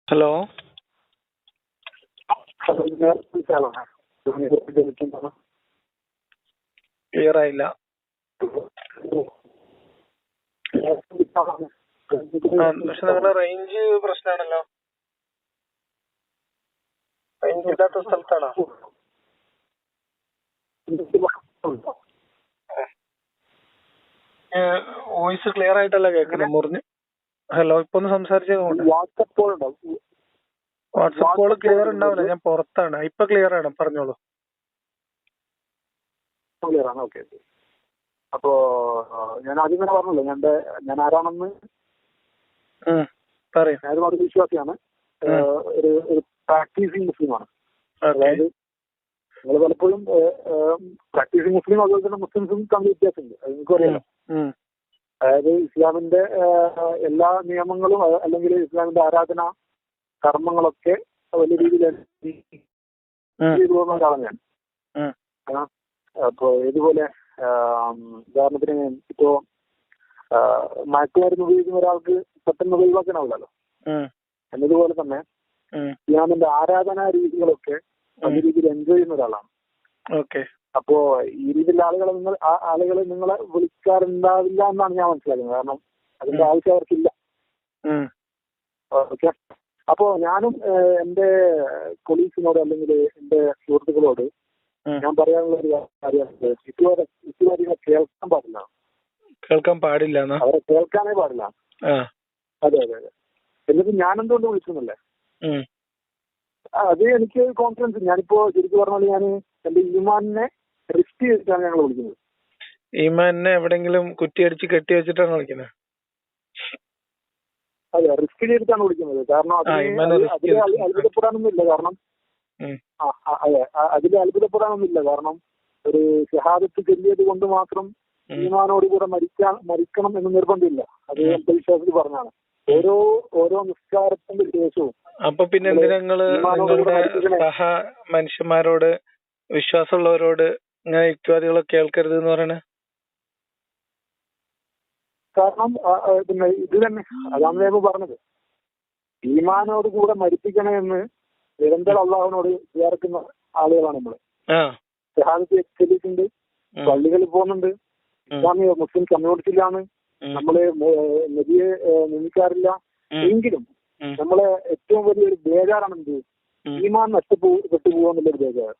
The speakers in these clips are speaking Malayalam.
ഹലോ, ക്ലിയർ ആയില്ല. പക്ഷെ നിങ്ങളുടെ റേഞ്ച് പ്രശ്നമാണല്ലോ. റേഞ്ച് ഇല്ലാത്ത സ്ഥലത്താണോ? വോയിസ് ക്ലിയർ ആയിട്ടല്ല കേൾക്കുന്നത്, മുറിഞ്ഞ്. ഹലോ, ഇപ്പൊ ഒന്ന് സംസാരിച്ചോണ്ട്. വാട്സപ്പ് കോള് ക്ലിയർ ഉണ്ടാവില്ല, ഞാൻ പുറത്താണ്. ഇപ്പൊ ക്ലിയർ ആണ്, പറഞ്ഞോളൂ. ക്ലിയർ ആണ്, ഓക്കെ. അപ്പോ ഞാൻ ആദ്യം തന്നെ പറഞ്ഞല്ലോ ഞാൻ ആരാണെന്ന്. ഞാനൊരു മതവിശ്വാസിയാണ്, ഒരു പ്രാക്ടീസിങ് മുസ്ലിമാണ്. അതായത് നിങ്ങൾ പലപ്പോഴും പ്രാക്ടീസിങ് മുസ്ലിം അതുപോലെ തന്നെ മുസ്ലിംസും തമ്മിൽ വ്യത്യാസമുണ്ട്, അത് നിങ്ങൾക്ക് അറിയാലോ. അതായത് ഇസ്ലാമിന്റെ എല്ലാ നിയമങ്ങളും അല്ലെങ്കിൽ ഇസ്ലാമിന്റെ ആരാധന കർമ്മങ്ങളൊക്കെ വലിയ രീതിയിൽ ചെയ്തു പോകുന്ന ഒരാളാണ് ഞാൻ. അപ്പോ ഇതുപോലെ ഉദാഹരണത്തിന് ഇപ്പോ മയക്കുമരുന്ന് ഉപയോഗിക്കുന്ന ഒരാൾക്ക് പെട്ടെന്ന് ഒഴിവാക്കാനാവില്ലല്ലോ. എന്നതുപോലെ തന്നെ ഇസ്ലാമിന്റെ ആരാധനാ രീതികളൊക്കെ വലിയ രീതിയിൽ എൻജോയ് ചെയ്യുന്ന ഒരാളാണ്. അപ്പോ ഈ രീതിയിലുള്ള ആളുകളെ നിങ്ങളെ വിളിക്കാറുണ്ടാവില്ല എന്നാണ് ഞാൻ മനസ്സിലാക്കുന്നത്. കാരണം അതിന്റെ ആവശ്യം അവർക്കില്ല. ഓക്കെ. അപ്പോ ഞാനും എന്റെ കൊളീഗ്സിനോട് അല്ലെങ്കിൽ എന്റെ സുഹൃത്തുക്കളോട് ഞാൻ പറയാനുള്ള ഒരു കാര്യമാണ്, യുക്തിവാദികളെ കേൾക്കാൻ പാടില്ല. അവരെ കേൾക്കാനേ പാടില്ല. അതെ അതെ അതെ. എന്നിട്ട് ഞാനെന്തുകൊണ്ട് വിളിക്കുന്നില്ലേ, അത് എനിക്ക് കോൺഫിഡൻസ്. ഞാനിപ്പോ ശരിക്കും പറഞ്ഞാൽ ഞാൻ എന്റെ ഈമാനിനെ റിസ്ക് ചെയ്തിട്ടാണ് ഞങ്ങൾ വിളിക്കുന്നത്. ഈമാനിനെ എവിടെങ്കിലും കുറ്റിയടിച്ച് കെട്ടി വെച്ചിട്ടാണ് വിളിക്കുന്നത്? അതെ, റിസ്ക് ചെയ്തിട്ടാണ് വിളിക്കുന്നത്. കാരണം അതിൽ അത്ഭുതപ്പെടാനൊന്നുമില്ല. കാരണം അതെ, അതിൽ അത്ഭുതപ്പെടാനൊന്നുമില്ല. കാരണം ഒരു ഷഹാദത്ത് ചൊല്ലിയത് കൊണ്ട് മാത്രം ഈമാനോടുകൂടെ മരിക്കണം എന്ന് നിർബന്ധമില്ല. അത് എന്റെ വിശ്വാസത്തിൽ പറഞ്ഞാണ്. ഓരോ നിസ്കാരത്തിന്റെ ശേഷവും. അപ്പൊ പിന്നെ എന്തിനാ നിങ്ങളുടെ സഹ മനുഷ്യന്മാരോട്, വിശ്വാസമുള്ളവരോട് ഇങ്ങനെ യുക്തിവാദികളെ കേൾക്കരുത് എന്ന് പറയണേ? കാരണം പിന്നെ ഇത് തന്നെ അതാണ് ഞാൻ പറഞ്ഞത്. ഈമാനോട് കൂടെ മരിപ്പിക്കണമെന്ന് നിരന്തരം അള്ളാഹുവിനോട് വിചാരിക്കുന്ന ആളുകളാണ് നമ്മള്. ഷഹാദത്ത് ചൊല്ലിയിട്ടുണ്ട്, പള്ളികളിൽ പോകുന്നുണ്ട്, ഇസ്ലാമിക മുസ്ലിം കമ്മ്യൂണിറ്റിയിലാണ്, നമ്മള് നബിയെ നിന്ദിക്കാറില്ല. എങ്കിലും നമ്മളെ ഏറ്റവും വലിയൊരു ബേജാറാണ് എന്ത്, ഈമാൻ നഷ്ടപ്പെട്ടു പോകുന്നുള്ളൊരു ബേജാറ്.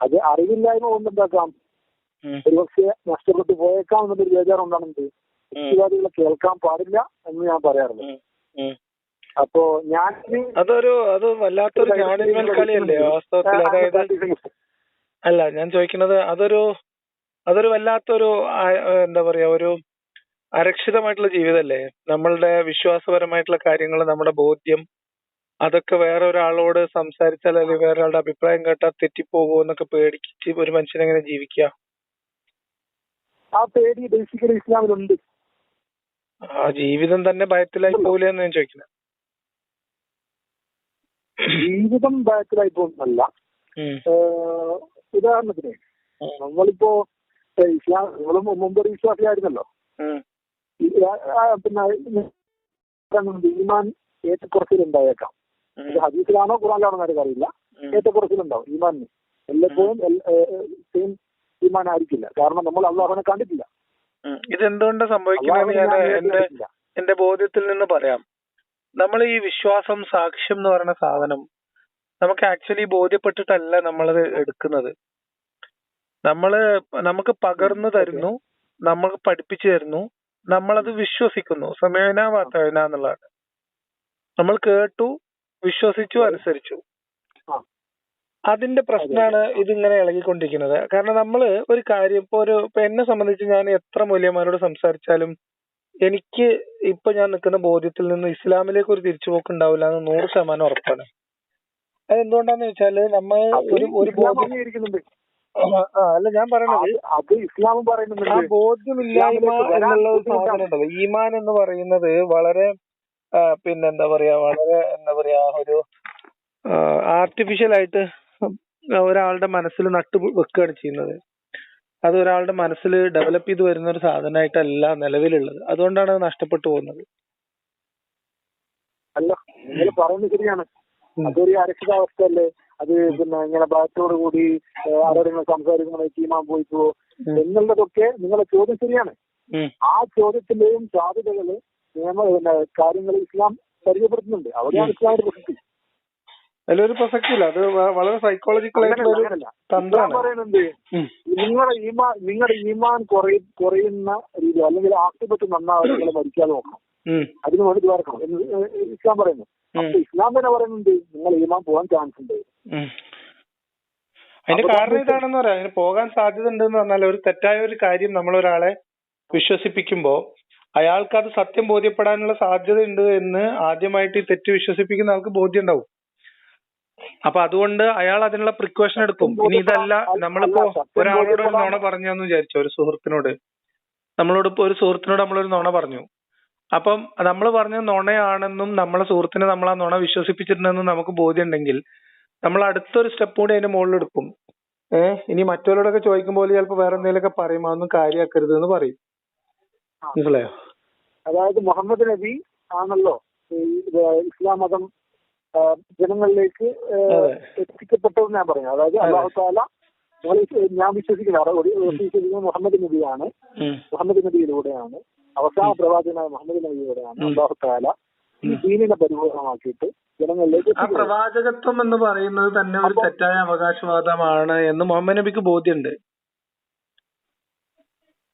അത് അറിവില്ലായ്മ കൊണ്ട് എന്താക്കാം, ഒരുപക്ഷെ നഷ്ടപ്പെട്ടു പോയേക്കാം എന്നുള്ളൊരു ബേജാറ് കൊണ്ടാണെന്ത് യുക്തിവാദികളെ കേൾക്കാൻ പാടില്ല എന്ന് ഞാൻ പറയാറുണ്ട്. അപ്പോ അത് വല്ലാത്തൊരു ഞാണിന്മേൽ കളിയല്ലേ വാസ്തവത്തിൽ? അതായത് അല്ല, ഞാൻ ചോദിക്കുന്നത് അതൊരു വല്ലാത്തൊരു എന്താ പറയാ, ഒരു അരക്ഷിതമായിട്ടുള്ള ജീവിതമല്ലേ? നമ്മളുടെ വിശ്വാസപരമായിട്ടുള്ള കാര്യങ്ങൾ, നമ്മുടെ ബോധ്യം, അതൊക്കെ വേറെ ഒരാളോട് സംസാരിച്ചാൽ അല്ലെങ്കിൽ വേറെ ഒരാളുടെ അഭിപ്രായം കേട്ടാൽ തെറ്റിപ്പോകുമോ എന്നൊക്കെ പേടിച്ച് ഒരു മനുഷ്യൻ എങ്ങനെ ജീവിക്കുക? ആ പേടി ബേസിക്കലി ഇസ്ലാമിലുണ്ട്. ആ ജീവിതം തന്നെ ഭയത്തിലായി പോകില്ല എന്ന് ഞാൻ ചോദിക്കുന്നത്. ജീവിതം ഭയത്തിലായി പോകുന്നല്ല. ഉദാഹരണത്തിന് നമ്മളിപ്പോ നിങ്ങളും മുമ്പൊരു വിശ്വാസിയായിരുന്നല്ലോ. പിന്നെ ഈമാൻ ഏറ്റക്കുറച്ചിലുണ്ടായേക്കാം. ഹദീസിലാണോ ഖുറാനിലാണോ എന്നൊക്കെ അറിയില്ല. ഏറ്റക്കുറച്ചിലുണ്ടാവും ഈമാനിന്. എല്ലായ്പ്പോഴും സെയിം ഈമാൻ ആയിരിക്കില്ല. കാരണം നമ്മൾ അള്ളാഹുവിനെ കണ്ടിട്ടില്ല. ഇതെന്തുകൊണ്ട് സംഭവിക്കുന്നത് ഞാൻ എന്റെ ബോധ്യത്തിൽ നിന്ന് പറയാം. നമ്മൾ ഈ വിശ്വാസം, സാക്ഷ്യം എന്ന് പറയുന്ന സാധനം നമുക്ക് ആക്ച്വലി ബോധ്യപ്പെട്ടിട്ടല്ല നമ്മളത് എടുക്കുന്നത്. നമുക്ക് പകർന്നു തരുന്നു, നമുക്ക് പഠിപ്പിച്ചു തരുന്നു, നമ്മളത് വിശ്വസിക്കുന്നു. സമേന വാർത്തന എന്നുള്ളതാണ്. നമ്മൾ കേട്ടു, വിശ്വസിച്ചു, അനുസരിച്ചു. അതിന്റെ പ്രശ്നമാണ് ഇതിങ്ങനെ ഇളകിക്കൊണ്ടിരിക്കുന്നത്. കാരണം നമ്മള് ഒരു കാര്യം ഇപ്പൊ എന്നെ സംബന്ധിച്ച് ഞാൻ എത്ര മൂല്യന്മാരോട് സംസാരിച്ചാലും എനിക്ക് ഇപ്പൊ ഞാൻ നിൽക്കുന്ന ബോധ്യത്തിൽ നിന്ന് ഇസ്ലാമിലേക്ക് ഒരു തിരിച്ചുപോക്ക് ഉണ്ടാവില്ല എന്ന് 100% ഉറപ്പാണ്. അതെന്തുകൊണ്ടാന്ന് വെച്ചാല് നമ്മൾ ഒരു അല്ല, ഞാൻ പറയണത് ആ ബോധ്യമില്ലായ്മ എന്നുള്ള ഒരു സാധനം ഉണ്ടല്ലോ. ഈമാൻ എന്ന് പറയുന്നത് വളരെ പിന്നെന്താ പറയാ, വളരെ ഒരു ആർട്ടിഫിഷ്യൽ ആയിട്ട് ഒരാളുടെ മനസ്സിൽ നട്ടു വെക്കുകയാണ് ചെയ്യുന്നത്. അത് ഒരാളുടെ മനസ്സിൽ ഡെവലപ്പ് ചെയ്ത് വരുന്ന ഒരു സാധനമായിട്ടല്ല നിലവിലുള്ളത്. അതുകൊണ്ടാണ് അത് നഷ്ടപ്പെട്ടു പോകുന്നത്. അല്ല, നിങ്ങൾ പറയുന്നത് ശരിയാണ്. അതൊരു അരക്ഷിതാവസ്ഥയല്ലേ? അത് പിന്നെ ഇങ്ങനെ ഭയത്തോടു കൂടി ആരോടെങ്കിലും സംസാരിക്കുമ്പോൾ ടീമാൻ പോയിപ്പോ എന്നുള്ളതൊക്കെ നിങ്ങളുടെ ചോദ്യം ശരിയാണ്. ആ ചോദ്യത്തിന്റെയും സാധ്യതകള് കാര്യങ്ങൾ ഇസ്ലാം പരിചയപ്പെടുത്തുന്നുണ്ട്. അവിടെയാണ് ഇസ്ലാമിന്റെ പ്രസക്തി. അതിലൊരു പ്രസക്തിയില്ല, അത് വളരെ സൈക്കോളജിക്കൽ ആയിട്ടുള്ള ഇസ്ലാം പറയുന്നുണ്ട് നിങ്ങളുടെ ഈമാൻ കുറയുന്ന രീതി അല്ലെങ്കിൽ ആക്ഷിപത്ത് നന്നാവും നിങ്ങൾ മരിക്കാതെ നോക്കണം, അതിന് വേണ്ടി ദ്വാരക്കണം എന്ന് ഇസ്ലാം പറയുന്നു. അപ്പൊ ഇസ്ലാം തന്നെ പറയുന്നുണ്ട് നിങ്ങൾ ഈമാൻ പോകാൻ ചാൻസ് ഉണ്ട്. അതിന്റെ കാരണം ഇതാണെന്ന് പറയാം, അതിന് പോകാൻ സാധ്യത ഉണ്ടെന്ന് പറഞ്ഞാൽ ഒരു തെറ്റായ ഒരു കാര്യം നമ്മളൊരാളെ വിശ്വസിപ്പിക്കുമ്പോ അയാൾക്ക് അത് സത്യം ബോധ്യപ്പെടാനുള്ള സാധ്യത ഉണ്ട് എന്ന് ആദ്യമായിട്ട് ഈ തെറ്റ് വിശ്വസിപ്പിക്കുന്ന ആൾക്ക് ബോധ്യം ഉണ്ടാവും. അപ്പൊ അതുകൊണ്ട് അയാൾ അതിനുള്ള പ്രിക്കോഷൻ എടുക്കും. ഇനി ഇതല്ല, നമ്മളിപ്പോ ഒരാളോട് ഒരു നുണ പറഞ്ഞെന്ന് വിചാരിച്ചോ, ഒരു സുഹൃത്തിനോട് നമ്മളൊരു നുണ പറഞ്ഞു. അപ്പം നമ്മൾ പറഞ്ഞ നുണയാണെന്നും നമ്മളെ സുഹൃത്തിനെ നമ്മൾ ആ നുണ വിശ്വസിപ്പിച്ചിട്ടുണ്ടെന്നും നമുക്ക് ബോധ്യം ഉണ്ടെങ്കിൽ നമ്മൾ അടുത്തൊരു സ്റ്റെപ്പ് കൂടി അതിന്റെ മുകളിൽ എടുക്കും. ഇനി മറ്റവരോടൊക്കെ ചോദിക്കുമ്പോൾ ചിലപ്പോൾ വേറെ എന്തെങ്കിലുമൊക്കെ പറയും, അതൊന്നും കാര്യമാക്കരുത് എന്ന് പറയും. മനസ്സിലായോ? അതായത് മുഹമ്മദ് നബി ആണല്ലോ ഇസ്ലാം മതം ജനങ്ങളിലേക്ക് എത്തിക്കപ്പെട്ടതെന്ന് ഞാൻ പറഞ്ഞു. അതായത് അല്ലാഹു തആല ഞാൻ വിശ്വസിക്കുന്ന മുഹമ്മദ് നബിയാണ്, മുഹമ്മദ് നബിയിലൂടെയാണ്, അവസാന പ്രവാചകനായ മുഹമ്മദ് നബിയിലൂടെയാണ് അല്ലാഹു തആല ഈ ദീനിനെ പരിപൂർണമാക്കിയിട്ട് ജനങ്ങളിലേക്ക്. ആ പ്രവാചകത്വം എന്ന് പറയുന്നത് തന്നെ ഒരു തെറ്റായ അവകാശവാദമാണ് എന്ന് മുഹമ്മദ് നബിക്ക് ബോധ്യമുണ്ട്.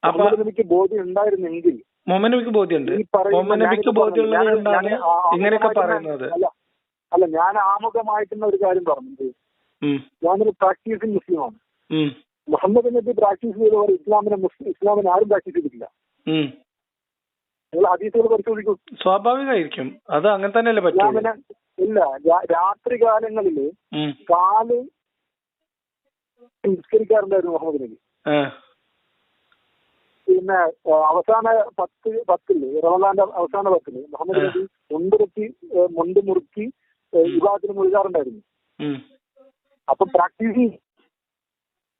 മുഹമ്മദ് നബിക്ക് ബോധ്യം ഉണ്ടായിരുന്നെങ്കിൽ മുഹമ്മദ് നബിക്ക് ബോധ്യമുണ്ട്. മുഹമ്മദ് നബിക്ക് ബോധ്യമുള്ളത് കൊണ്ടാണ് ഇങ്ങനെയൊക്കെ പറയുന്നത്. അല്ല, ഞാൻ ആമുഖമായിട്ടുള്ള ഒരു കാര്യം പറഞ്ഞത്, ഞാനൊരു പ്രാക്ടീസിങ് മുസ്ലിമാണ്. മുഹമ്മദ് നബി പ്രാക്ടീസ് ചെയ്തവർ ഇസ്ലാമിനെ ആരും പ്രാക്ടീസ് ചെയ്തിട്ടില്ല. നിങ്ങൾ ഹദീസുകൾ പരിശോധിക്കൂ. സ്വാഭാവികമായിരിക്കും, അത് അങ്ങനെ തന്നെയല്ലേ പറ്റുള്ളൂ. ഇല്ല, രാത്രി കാലങ്ങളില് കാല് നിസ്കരിക്കാറുണ്ടായിരുന്നു മുഹമ്മദ് നബി. പിന്നെ അവസാന പത്തില് റമദാന്റെ അവസാന പത്തില് മുഹമ്മദ് നബി മുണ്ട് മുറുക്കി വിവാഹത്തിന് മുഴുകാറുണ്ടായിരുന്നു. അപ്പൊ പ്രാക്ടീസിങ്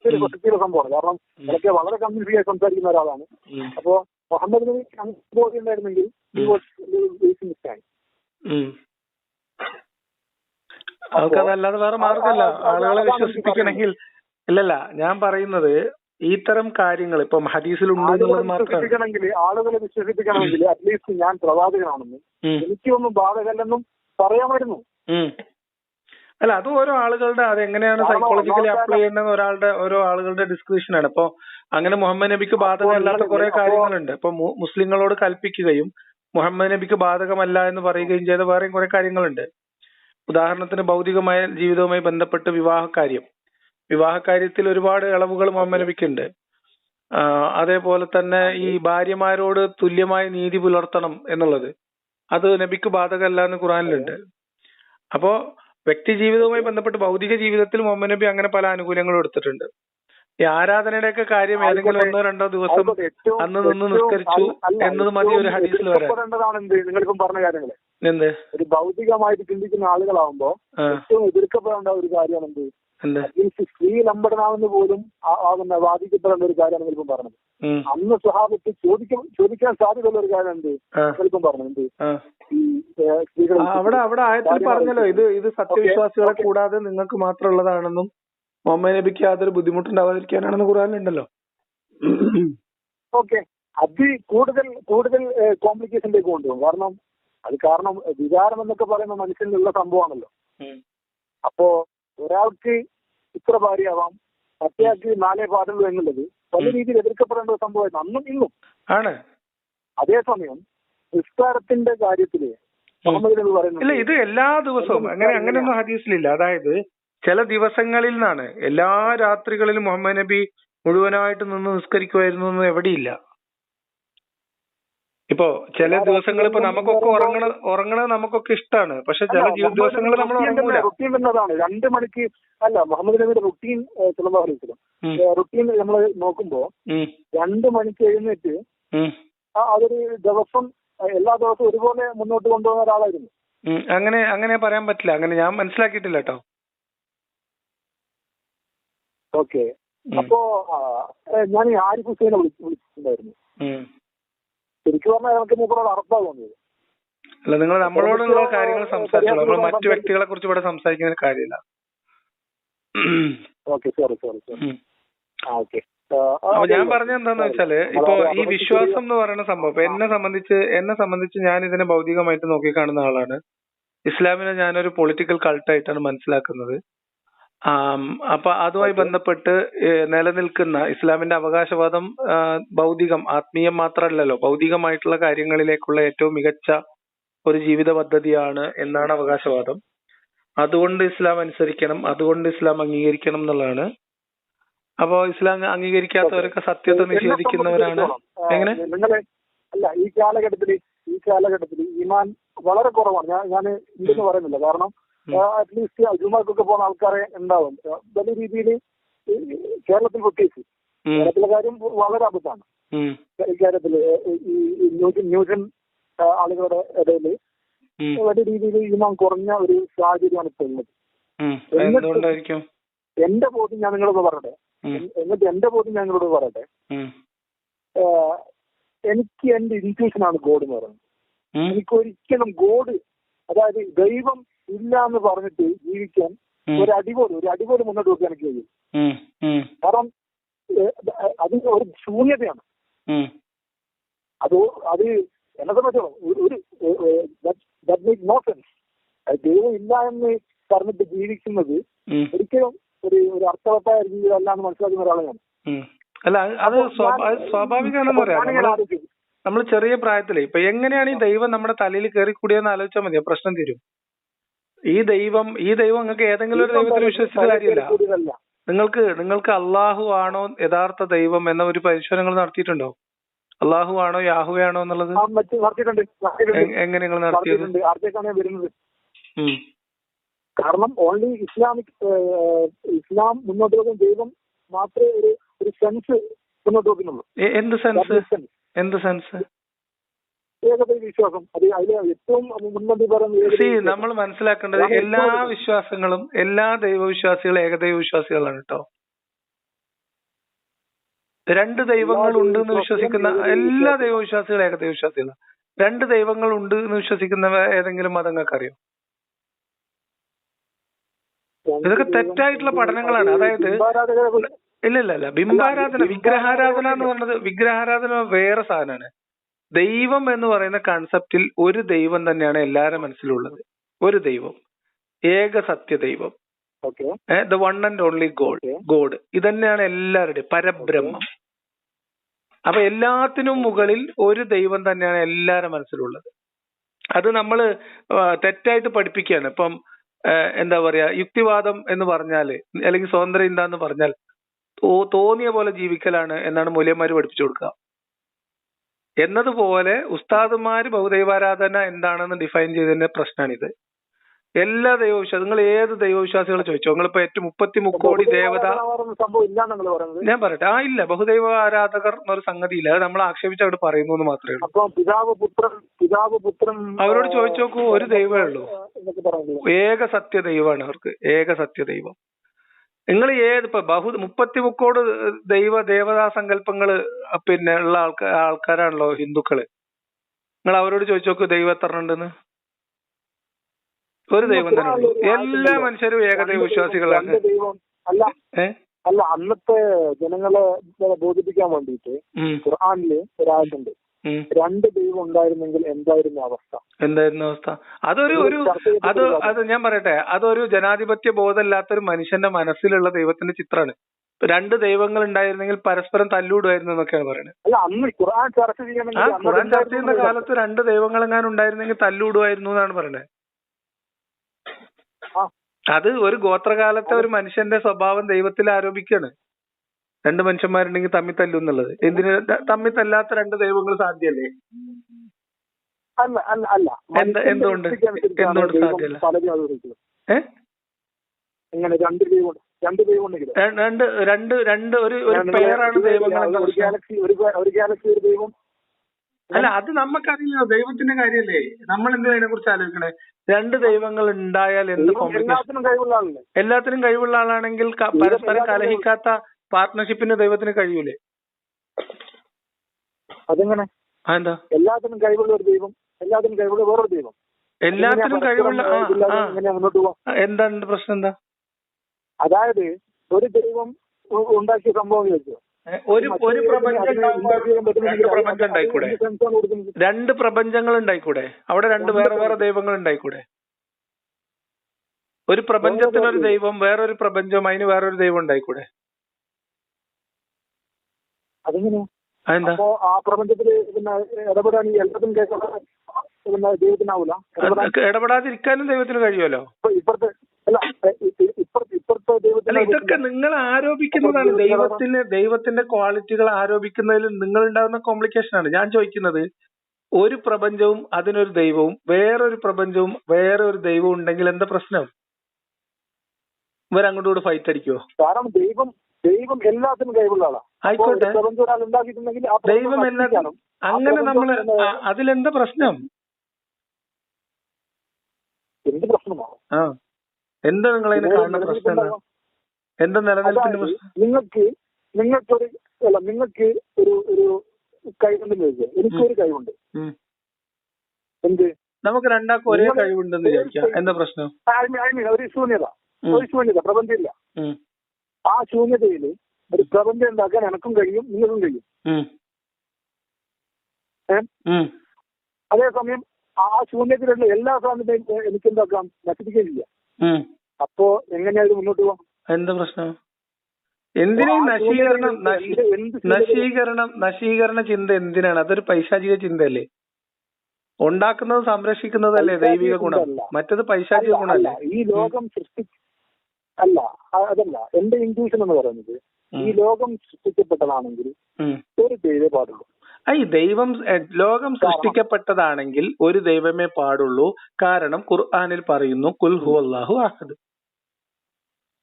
ഒരു പ്രസക്തിയുള്ള സംഭവമാണ്. കാരണം ഇതൊക്കെ വളരെ കമ്മ്യൂണിറ്റി ആയി സംസാരിക്കുന്ന ഒരാളാണ്. അപ്പോ മുഹമ്മദ് നബി ബോധ്യം ഉണ്ടായിരുന്നെങ്കിൽ അല്ലാതെ വേറെ മാർഗമല്ല ആളുകളെ വിശ്വസിപ്പിക്കണമെങ്കിൽ. ഇല്ലല്ല, ഞാൻ പറയുന്നത് ഇത്തരം കാര്യങ്ങൾ ഇപ്പം ഹദീസിലുണ്ട് എന്നുള്ളത് മാത്രമാണ്. ആളുകളെ വിശ്വസിപ്പിക്കണമെങ്കിൽ അറ്റ്ലീസ്റ്റ് ഞാൻ പ്രവാചകനാണെന്നും എനിക്കൊന്നും ബാധകല്ലെന്നും പറയാമായിരുന്നു. അല്ല, അത് ഓരോ ആളുകളുടെ, അത് എങ്ങനെയാണ് സൈക്കോളജിക്കലി അപ്ലൈ ചെയ്യുന്നത് ഓരോ ആളുകളുടെ ഡിസ്ക്രിപ്ഷനാണ്. ഇപ്പൊ അങ്ങനെ മുഹമ്മദ് നബിക്ക് ബാധകമല്ലാത്ത കുറെ കാര്യങ്ങളുണ്ട്. ഇപ്പൊ മുസ്ലിങ്ങളോട് കൽപ്പിക്കുകയും മുഹമ്മദ് നബിക്ക് ബാധകമല്ല എന്ന് പറയുകയും ചെയ്ത വേറെയും കുറെ കാര്യങ്ങളുണ്ട്. ഉദാഹരണത്തിന് ഭൗതികമായ ജീവിതവുമായി ബന്ധപ്പെട്ട് വിവാഹകാര്യത്തിൽ ഒരുപാട് ഇളവുകൾ മുഹമ്മദ് നബിക്കുണ്ട്. അതേപോലെ തന്നെ ഈ ഭാര്യമാരോട് തുല്യമായ നീതി പുലർത്തണം എന്നുള്ളത്, അത് നബിക്ക് ബാധകമല്ല എന്ന് ഖുർആനിലുണ്ട്. അപ്പോ വ്യക്തി ജീവിതവുമായി ബന്ധപ്പെട്ട് ഭൗതിക ജീവിതത്തിൽ മുഹമ്മദ് നബി അങ്ങനെ പല ആനുകൂല്യങ്ങളും എടുത്തിട്ടുണ്ട്. ഈ ആരാധനയുടെയൊക്കെ കാര്യം ഏതെങ്കിലും 1-2 ദിവസം അന്ന് നിന്ന് നിസ്കരിച്ചു എന്നത് മതി ഒരു ഹദീസിൽ വരാൻ. നിങ്ങളിപ്പം പറഞ്ഞ കാര്യങ്ങള് എന്ത് ഒരു ഭൗതികമായിട്ട് ചിന്തിക്കുന്ന ആളുകളാവുമ്പോ ഏറ്റവും എതിർക്കപ്പെടേണ്ട ഒരു കാര്യമാണ് സ്ത്രീ ലംബടനാണെന്ന് പോലും വാദിക്കപ്പെടേണ്ട ഒരു കാര്യമാണ് നിങ്ങളിപ്പം പറഞ്ഞത്. അന്ന് സ്വഹാബത്ത് ചോദിക്കാൻ സാധ്യതയുള്ള ഒരു കാര്യം എന്ത് നിങ്ങളിപ്പം പറഞ്ഞത്, അവിടെ ആയത്തിൽ പറഞ്ഞല്ലോ ഇത് സത്യവിശ്വാസികളെ കൂടാതെ നിങ്ങൾക്ക് മാത്രമുള്ളതാണെന്നും മുഹമ്മദ് നബിക്ക് യാതൊരു ബുദ്ധിമുട്ടുണ്ടാവാതിരിക്കാനാണെന്ന് ഖുർആനിലുണ്ടല്ലോ. ഓക്കെ, അത് കൂടുതൽ കോംപ്ലിക്കേഷനിലേക്ക് കൊണ്ടുപോകും. കാരണം വികാരം എന്നൊക്കെ പറയുന്ന മനുഷ്യനിലുള്ള സംഭവമാണല്ലോ. അപ്പോ ഒരാൾക്ക് ഇത്ര ഭാര്യയാവാം, മറ്റേയാൾക്ക് 4 പാടുള്ളൂ എന്നുള്ളത് പല രീതിയിൽ എതിർക്കപ്പെടേണ്ട ഒരു സംഭവമായിരുന്നു അന്നും ഇന്നും ആണ്. അതേസമയം നിസ്കാരത്തിന്റെ കാര്യത്തില് മുഹമ്മദ് നബി പറയുന്നത് ഇത് എല്ലാ ദിവസവും അങ്ങനെയൊന്നും ഹദീസിലില്ല. അതായത് ചില ദിവസങ്ങളിൽ നിന്നാണ്, എല്ലാ രാത്രികളിലും മുഹമ്മദ് നബി മുഴുവനായിട്ട് നിന്ന് നിസ്കരിക്കുമായിരുന്നു എന്ന് എവിടെയില്ല. ഇപ്പൊ ചില ദിവസങ്ങൾ ഇപ്പൊ നമുക്കൊക്കെ ഉറങ്ങണത് നമുക്കൊക്കെ ഇഷ്ടമാണ്, പക്ഷെ ചില ദിവസങ്ങൾ നമ്മൾ ഉറങ്ങൂല. റുട്ടീൻ എന്നതാണ് 2 മണിക്ക് അല്ല മുഹമ്മദ് നബിയുടെ റുട്ടീൻ റുട്ടീൻ നമ്മൾ നോക്കുമ്പോ 2 മണിക്ക് എഴുന്നേറ്റ് അതൊരു ദിവസം എല്ലാ ദിവസവും ഒരുപോലെ മുന്നോട്ട് കൊണ്ടുപോകുന്ന ഒരാളായിരുന്നു. അങ്ങനെ പറയാൻ പറ്റില്ല, അങ്ങനെ ഞാൻ മനസ്സിലാക്കിയിട്ടില്ല കേട്ടോ. ഓക്കെ, അപ്പോ ഞാൻ ഈ ആരിഫ് ഹുസൈനെ വിളിച്ചിട്ടുണ്ടായിരുന്നു. ശരിക്കും പറഞ്ഞാൽ നമുക്ക് മൂപ്പറോട് അറപ്പാ തോന്നിയത്. അല്ല, നിങ്ങൾ നമ്മളോടുള്ള കാര്യങ്ങൾ സംസാരിച്ചോളൂ. നമ്മൾ മറ്റു വ്യക്തികളെ കുറിച്ച് ഇവിടെ സംസാരിക്കുന്ന കാര്യമില്ല. Okay, sorry. ഓക്കെ. അപ്പൊ ഞാൻ പറഞ്ഞത് എന്താന്ന് വെച്ചാല്, ഇപ്പൊ ഈ വിശ്വാസം എന്ന് പറയുന്ന സംഭവം ഇപ്പൊ എന്നെ സംബന്ധിച്ച് ഞാൻ ഇതിനെ ഭൗതികമായിട്ട് നോക്കിക്കാണുന്ന ആളാണ്. ഇസ്ലാമിനെ ഞാനൊരു പൊളിറ്റിക്കൽ കൾട്ടായിട്ടാണ് മനസ്സിലാക്കുന്നത്. അപ്പൊ അതുമായി ബന്ധപ്പെട്ട് നിലനിൽക്കുന്ന ഇസ്ലാമിന്റെ അവകാശവാദം ഭൗതികം, ആത്മീയം മാത്രമല്ലല്ലോ, ഭൗതികമായിട്ടുള്ള കാര്യങ്ങളിലേക്കുള്ള ഏറ്റവും മികച്ച ഒരു ജീവിത പദ്ധതിയാണ് എന്നാണ് അവകാശവാദം. അതുകൊണ്ട് ഇസ്ലാം അനുസരിക്കണം, അതുകൊണ്ട് ഇസ്ലാം അംഗീകരിക്കണം എന്നുള്ളതാണ്. അപ്പോ ഇസ്ലാം അംഗീകരിക്കാത്തവരൊക്കെ സത്യത്തെ നിഷേധിക്കുന്നവരാണ്. എങ്ങനെ? നിങ്ങളെ അല്ല, ഈ കാലഘട്ടത്തിൽ ഈമാൻ വളരെ കുറവാണ്. ഞാൻ ഇല്ലെന്ന് പറയുന്നില്ല. കാരണം അറ്റ്ലീസ്റ്റ് ജുമാക്കൊക്കെ പോകുന്ന ആൾക്കാരെ ഉണ്ടാവും. വലിയ രീതിയിൽ കേരളത്തിൽ പ്രത്യേകിച്ച് കേരളത്തിലെ കാര്യം വളരെ അബദ്ധമാണ്. കേരളത്തില് ഈ ന്യൂജൻ ആളുകളുടെ ഇടയിൽ വലിയ രീതിയിൽ ഈമാൻ കുറഞ്ഞ ഒരു സാഹചര്യമാണ് ഇപ്പോൾ ഉള്ളത്. എന്റെ ബോധ്യം ഞാൻ നിങ്ങളോട് പറയട്ടെ. എനിക്ക് എന്റെ ഇൻറ്റ്യൂഷനാണ് ഗോഡ് എന്ന് പറയുന്നത്. എനിക്കൊരിക്കലും ഗോഡ്, അതായത് ദൈവം ഇല്ല എന്ന് പറഞ്ഞിട്ട് ജീവിക്കാൻ ഒരു അടിപോലും മുന്നോട്ട് വെക്കാൻ എനിക്ക് കഴിയും. കാരണം അത് ഒരു ശൂന്യതയാണ്. അത് എന്നെ സംബന്ധിച്ചോളം നോ സെൻസ്. ദൈവം ഇല്ല എന്ന് പറഞ്ഞിട്ട് ജീവിക്കുന്നത് ഒരിക്കലും ഒരു അർത്ഥവത്തായ രീതിയിലല്ല എന്ന് മനസ്സിലാക്കുന്ന ഒരാളാണ്. അല്ല, അത് സ്വാഭാവികമാണെന്ന് പറയാം. നമ്മൾ ചെറിയ പ്രായത്തിലേ ഇപ്പൊ എങ്ങനെയാണ് ഈ ദൈവം നമ്മുടെ തലയിൽ കയറി കൂടിയെന്ന് ആലോചിച്ചാൽ മതി, പ്രശ്നം തീരും. ഈ ദൈവം നിങ്ങൾക്ക് ഏതെങ്കിലും ഒരു ദൈവത്തിൽ വിശ്വസിച്ചിട്ട് കാര്യമില്ല. നിങ്ങൾക്ക് അള്ളാഹു ആണോ യഥാർത്ഥ ദൈവം എന്ന ഒരു പരിശോധന നടത്തിയിട്ടുണ്ടോ? അള്ളാഹു ആണോ യാഹുവേ ആണോ എന്നുള്ളത് എങ്ങനെ നിങ്ങൾ നടത്തിയത്? കാരണം ഓൺലി ഇസ്ലാം മുന്നോട്ട് വെക്കുന്ന ദൈവം മാത്രമേ ഒരു സെൻസ് മുന്നോട്ട് വെക്കുന്നുള്ളൂ. എന്ത് സെൻസ്? ഏകദൈവ വിശ്വാസം. അത് അതിലെ ഏറ്റവും മുൻപന്തി പറയുന്നത് നമ്മൾ മനസ്സിലാക്കേണ്ടത് എല്ലാ വിശ്വാസങ്ങളും, എല്ലാ ദൈവവിശ്വാസികളും ഏകദൈവ വിശ്വാസികളാണ് കേട്ടോ. രണ്ട് ദൈവങ്ങൾ ഉണ്ട് എന്ന് വിശ്വസിക്കുന്ന എല്ലാ ദൈവവിശ്വാസികളും ഏകദൈവ വിശ്വാസികളാണ്. രണ്ട് ദൈവങ്ങൾ ഉണ്ട് എന്ന് വിശ്വസിക്കുന്ന ഏതെങ്കിലും മതങ്ങൾക്ക് അറിയോ? ഇതൊക്കെ തെറ്റായിട്ടുള്ള പഠനങ്ങളാണ്. അതായത് ഇല്ല ബിംബാരാധന, വിഗ്രഹാരാധന എന്ന് പറഞ്ഞത്, വിഗ്രഹാരാധന വേറെ സാധനമാണ്. ദൈവം എന്ന് പറയുന്ന കൺസെപ്റ്റിൽ ഒരു ദൈവം തന്നെയാണ് എല്ലാവരുടെ മനസ്സിലുള്ളത്. ഒരു ദൈവം, ഏക സത്യ ദൈവം, the one and only god. ഇതന്നെയാണ് എല്ലാവരുടെയും പരബ്രഹ്മം. അപ്പൊ എല്ലാത്തിനും മുകളിൽ ഒരു ദൈവം തന്നെയാണ് എല്ലാവരുടെ മനസ്സിലുള്ളത്. അത് നമ്മള് തെറ്റായിട്ട് പഠിപ്പിക്കുകയാണ്. ഇപ്പം എന്താ പറയാ, യുക്തിവാദം എന്ന് പറഞ്ഞാല്, അല്ലെങ്കിൽ സ്വതന്ത്ര ചിന്ത എന്ന് പറഞ്ഞാൽ തോന്നിയ പോലെ ജീവിക്കലാണ് എന്നാണ് മൂല്യന്മാര് പഠിപ്പിച്ചു കൊടുക്കുക. എന്നതുപോലെ ഉസ്താദുമാര് ബഹുദൈവാരാധന എന്താണെന്ന് ഡിഫൈൻ ചെയ്തതിന്റെ പ്രശ്നമാണിത്. എല്ലാ ദൈവവിശ്വാസം, നിങ്ങൾ ഏത് ദൈവവിശ്വാസികൾ ചോദിച്ചോ, നിങ്ങളിപ്പോ 33 ദേവത, ഞാൻ പറയട്ടെ, ഇല്ല, ബഹുദൈവ ആരാധകർ എന്നൊരു സംഗതി ഇല്ല. അത് നമ്മൾ ആക്ഷേപിച്ച് അവിടെ പറയുന്നു എന്ന് മാത്രമേ ഉള്ളൂ. അവരോട് ചോദിച്ചു നോക്കൂ, ഒരു ദൈവമേ ഉള്ളൂ, ഏക സത്യ ദൈവമാണ് അവർക്ക്, ഏക സത്യ ദൈവം. നിങ്ങൾ ഇപ്പൊ 33 ദേവതാ സങ്കല്പങ്ങള് ഉള്ള ആൾക്കാരാണല്ലോ ഹിന്ദുക്കള്. നിങ്ങൾ അവരോട് ചോദിച്ചു നോക്കൂ, ദൈവം എത്ര ഉണ്ടെന്ന്. ഒരു ദൈവം തന്നെ ഉള്ളൂ. എല്ലാ മനുഷ്യരും ഏകദൈവ വിശ്വാസികളാണ്. അല്ല, അന്നത്തെ ജനങ്ങളെ ബോധിപ്പിക്കാൻ വേണ്ടിയിട്ട് ഖുർആനില് ഒരാളുണ്ട്, രണ്ട് ദൈവം ഉണ്ടായിരുന്നെങ്കിൽ എന്തായിരുന്നു അവസ്ഥ? അത് ഞാൻ പറയട്ടെ, അതൊരു ജനാധിപത്യ ബോധമില്ലാത്തൊരു മനുഷ്യന്റെ മനസ്സിലുള്ള ദൈവത്തിന്റെ ചിത്രമാണ്. രണ്ട് ദൈവങ്ങൾ ഉണ്ടായിരുന്നെങ്കിൽ പരസ്പരം തല്ലൂടുമായിരുന്നു എന്നൊക്കെയാണ് പറയുന്നത്. അല്ല, അന്ന് ഖുർആൻ ചർച്ച ചെയ്യുന്ന കാലത്ത് രണ്ട് ദൈവങ്ങളെങ്ങാനും ഉണ്ടായിരുന്നെങ്കിൽ തല്ലൂടുമായിരുന്നു എന്നാണ് പറയുന്നത്. അത് ഒരു ഗോത്രകാലത്തെ ഒരു മനുഷ്യന്റെ സ്വഭാവം ദൈവത്തിൽ ആരോപിക്കുകയാണ്. രണ്ട് മനുഷ്യന്മാരുണ്ടെങ്കിൽ തമ്മിൽ തല്ലും എന്നുള്ളത്. എന്തിന് തമ്മിൽ തല്ലാത്ത രണ്ട് ദൈവങ്ങൾ സാധ്യല്ലേ? എന്തുകൊണ്ട് സാധ്യല്ല? രണ്ട് ഒരു പേരാണ് ദൈവങ്ങൾ. അല്ല, അത് നമുക്കറിയില്ല, ദൈവത്തിന്റെ കാര്യല്ലേ. നമ്മൾ എന്തിനാ അതിനെ കുറിച്ച് ആലോചിക്കണേ? രണ്ട് ദൈവങ്ങൾ ഉണ്ടായാൽ എന്ത് കോംപ്ലിക്കേഷൻ? എല്ലാത്തിനും കഴിവുള്ള ആളാണെങ്കിൽ പരസ്പരം കലഹിക്കാത്ത പാർട്ട്ണർഷിപ്പിന് ദൈവത്തിന് കഴിയൂലേ? അതെങ്ങനെ? എന്താ എല്ലാത്തിനും കഴിവുള്ള ഒരു ദൈവം എല്ലാത്തിനും കഴിവുള്ള വേറൊരു ദൈവം. എല്ലാത്തിനും കഴിവുള്ള എങ്ങനെയാ മുന്നോട്ട് പോവാം? എന്താണ് പ്രശ്നം? എന്താ? അതായത് ഒരു ദൈവം ഉണ്ടാക്കിയ സംഭവം ചോദിച്ചോ, ഒരു പ്രപഞ്ചം ഉണ്ടായിക്കൂടെ? രണ്ട് പ്രപഞ്ചങ്ങൾ ഉണ്ടായിക്കൂടെ? അവിടെ രണ്ട് വേറെ വേറെ ദൈവങ്ങൾ ഉണ്ടായിക്കൂടെ? ഒരു പ്രപഞ്ചത്തിനൊരു ദൈവം, വേറൊരു പ്രപഞ്ചം, അതിന് വേറൊരു ദൈവം ഉണ്ടായിക്കൂടെ? അതെങ്ങനെയാ? അതെന്താ? ആ പ്രപഞ്ചത്തില് ഇടപെടാൻ എല്ലാത്തിനും ദൈവത്തിനാവൂല? ഇടപെടാതിരിക്കാനും ദൈവത്തിന് കഴിയുമല്ലോ. ഇപ്പുറത്തെ അല്ല, ഇതൊക്കെ നിങ്ങൾ ആരോപിക്കുന്നതാണ്. ദൈവത്തിന്റെ ക്വാളിറ്റികൾ ആരോപിക്കുന്നതിൽ നിങ്ങൾ ഉണ്ടാകുന്ന കോംപ്ലിക്കേഷൻ ആണ് ഞാൻ ചോദിക്കുന്നത്. ഒരു പ്രപഞ്ചവും അതിനൊരു ദൈവവും, വേറൊരു പ്രപഞ്ചവും വേറൊരു ദൈവവും ഉണ്ടെങ്കിൽ എന്താ പ്രശ്നം? ഇവരങ്ങോട്ട് ഫൈറ്റ് അടിക്കുവോ? കാരണം ദൈവം എല്ലാത്തിനും കഴിവുള്ള ആളാണ്. ആയിക്കോട്ടെ, ദൈവം എല്ലാത്തിനും. അങ്ങനെ നമ്മള് അതിലെന്താ പ്രശ്നം? എന്ത് പ്രശ്നമാണ്? എന്താ നിങ്ങൾ അതിനെ കാണുന്ന പ്രശ്നം? എന്താ നിലനിൽപ്പിന്റെ പ്രശ്നം? നിങ്ങൾക്ക് ഒരു കഴിവുണ്ടെന്ന് ചോദിച്ചാൽ എനിക്കൊരു കഴിവുണ്ട്. എന്ത്? നമുക്ക് രണ്ടാൾക്കും ഒരേ കഴിവുണ്ടെന്ന് വിചാരിക്കാം. എന്താ പ്രശ്നം? ഒരു ശൂന്യത പ്രപഞ്ചമില്ല. ആ ശൂന്യതയിൽ ഒരു പ്രപഞ്ചം ഉണ്ടാക്കാൻ എനക്കും കഴിയും, നിങ്ങൾക്കും കഴിയും. അതേസമയം ആ ശൂന്യത്തിലുള്ള എല്ലാ സാധനത്തെയും എനിക്ക് എന്താക്കാം, നശിപ്പിക്കുകയും ചെയ്യാം. അപ്പോ എങ്ങനെയാ ഇത് മുന്നോട്ട് പോവാം? എന്താ പ്രശ്നം? എന്തിനാ നശീകരണ ചിന്ത എന്തിനാണ്? അതൊരു പൈശാചിക ചിന്തയല്ലേ? ഉണ്ടാക്കുന്നത് സംരക്ഷിക്കുന്നതല്ലേ ദൈവിക ഗുണം? മറ്റത് പൈശാചിക ഗുണമല്ലേ? ഈ ലോകം അതല്ല എന്റെ ഇൻട്യൂഷൻ എന്ന് പറയുന്നത്, ഈ ലോകം സൃഷ്ടിക്കപ്പെട്ടതാണെങ്കിൽ ഒരു ദൈവമേ പാടുള്ളൂ. ലോകം സൃഷ്ടിക്കപ്പെട്ടതാണെങ്കിൽ ഒരു ദൈവമേ പാടുള്ളൂ. കാരണം ഖുർആനിൽ പറയുന്നു കുൽ ഹുവല്ലാഹു അഹദ്.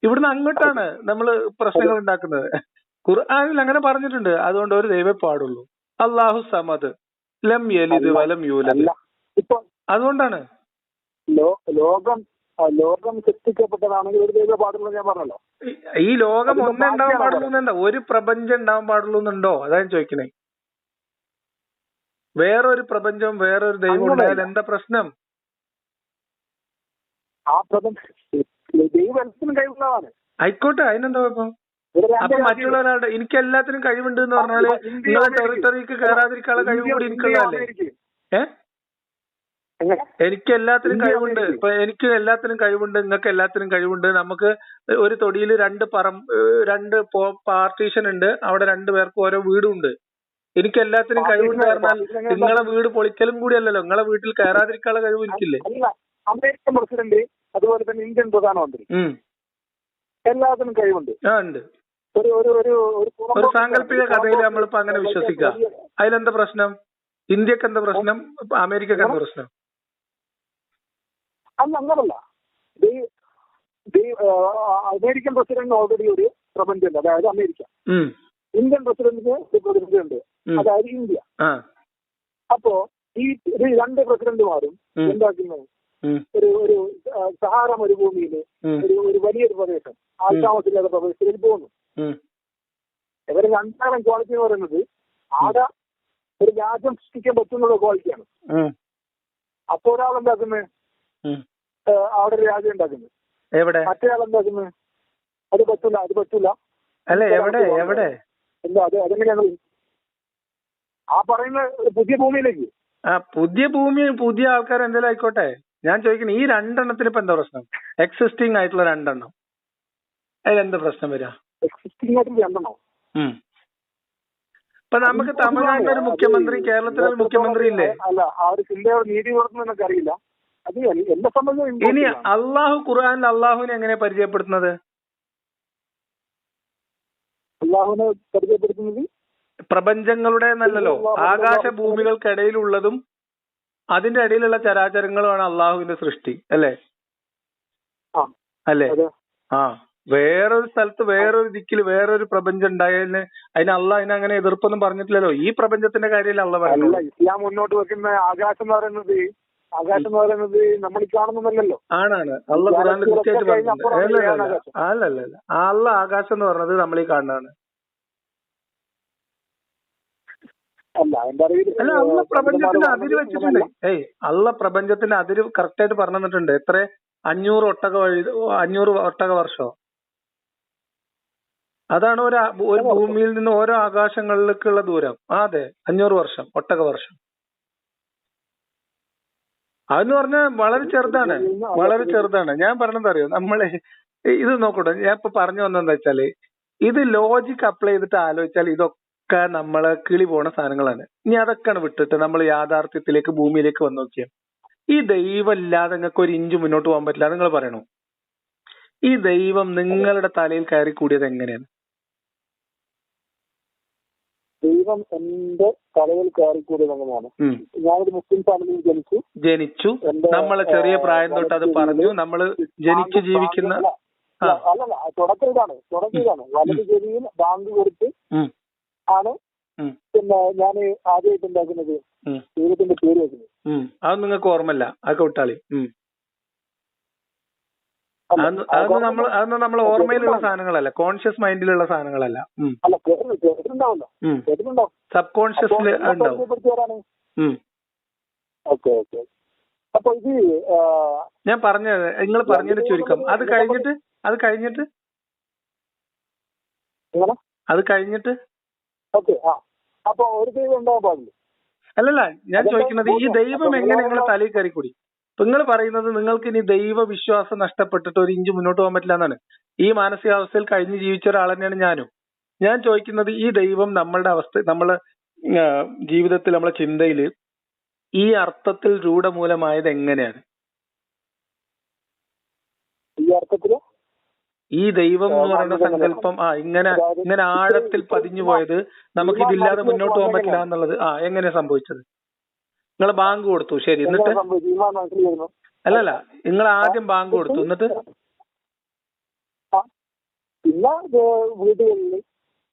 ഇവിടുന്ന് അങ്ങോട്ടാണ് നമ്മള് പ്രശ്നങ്ങൾ ഉണ്ടാക്കുന്നത്. ഖുർആനിൽ അങ്ങനെ പറഞ്ഞിട്ടുണ്ട്. അതുകൊണ്ട് ഒരു ദൈവമേ പാടുള്ളൂ. അല്ലാഹു സമദ് ലം യലിദ് വലം യൂലദ്. അതുകൊണ്ടാണ് ലോകം സൃഷ്ടിക്കപ്പെട്ടതാണെങ്കിൽ ഒരു ദൈവമേ പാടുള്ളൂ. ഞാൻ പറഞ്ഞല്ലോ, ഈ ലോകം ഒന്നേ ഉണ്ടാവാൻ പാടുള്ളൂ എന്നുണ്ടോ? ഒരു പ്രപഞ്ചം ഉണ്ടാവാൻ പാടുള്ളൂ എന്നുണ്ടോ? അതാണ് ചോദിക്കണേ. വേറൊരു പ്രപഞ്ചം വേറൊരു ദൈവം ഉണ്ടായാൽ എന്താ പ്രശ്നം? ആ പ്രപഞ്ചം ദൈവം കഴിവുള്ളതാണ്. ആയിക്കോട്ടെ, അതിനെന്താ കുഴപ്പം? അപ്പൊ മറ്റുള്ളവരാളുടെ എനിക്ക് എല്ലാത്തിനും കഴിവുണ്ട് എന്ന് പറഞ്ഞാല് നിങ്ങളെ ടെറിട്ടറിക്ക് കയറാതിരിക്കാനുള്ള കഴിവ് കൂടി എനിക്കുള്ളതല്ലേ? എനിക്ക് എല്ലാത്തിനും കഴിവുണ്ട്. ഇപ്പൊ എനിക്ക് എല്ലാത്തിനും കഴിവുണ്ട്, നിങ്ങൾക്ക് എല്ലാത്തിനും കഴിവുണ്ട്. നമുക്ക് ഒരു തൊടിയിൽ രണ്ട് പാർട്ടീഷൻ ഉണ്ട്. അവിടെ രണ്ടുപേർക്കും ഓരോ വീടുണ്ട്. എനിക്ക് എല്ലാത്തിനും കഴിവുണ്ട് പറഞ്ഞാൽ നിങ്ങളെ വീട് പൊളിക്കലും കൂടി അല്ലല്ലോ. നിങ്ങളെ വീട്ടിൽ കയറാതിരിക്കാനുള്ള കഴിവ് എനിക്കില്ലേ? അമേരിക്കൻ പ്രസിഡന്റ് അതുപോലെ തന്നെ ഇന്ത്യൻ പ്രധാനമന്ത്രി എല്ലാത്തിനും കഴിവുണ്ട്. ഉണ്ട്. ഒരു സാങ്കല്പിക കഥയിൽ നമ്മളിപ്പോ അങ്ങനെ വിശ്വസിക്കാം. അതിലെന്താ പ്രശ്നം? ഇന്ത്യക്ക് എന്താ പ്രശ്നം? അമേരിക്കക്ക് എന്താ പ്രശ്നം? അല്ല, അങ്ങനല്ല. അമേരിക്കൻ പ്രസിഡന്റിന് ഓൾറെഡി ഒരു പ്രപഞ്ചമുണ്ട്, അതായത് അമേരിക്ക. ഇന്ത്യൻ പ്രസിഡന്റിന് ഒരു പ്രസിഡന്റ്, അതായത് ഇന്ത്യ. അപ്പോ ഈ രണ്ട് പ്രസിഡന്റുമാരും എന്താക്കുന്നത്, ഒരു സഹാറ മരുഭൂമിയില് ഒരു വലിയൊരു പ്രദേശം, ആൾതാമസില്ലാത്ത പ്രദേശത്തിൽ പോകുന്നു. ഇവര് രണ്ടാം ക്വാളിറ്റി എന്ന് പറയുന്നത് ആടെ ഒരു രാജ്യം സൃഷ്ടിക്കാൻ പറ്റുന്നുള്ള ക്വാളിറ്റിയാണ്. അപ്പൊ ഒരാളെന്താക്കുന്നത്, അവിടെ ഒരു രാജ്യം ഉണ്ടാക്കുന്നത്. മറ്റേ ആളെന്താക്കുന്നത്, അത് പറ്റൂല. അല്ല, എവിടെ എന്താ അതെങ്ങനെയാണ് ആ പറയുന്ന പുതിയ ഭൂമിയിലേക്ക്? പുതിയ ആൾക്കാർ എന്തെങ്കിലും ആയിക്കോട്ടെ. ഞാൻ ചോദിക്കുന്നത് ഈ രണ്ടെണ്ണത്തിന് ഇപ്പൊ എന്താ പ്രശ്നം? എക്സിസ്റ്റിംഗ് ആയിട്ടുള്ള രണ്ടെണ്ണം, അതിലെന്താ പ്രശ്നം വരിക? എക്സിസ്റ്റിംഗ് ആയിട്ടുള്ള രണ്ടെണ്ണം. ഇപ്പൊ നമുക്ക് തമിഴ്നാട്ടിലൊരു മുഖ്യമന്ത്രി, കേരളത്തിലൊരു മുഖ്യമന്ത്രി ഇല്ലേ? അല്ല, ആ ഒരു ചിന്തയോട് നീതി കൊടുക്കുന്നതൊക്കെ അറിയില്ല. അത് എന്നെ സംബന്ധിച്ച് ഇനി അള്ളാഹു ഖുർആനിൽ അള്ളാഹുവിനെ എങ്ങനെ പരിചയപ്പെടുത്തുന്നത്? അള്ളാഹുവിനെ പരിചയപ്പെടുത്തുന്നത് പ്രപഞ്ചങ്ങളുടെ നല്ലല്ലോ, ആകാശഭൂമികൾക്കിടയിലുള്ളതും അതിന്റെ ഇടയിലുള്ള ചരാചരങ്ങളുമാണ് അള്ളാഹുവിന്റെ സൃഷ്ടി, അല്ലേ? അല്ലേ? വേറൊരു സ്ഥലത്ത് വേറൊരു ദിക്കിൽ വേറൊരു പ്രപഞ്ചം ഉണ്ടായതിന് അതിന് അള്ളാഹ് അതിനങ്ങനെ എതിർപ്പൊന്നും പറഞ്ഞിട്ടില്ലല്ലോ. ഈ പ്രപഞ്ചത്തിന്റെ കാര്യമല്ല അള്ളാഹ് പറഞ്ഞത്. ഇസ്ലാം മുന്നോട്ട് വെക്കുന്ന ആകാശം എന്ന് പറയുന്നത് നമ്മൾ കാണുന്നതല്ലോ. ആണാണ്. അള്ളാഹ് ഖുർആനിൽ കൃത്യമായിട്ട് പറഞ്ഞിട്ടുണ്ട്. അല്ലല്ല, അള്ളാഹ് ആകാശം എന്ന് പറഞ്ഞത് നമ്മൾ ഈ കാണുന്നതാണ്. അല്ല എന്റെ അറിവിൽ അല്ല, അള്ള പ്രപഞ്ചത്തിന്റെ അതിര് വെച്ചിട്ടുണ്ട്. അള്ള പ്രപഞ്ചത്തിന്റെ അതിര് കറക്റ്റ് ആയിട്ട് പറഞ്ഞു തന്നിട്ടുണ്ട്. എത്ര 500 ഒട്ടക വർഷോ? അതാണ് ഒരു ഭൂമിയിൽ നിന്ന് ഓരോ ആകാശങ്ങളിലേക്കുള്ള ദൂരം. അതെ, 500 വർഷം, ഒട്ടക വർഷം. അതെന്ന് പറഞ്ഞാൽ വളരെ ചെറുതാണ്, വളരെ ചെറുതാണ്. ഞാൻ പറഞ്ഞത് അറിയോ, നമ്മളെ ഇത് നോക്കട്ടെ, ഞാൻ ഇപ്പൊ പറഞ്ഞു വന്നെന്താ വെച്ചാല്, ഇത് ലോജിക് അപ്ലൈ ചെയ്തിട്ട് ആലോചിച്ചാൽ ഇതൊക്കെ നമ്മളെ കിളി പോണ സാധനങ്ങളാണ്. ഇനി അതൊക്കെയാണ് വിട്ടിട്ട് നമ്മൾ യാഥാർത്ഥ്യത്തിലേക്ക്, ഭൂമിയിലേക്ക് വന്നു നോക്കിയാൽ, ഈ ദൈവം ഇല്ലാതെ നിങ്ങൾക്ക് ഒരു ഇഞ്ച് മുന്നോട്ട് പോകാൻ പറ്റില്ല. നിങ്ങൾ പറയണു ഈ ദൈവം നിങ്ങളുടെ തലയിൽ കയറി കൂടിയത് എങ്ങനെയാണ്? ദൈവം എന്റെ തലയിൽ കയറിക്കൂടിയത് എങ്ങനെയാണ്? ഞാനൊരു മുസ്ലിം ഫാമിലിയിൽ ജനിച്ചു. നമ്മളെ ചെറിയ പ്രായം തൊട്ട് അത് പറഞ്ഞു. നമ്മള് ജനിച്ചു ജീവിക്കുന്ന അല്ലല്ല, തുടക്കം ഇതാണ്. വലത് ചെവിയിൽ ബാങ്ക് കൊടുത്ത് ആണ് പിന്നെ ഞാൻ ആദ്യമായിട്ട് ഉണ്ടാക്കുന്നത് ദൈവത്തിന്റെ പേര് വെക്കുന്നത്. അത് നിങ്ങൾക്ക് ഓർമ്മല്ല, അതൊക്കെ വിട്ടാളി. അതൊന്നും നമ്മൾ ഓർമ്മയിലുള്ള സാധനങ്ങളല്ല, കോൺഷ്യസ് മൈൻഡിലുള്ള സാധനങ്ങളല്ല. സബ് കോൺഷ്യസിൽ ഉണ്ടാവും. അപ്പൊ ഇത് ഞാൻ പറഞ്ഞത് നിങ്ങൾ പറഞ്ഞത് ചുരുക്കം. അത് കഴിഞ്ഞിട്ട് അപ്പൊ ഒരു ദൈവം ഉണ്ടാവാൻ പാടില്ല. അല്ലല്ല, ഞാൻ ചോദിക്കുന്നത് ഈ ദൈവം എങ്ങനെ നിങ്ങളെ തലയിൽ കയറി കൂടി? ഇപ്പൊ നിങ്ങൾ പറയുന്നത് നിങ്ങൾക്ക് ഇനി ദൈവവിശ്വാസം നഷ്ടപ്പെട്ടിട്ട് ഒരു ഇഞ്ച് മുന്നോട്ട് പോകാൻ പറ്റില്ല എന്നാണ്. ഈ മാനസികാവസ്ഥയിൽ കഴിഞ്ഞ് ജീവിച്ച ഒരാൾ തന്നെയാണ് ഞാനും. ഞാൻ ചോദിക്കുന്നത് ഈ ദൈവം നമ്മളുടെ അവസ്ഥ, നമ്മളെ ജീവിതത്തിൽ, നമ്മളെ ചിന്തയിൽ ഈ അർത്ഥത്തിൽ രൂഢമൂലമായത് എങ്ങനെയാണ്? ഈ ദൈവം എന്ന് പറയുന്ന സങ്കല്പം ഇങ്ങനെ ആഴത്തിൽ പതിഞ്ഞു പോയത്, നമുക്കിതില്ലാതെ മുന്നോട്ട് പോകാൻ പറ്റില്ല എന്നുള്ളത് എങ്ങനെയാ സംഭവിച്ചത്? നിങ്ങൾ ബാങ്ക് കൊടുത്തു, ശരി, എന്നിട്ട്? അല്ലല്ല, നിങ്ങൾ ആദ്യം ബാങ്ക് കൊടുത്തു, എന്നിട്ട്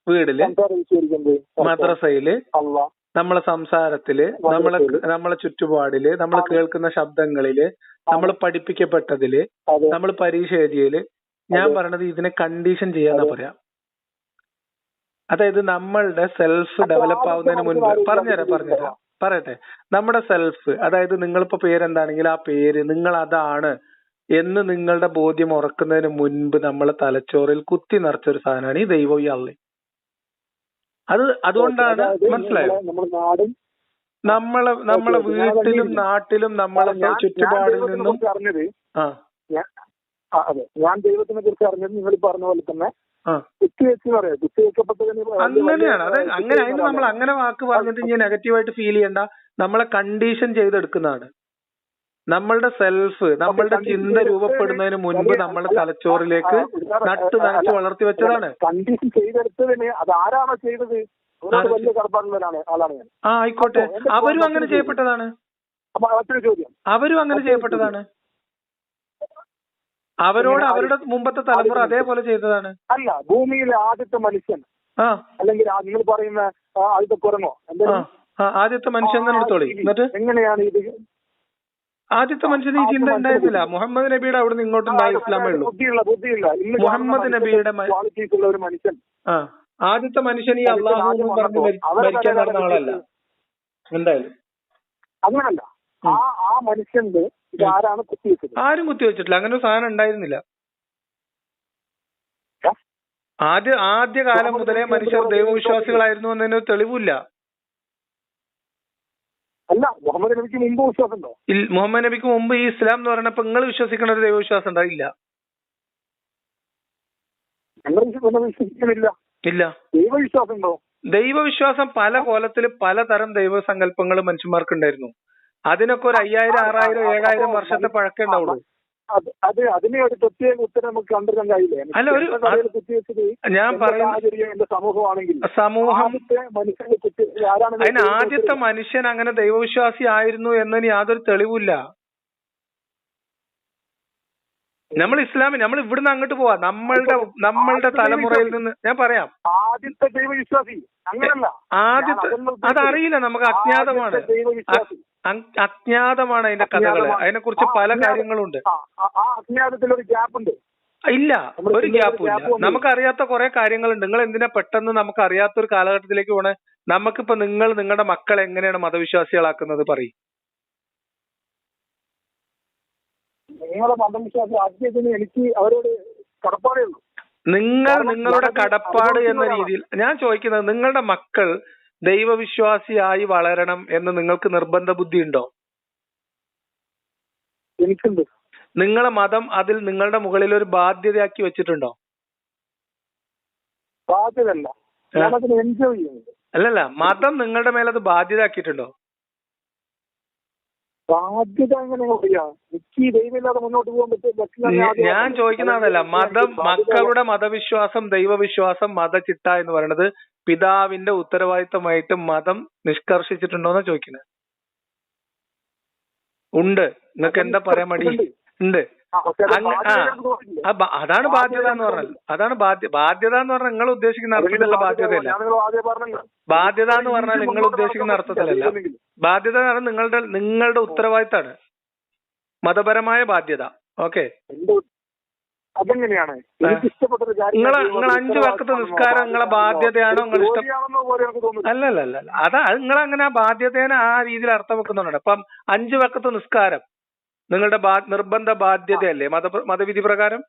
വീടില്, മദ്രസയില്, നമ്മളെ സംസാരത്തില്, നമ്മളെ ചുറ്റുപാടില്, നമ്മൾ കേൾക്കുന്ന ശബ്ദങ്ങളില്, നമ്മൾ പഠിപ്പിക്കപ്പെട്ടതില്, നമ്മൾ പരീക്ഷ എഴുതിയതില്, ഞാൻ പറയണത് ഇതിനെ കണ്ടീഷൻ ചെയ്യാന്നാ പറയാം. അതായത് നമ്മളുടെ സെൽഫ് ഡെവലപ്പ് ആവുന്നതിന് മുൻപ് പറഞ്ഞുതരാം പറയട്ടെ. നമ്മുടെ സെൽഫ്, അതായത് നിങ്ങളിപ്പോ പേരെന്താണെങ്കിൽ ആ പേര് നിങ്ങൾ അതാണ് എന്ന് നിങ്ങളുടെ ബോധ്യം ഉറക്കുന്നതിന് മുൻപ് നമ്മളെ തലച്ചോറിൽ കുത്തി നിറച്ചൊരു സാധനമാണ് ഈ ദൈവം, ഈ അള്ളി. അതുകൊണ്ടാണ്, മനസ്സിലായോ? നമ്മളെ വീട്ടിലും നാട്ടിലും നമ്മളെ ചുറ്റുപാടിൽ നിന്നും ഞാൻ ദൈവത്തിനെ കുറിച്ച് അറിഞ്ഞത് നിങ്ങൾ പറഞ്ഞ പോലെ തന്നെ അങ്ങനെയാണ്. അതിന് നമ്മൾ അങ്ങനെ വാക്ക് പറഞ്ഞിട്ട് ഇനി നെഗറ്റീവായിട്ട് ഫീൽ ചെയ്യണ്ട. നമ്മളെ കണ്ടീഷൻ ചെയ്തെടുക്കുന്നതാണ്. നമ്മളുടെ സെൽഫ്, നമ്മളുടെ ചിന്ത രൂപപ്പെടുന്നതിന് മുൻപ് നമ്മളെ തലച്ചോറിലേക്ക് നട്ട് നനച്ച് വളർത്തി വെച്ചതാണ്. കണ്ടീഷൻ ചെയ്തെടുത്തതിന് അത് ആരാണോ ചെയ്തത്? ആയിക്കോട്ടെ, അവരും അങ്ങനെ ചെയ്യപ്പെട്ടതാണ്. അവരോട് അവരുടെ മുമ്പത്തെ തലമുറ അതേപോലെ ചെയ്തതാണ്. അല്ല, ഭൂമിയിലെ ആദ്യത്തെ മനുഷ്യൻ അല്ലെങ്കിൽ നിങ്ങൾ പറയുന്ന ആദ്യത്തെ കുറമോ ആദ്യത്തെ മനുഷ്യൻ തന്നെ എടുത്തോളി. എന്നിട്ട് എങ്ങനെയാണ് ഇത്? ആദ്യത്തെ മനുഷ്യന് ഈ ചിന്ത ഉണ്ടായിരുന്നില്ല. മുഹമ്മദ് നബിയുടെ അവിടെ നിന്ന് ഇങ്ങോട്ടുണ്ടായ ഇസ്ലാമേ ഉള്ളൂ. ബുദ്ധിയില്ല. മുഹമ്മദ് നബിയുടെ ഒരു മനുഷ്യൻ, ആദ്യത്തെ മനുഷ്യൻ ഈ അള്ളാഹു പറഞ്ഞ് മരിക്കാൻ നടന്ന ആളല്ല. എന്തായാലും അങ്ങനല്ല. ആ മനുഷ്യന്റെ ആരാണ് കുത്തിവെച്ചത്? ആരും കുത്തിവെച്ചിട്ടില്ല. അങ്ങനെ ഒരു സാധനം ഉണ്ടായിരുന്നില്ല. ആദ്യകാലം മുതലേ മനുഷ്യർ ദൈവവിശ്വാസികളായിരുന്നു എന്നതിന് തെളിവില്ല. അല്ല, മുഹമ്മദ് നബിക്ക് മുമ്പ് വിശ്വാസം ഉണ്ടോ? മുഹമ്മദ് നബിക്ക് മുമ്പ് ഈ ഇസ്ലാം എന്ന് പറഞ്ഞപ്പോ നിങ്ങൾ വിശ്വസിക്കുന്ന ഒരു ദൈവവിശ്വാസം ഉണ്ടായില്ല. ഇല്ല. ദൈവവിശ്വാസം ഉണ്ടോ? ദൈവവിശ്വാസം പല കോലത്തില് പലതരം ദൈവസങ്കല്പങ്ങൾ മനുഷ്യന്മാർക്ക് ഉണ്ടായിരുന്നു. അതിനൊക്കെ ഒരു 5000, 6000, 7000 വർഷത്തെ പഴക്കേ ഉണ്ടാവുള്ളൂ. അതിനെ ഒരു പ്രത്യേക ഉത്തരം നമുക്ക് കണ്ടെത്താൻ കഴിയില്ലേ? അല്ല, ഞാൻ പറയുന്നത് സമൂഹം, അതിന് ആദ്യത്തെ മനുഷ്യൻ അങ്ങനെ ദൈവവിശ്വാസി ആയിരുന്നു എന്നതിന് യാതൊരു തെളിവില്ല. നമ്മൾ ഇസ്ലാമിൽ, നമ്മൾ ഇവിടുന്ന് അങ്ങോട്ട് പോവാ, നമ്മളുടെ തലമുറയിൽ നിന്ന് ഞാൻ പറയാം. ആദ്യത്തെ ദൈവവിശ്വാസി അങ്ങനല്ല. അതറിയില്ല, നമുക്ക് അജ്ഞാതമാണ് അതിന്റെ കഥകള്. അതിനെ കുറിച്ച് പല കാര്യങ്ങളുണ്ട്. അജ്ഞാതത്തിലൊരു ഗ്യാപ്പുണ്ട്. ഇല്ല, ഒരു ഗ്യാപ്പും ഇല്ല. നമുക്കറിയാത്ത കുറെ കാര്യങ്ങളുണ്ട്. നിങ്ങൾ എന്തിനാ പെട്ടെന്ന് നമുക്ക് അറിയാത്തൊരു കാലഘട്ടത്തിലേക്ക് പോണേ? നമുക്കിപ്പോ നിങ്ങളുടെ മക്കളെ എങ്ങനെയാണ് മതവിശ്വാസികളാക്കുന്നത് പറയും? നിങ്ങളെ മതവിശ്വാസം ആദ്യത്തിന് എനിക്ക് അവരോട് കടപ്പാടേ ഉള്ളൂ. നിങ്ങളുടെ കടപ്പാട് എന്ന രീതിയിൽ ഞാൻ ചോദിക്കുന്നത്, നിങ്ങളുടെ മക്കൾ ദൈവവിശ്വാസിയായി വളരണം എന്ന് നിങ്ങൾക്ക് നിർബന്ധ ബുദ്ധി ഉണ്ടോ? എനിക്കുണ്ട്. നിങ്ങളെ മതം അതിൽ നിങ്ങളുടെ മുകളിൽ ഒരു ബാധ്യതയാക്കി വെച്ചിട്ടുണ്ടോ? ബാധ്യതയല്ല, ഞാനതിനെ എൻജോയ് ചെയ്യുന്നുണ്ട്. അല്ലല്ല, മതം നിങ്ങളുടെ മേലത് ബാധ്യത ആക്കിയിട്ടുണ്ടോ? ബാധ്യത എങ്ങനെ പറയാം? എനിക്ക് ദൈവമില്ലാതെ മുന്നോട്ട് പോകാൻ പറ്റില്ല. ഞാൻ ചോദിക്കുന്ന അതല്ല, മക്കളുടെ മതവിശ്വാസം, ദൈവവിശ്വാസം, മതചിട്ട എന്ന് പറയുന്നത് പിതാവിന്റെ ഉത്തരവാദിത്തമായിട്ട് മതം നിഷ്കർഷിച്ചിട്ടുണ്ടോന്നാ ചോദിക്കുന്നത്. ഉണ്ട്. നിങ്ങൾക്ക് എന്താ പറയാൻ മടി? ഉണ്ട്. അതാണ് ബാധ്യത എന്ന് പറഞ്ഞാൽ. അതാണ് ബാധ്യത എന്ന് പറഞ്ഞാൽ നിങ്ങൾ ഉദ്ദേശിക്കുന്ന അർത്ഥത്തിലുള്ള ബാധ്യതയല്ല. ബാധ്യത എന്ന് പറഞ്ഞാൽ നിങ്ങൾ ഉദ്ദേശിക്കുന്ന അർത്ഥത്തിലല്ല. ബാധ്യത എന്ന് പറഞ്ഞാൽ നിങ്ങളുടെ ഉത്തരവാദിത്തമാണ്, മതപരമായ ബാധ്യത. ഓക്കെ, അതെങ്ങനെയാണ്? നിങ്ങൾ 5 വക്ത് നിസ്കാരം നിങ്ങളെ ബാധ്യതയാണോ? നിങ്ങൾ ഇഷ്ടം അല്ലല്ല. അതാ നിങ്ങൾ അങ്ങനെ ആ ബാധ്യതേനെ ആ രീതിയിൽ അർത്ഥം വെക്കുന്നുണ്ട്. അപ്പം 5 വക്ത് നിസ്കാരം നിങ്ങളുടെ നിർബന്ധ ബാധ്യതയല്ലേ മതവിധി പ്രകാരം?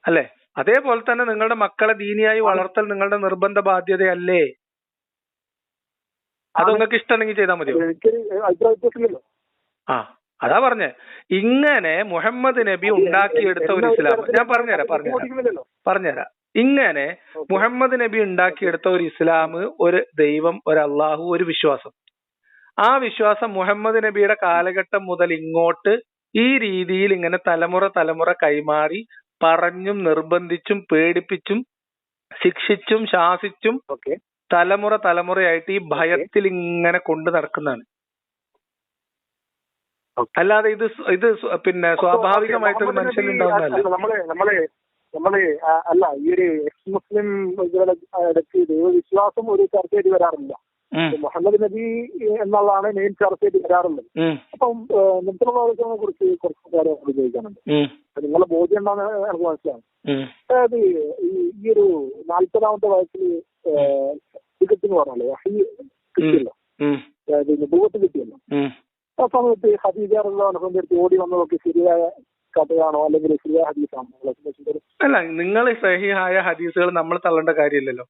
അല്ലേ? അതേപോലെ തന്നെ നിങ്ങളുടെ മക്കളെ ദീനിയായി വളർത്തൽ നിങ്ങളുടെ നിർബന്ധ ബാധ്യതയല്ലേ? അത് നിങ്ങൾക്ക് ഇഷ്ടമുണ്ടെങ്കിൽ ചെയ്താൽ മതിയോ? ആ, അതാ പറഞ്ഞേ. ഇങ്ങനെ മുഹമ്മദ് നബി ഉണ്ടാക്കിയെടുത്ത ഒരു ഇസ്ലാം ഞാൻ പറഞ്ഞുതരാം. ഇങ്ങനെ മുഹമ്മദ് നബി ഉണ്ടാക്കിയെടുത്ത ഒരു ഇസ്ലാം, ഒരു ദൈവം, ഒരു അള്ളാഹു, ഒരു വിശ്വാസം. ആ വിശ്വാസം മുഹമ്മദ് നബിയുടെ കാലഘട്ടം മുതൽ ഇങ്ങോട്ട് ഈ രീതിയിൽ ഇങ്ങനെ തലമുറ കൈമാറി പറഞ്ഞും നിർബന്ധിച്ചും പേടിപ്പിച്ചും ശിക്ഷിച്ചും ശാസിച്ചും തലമുറയായിട്ട് ഈ ഭയത്തിൽ ഇങ്ങനെ കൊണ്ടു നടക്കുന്നതാണ്. അല്ലാതെ ഇത് പിന്നെ സ്വാഭാവികമായിട്ട് മനുഷ്യൻ ഉണ്ടാവുന്നതല്ല. അല്ല, ഈ ഒരു എക്സ് മുസ്ലിം ഇടയ്ക്ക് ദൈവവിശ്വാസം ഒരു ചർച്ചയായിട്ട് വരാറില്ല. മുഹമ്മദ് നബി എന്നുള്ളതാണ് മെയിൻ ചർച്ചയായിട്ട് വരാറുള്ളത്. അപ്പം നബിയെ കുറിച്ച് കുറച്ച് കാര്യങ്ങൾ ചോദിക്കാനുണ്ട്. നിങ്ങളെ ബോധ്യം എന്താണെന്ന് എനിക്ക് മനസ്സിലാവും. അതായത് ഈ ഒരു 40-ാമത്തെ വയസ്സിൽ കിട്ടിയെന്ന് പറഞ്ഞല്ലോ, കിട്ടിയല്ലോ, അതായത് നുബുവത്ത് കിട്ടിയല്ലോ. ആ സമയത്ത് ഖദീജ റളിയല്ലാഹു അൻഹയുടെ അടുത്ത് ഓടി വന്നതൊക്കെ ശരിയായ കഥയാണോ അല്ലെങ്കിൽ ശരിയായ ഹദീസാണോ? അല്ല, നിങ്ങൾ സഹിഹായ ഹദീസുകൾ നമ്മൾ തള്ളേണ്ട കാര്യമില്ലല്ലോ.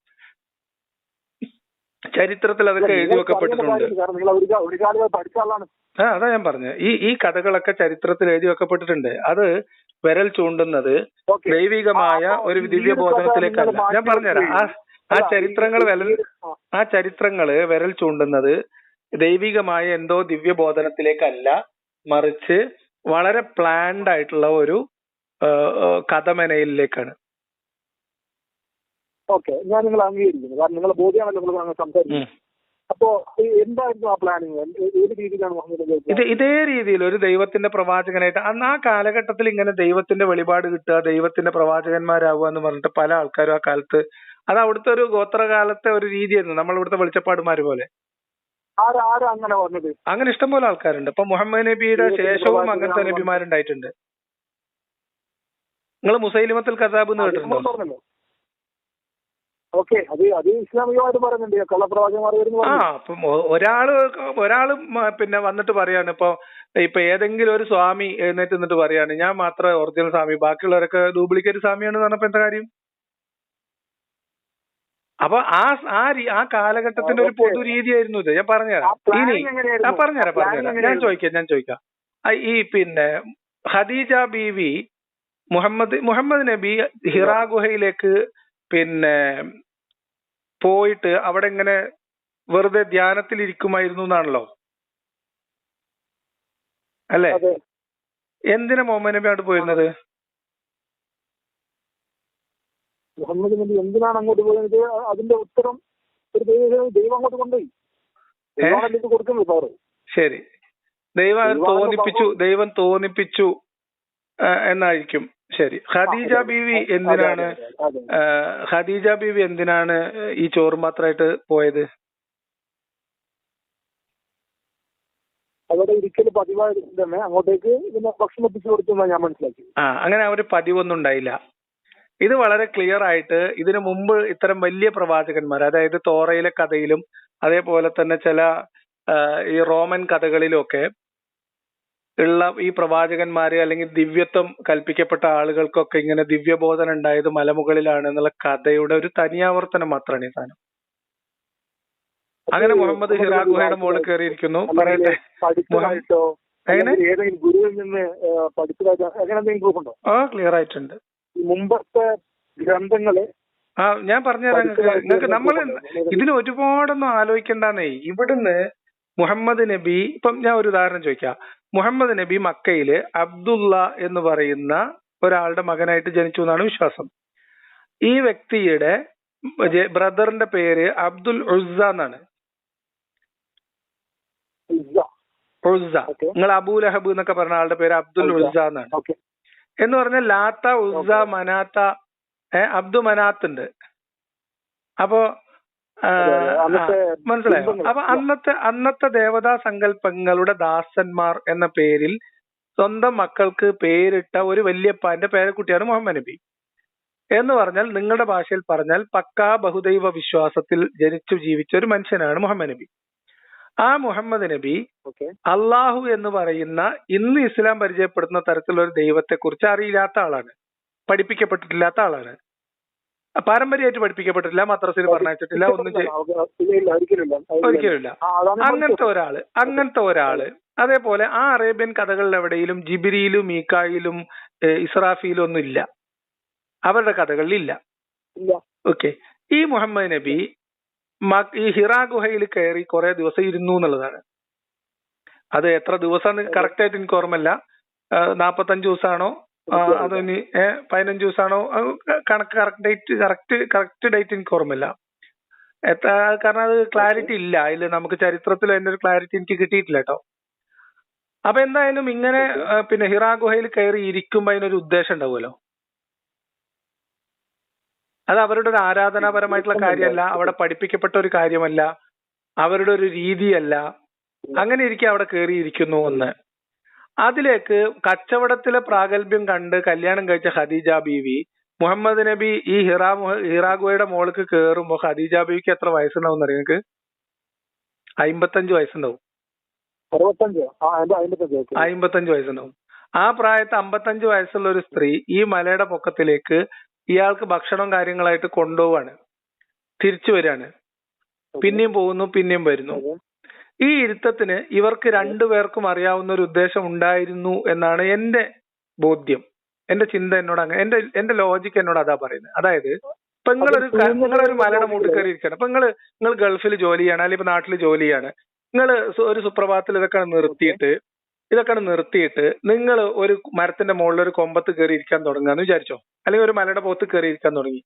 ചരിത്രത്തിൽ അതൊക്കെ എഴുതി വെക്കപ്പെട്ടിട്ടുണ്ട്. അതാ ഞാൻ പറഞ്ഞത്. ഈ കഥകളൊക്കെ ചരിത്രത്തിൽ എഴുതി വെക്കപ്പെട്ടിട്ടുണ്ട്. അത് വിരൽ ചൂണ്ടുന്നത് ദൈവികമായ ഒരു ദിവ്യബോധനത്തിലേക്കല്ല. ഞാൻ പറഞ്ഞുതരാം. ആ ചരിത്രങ്ങള് വിരൽ ചൂണ്ടുന്നത് ദൈവികമായ എന്തോ ദിവ്യബോധനത്തിലേക്കല്ല, മറിച്ച് വളരെ പ്ലാൻഡ് ആയിട്ടുള്ള ഒരു കഥമെനയിലേക്കാണ്. ഓക്കെ, ഞാൻ നിങ്ങൾ അംഗീകരിക്കുന്നു. കാരണം നിങ്ങളെ ബോധ്യമാണല്ലോ നിങ്ങൾ സംസാരിക്കുന്നത്. അപ്പോ എന്തായിരുന്നു ആ പ്ലാനിങ്? ഏത് രീതിയിലാണ് ഇതേ രീതിയിൽ ഒരു ദൈവത്തിന്റെ പ്രവാചകനായിട്ട് അന്ന് ആ കാലഘട്ടത്തിൽ ഇങ്ങനെ ദൈവത്തിന്റെ വെളിപാട് കിട്ടുക, ദൈവത്തിന്റെ പ്രവാചകന്മാരാവുക എന്ന് പറഞ്ഞിട്ട് പല ആൾക്കാരും ആ കാലത്ത്, അത് അവിടുത്തെ ഒരു ഗോത്രകാലത്തെ ഒരു രീതിയായിരുന്നു. നമ്മൾ ഇവിടുത്തെ വെളിച്ചപ്പാടുമാര് പോലെ. അങ്ങനെ പറഞ്ഞത്? അങ്ങനെ ഇഷ്ടംപോലെ ആൾക്കാരുണ്ട്. ഇപ്പൊ മുഹമ്മദ് നബിയുടെ ശേഷവും അങ്ങനത്തെ നബിമാരുണ്ടായിട്ടുണ്ട്. നിങ്ങൾ മുസൈലിമത്തുൽ കസാബ് എന്ന് കേട്ടിട്ടുണ്ടോ? ഇസ്ലാമികമായിട്ട് പറയുന്നുണ്ട് കള്ളപ്രവാചകന്മാർ വരുന്നു. അപ്പം ഒരാള് പിന്നെ വന്നിട്ട് പറയാണ്, ഇപ്പൊ ഏതെങ്കിലും ഒരു സ്വാമി എഴുന്നേറ്റ് നിന്നിട്ട് പറയാണ് ഞാൻ മാത്രമേ ഒറിജിനൽ സ്വാമി, ബാക്കിയുള്ളവരൊക്കെ ഡ്യൂപ്ലിക്കേറ്റ് സ്വാമിയാണെന്ന് പറഞ്ഞപ്പോ എന്താ കാര്യം? അപ്പൊ ആ കാലഘട്ടത്തിന്റെ ഒരു പൊതു രീതിയായിരുന്നു ഇത്. ഞാൻ പറഞ്ഞുതരാം. ഞാൻ ചോദിക്കാം. ഈ പിന്നെ ഖദീജ ബീവി മുഹമ്മദ് നബി ഹിറാ ഗുഹയിലേക്ക് പിന്നെ പോയിട്ട് അവിടെ ഇങ്ങനെ വെറുതെ ധ്യാനത്തിൽ ഇരിക്കുമായിരുന്നു എന്നാണല്ലോ, അല്ലേ? എന്തിനാ മുഹമ്മദ് നബി അങ്ങോട്ട് പോയിരുന്നത്? മുഹമ്മദ് നബി എന്തിനാണ് അങ്ങോട്ട് പോയത്? അതിന്റെ ഉത്തരം ഒരു ദൈവം അങ്ങോട്ട് കൊണ്ടുപോയി കൊടുക്കുന്നത്. ശരി, ദൈവം തോന്നിപ്പിച്ചു എന്നായിരിക്കും. ശരി, ഖദീജ ബീവി എന്തിനാണ് ഈ ചോറ് മാത്രമായിട്ട് പോയത്? അവിടെ ഒരിക്കലും പതിവായി തന്നെ അങ്ങോട്ടേക്ക് ഭക്ഷണം എത്തിച്ചു കൊടുത്തു ഞാൻ മനസ്സിലാക്കി. അങ്ങനെ ഒരു പതിവൊന്നും ഉണ്ടായില്ല. ഇത് വളരെ ക്ലിയർ ആയിട്ട് ഇതിനു മുമ്പ് ഇത്തരം വലിയ പ്രവാചകന്മാർ, അതായത് തോറയിലെ കഥയിലും അതേപോലെ തന്നെ ചില ഈ റോമൻ കഥകളിലും ഒക്കെ ഉള്ള ഈ പ്രവാചകന്മാര് അല്ലെങ്കിൽ ദിവ്യത്വം കൽപ്പിക്കപ്പെട്ട ആളുകൾക്കൊക്കെ ഇങ്ങനെ ദിവ്യബോധന ഉണ്ടായത് മലമുകളിലാണ് എന്നുള്ള കഥയുടെ ഒരു തനിയാവർത്തനം മാത്രമാണ് ഈ സാധനം. അങ്ങനെ മുഹമ്മദ് ഹിറാ ഗുഹയുടെ മുകളിൽ കയറിയിരിക്കുന്നു. പറയട്ടെ, ഏതെങ്കിലും ഗുരുവിൽ നിന്ന് പഠിച്ചതായിട്ട് അങ്ങനെ എന്തെങ്കിലും പ്രൂഫ് ഉണ്ടോ? ക്ലിയർ ആയിട്ടുണ്ട്. മുമ്പത്തെ ഗ്രന്ഥങ്ങള് ഞാൻ പറഞ്ഞുതരാം നിങ്ങൾക്ക്. നമ്മൾ ഇതിന് ഒരുപാടൊന്നും ആലോചിക്കണ്ടെന്നേ. ഇവിടുന്ന് മുഹമ്മദ് നബി, ഇപ്പം ഞാൻ ഒരു ഉദാഹരണം ചോദിക്കാം. മുഹമ്മദ് നബി മക്കയില് അബ്ദുള്ള എന്ന് പറയുന്ന ഒരാളുടെ മകനായിട്ട് ജനിച്ചു എന്നാണ് വിശ്വാസം. ഈ വ്യക്തിയുടെ ബ്രദറിന്റെ പേര് അബ്ദുൽ ഉസ്സ എന്നാണ്. ഉസ്സ, നിങ്ങൾ അബൂ ലഹബ് എന്നൊക്കെ പറഞ്ഞ ആളുടെ പേര് അബ്ദുൽ ഉസ്സ എന്നാണ്. എന്ന് പറഞ്ഞാൽ ലാത്ത, ഉസ്സ, മനാത്ത, അബ്ദു മനാത്ത് ഉണ്ട്. അപ്പോ മനസ്സിലായോ? അപ്പൊ അന്നത്തെ ദേവതാ സങ്കല്പങ്ങളുടെ ദാസന്മാർ എന്ന പേരിൽ സ്വന്തം മക്കൾക്ക് പേരിട്ട ഒരു വല്യപ്പാന്റെ പേരക്കുട്ടിയാണ് മുഹമ്മദ് നബി. എന്ന് പറഞ്ഞാൽ നിങ്ങളുടെ ഭാഷയിൽ പറഞ്ഞാൽ പക്കാ ബഹുദൈവ വിശ്വാസത്തിൽ ജനിച്ചു ജീവിച്ച ഒരു മനുഷ്യനാണ് മുഹമ്മദ് നബി. ആ മുഹമ്മദ് നബി അള്ളാഹു എന്ന് പറയുന്ന ഇന്ന് ഇസ്ലാം പരിചയപ്പെടുന്ന തരത്തിലുള്ള ഒരു ദൈവത്തെ കുറിച്ച് അറിയില്ലാത്ത ആളാണ്, പഠിപ്പിക്കപ്പെട്ടിട്ടില്ലാത്ത ആളാണ്, പാരമ്പര്യമായിട്ട് പഠിപ്പിക്കപ്പെട്ടിട്ടില്ല, മദ്രസയിൽ പറഞ്ഞിട്ടില്ല, ഒന്നും ഒരിക്കലുമില്ല. അങ്ങനത്തെ ഒരാള് അതേപോലെ ആ അറേബ്യൻ കഥകളിൽ എവിടെയും ജിബിരിയിലും മീക്കായിലും ഇസ്രാഫീലും ഒന്നും ഇല്ല, അവരുടെ കഥകളിൽ ഇല്ല. ഓക്കെ, ഈ മുഹമ്മദ് നബി ഈ ഹിറാ ഗുഹയിൽ കയറി കുറെ ദിവസം ഇരുന്നു എന്നുള്ളതാണ്. അത് എത്ര ദിവസം കറക്റ്റ് ആയിട്ട് എനിക്ക് ഓർമ്മയില്ല. 45 ദിവസമാണോ അതോ ഇനി 15 ദിവസമാണോ, കണക്ക് കറക്റ്റ് ഡേറ്റ് എനിക്ക് ഓർമ്മയില്ല. കാരണം അത് ക്ലാരിറ്റി ഇല്ല അതിൽ. നമുക്ക് ചരിത്രത്തിൽ അതിന്റെ ഒരു ക്ലാരിറ്റി എനിക്ക് കിട്ടിയിട്ടില്ല കേട്ടോ. അപ്പൊ എന്തായാലും ഇങ്ങനെ പിന്നെ ഹിറാ ഗുഹയിൽ കയറി ഇരിക്കുമ്പോ അതിനൊരു ഉദ്ദേശം ഉണ്ടാവുമല്ലോ. അത് അവരുടെ ഒരു ആരാധനാപരമായിട്ടുള്ള കാര്യമല്ല, അവിടെ പഠിപ്പിക്കപ്പെട്ട ഒരു കാര്യമല്ല, അവരുടെ ഒരു രീതിയല്ല. അങ്ങനെ ഇരിക്കെ അവിടെ കയറിയിരിക്കുന്നു. ഒന്ന്, അതിലേക്ക് കച്ചവടത്തിലെ പ്രാഗൽഭ്യം കണ്ട് കല്യാണം കഴിച്ച ഖദീജ ബീവി മുഹമ്മദ് നബി ഈ ഹിറാ ഗുഹയുടെ മോൾക്ക് കയറുമ്പോ ഖദീജ ബീവിക്ക് എത്ര വയസ്സുണ്ടാവും അറിയാം നിങ്ങൾക്ക്? 55 വയസ്സുണ്ടാവും. 55 വയസ്സുണ്ടാവും. ആ പ്രായത്ത് 55 വയസ്സുള്ള ഒരു സ്ത്രീ ഈ മലയുടെ പൊക്കത്തിലേക്ക് ഇയാൾക്ക് ഭക്ഷണവും കാര്യങ്ങളായിട്ട് കൊണ്ടുപോവാണ്, തിരിച്ചു വരികയാണ്, പിന്നെയും പോകുന്നു, പിന്നെയും വരുന്നു. ഈ ഇരുത്തത്തിന് ഇവർക്ക് രണ്ടുപേർക്കും അറിയാവുന്ന ഒരു ഉദ്ദേശം ഉണ്ടായിരുന്നു എന്നാണ് എന്റെ ബോധ്യം, എന്റെ ചിന്ത എന്നോട് അങ്ങനെ, എന്റെ ലോജിക്ക് എന്നോട് അതാ പറയുന്നത്. അതായത് ഇപ്പൊ നിങ്ങളൊരു മലയുടെ മുകളിൽ കയറി ഇരിക്കണം. ഇപ്പൊ നിങ്ങൾ ഗൾഫിൽ ജോലി ചെയ്യാണ്, അല്ലെങ്കിൽ ഇപ്പൊ നാട്ടിൽ ജോലി ചെയ്യാണ്. നിങ്ങൾ ഒരു സുപ്രഭാതത്തിൽ ഇതൊക്കെ നിർത്തിയിട്ട് നിങ്ങൾ ഒരു മരത്തിന്റെ മുകളിൽ ഒരു കൊമ്പത്ത് കയറി ഇരിക്കാൻ തുടങ്ങാന്ന് വിചാരിച്ചോ, അല്ലെങ്കിൽ ഒരു മലയുടെ പുറത്ത് കയറി ഇരിക്കാൻ തുടങ്ങി.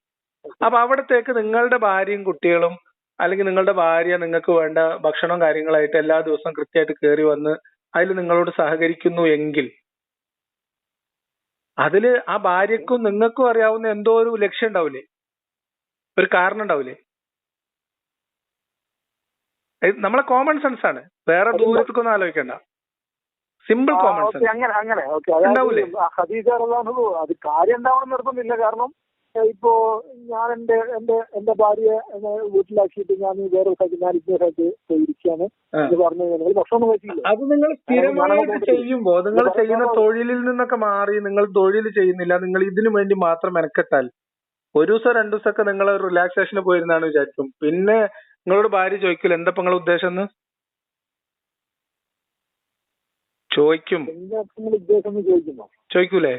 അപ്പൊ അവിടത്തേക്ക് നിങ്ങളുടെ ഭാര്യയും കുട്ടികളും അല്ലെങ്കിൽ നിങ്ങളുടെ ഭാര്യ നിങ്ങൾക്ക് വേണ്ട ഭക്ഷണവും കാര്യങ്ങളായിട്ട് എല്ലാ ദിവസവും കൃത്യമായിട്ട് കയറി വന്ന് അതിൽ നിങ്ങളോട് സഹകരിക്കുന്നു എങ്കിൽ അതില് ആ ഭാര്യക്കും നിങ്ങൾക്കും അറിയാവുന്ന എന്തോ ഒരു ലക്ഷ്യം ഉണ്ടാവില്ലേ, ഒരു കാരണം ഉണ്ടാവില്ലേ? നമ്മളെ കോമൺ സെൻസ് ആണ്, വേറെ ദൂരത്തേക്കൊന്നും ആലോചിക്കണ്ട. സിമ്പിൾ കോമൺ സെൻസ് ഉണ്ടാവൂലേ? അത് കാര്യം ഉണ്ടാവണം നിർബന്ധമില്ല. കാരണം ഇപ്പോ ഞാൻ എന്റെ ഭാര്യയെ വീട്ടിലാക്കിയിട്ട് ഞാൻ വേറെ സ്ഥലത്ത് ഇരിക്കുകയാണ് എന്ന് പറഞ്ഞു കഴിഞ്ഞാൽ ഭക്ഷണം കഴിച്ചില്ല. അത് നിങ്ങൾ സ്ഥിരമായിട്ട് ചെയ്യുമ്പോ, നിങ്ങൾ ചെയ്യുന്ന തൊഴിലിൽ നിന്നൊക്കെ മാറി നിങ്ങൾ തൊഴിൽ ചെയ്യുന്നില്ല, നിങ്ങൾ ഇതിനു വേണ്ടി മാത്രം മെനക്കെട്ടാൽ ഒരു ദിവസം 2 ദിവസമൊക്കെ നിങ്ങൾ റിലാക്സേഷന് പോയിരുന്നാണ് വിചാരിക്കും. പിന്നെ നിങ്ങളോട് ഭാര്യ ചോദിക്കില്ല എന്താ നിങ്ങളുടെ ഉദ്ദേശം എന്ന് ചോദിക്കും. ചോദിക്കൂലേ?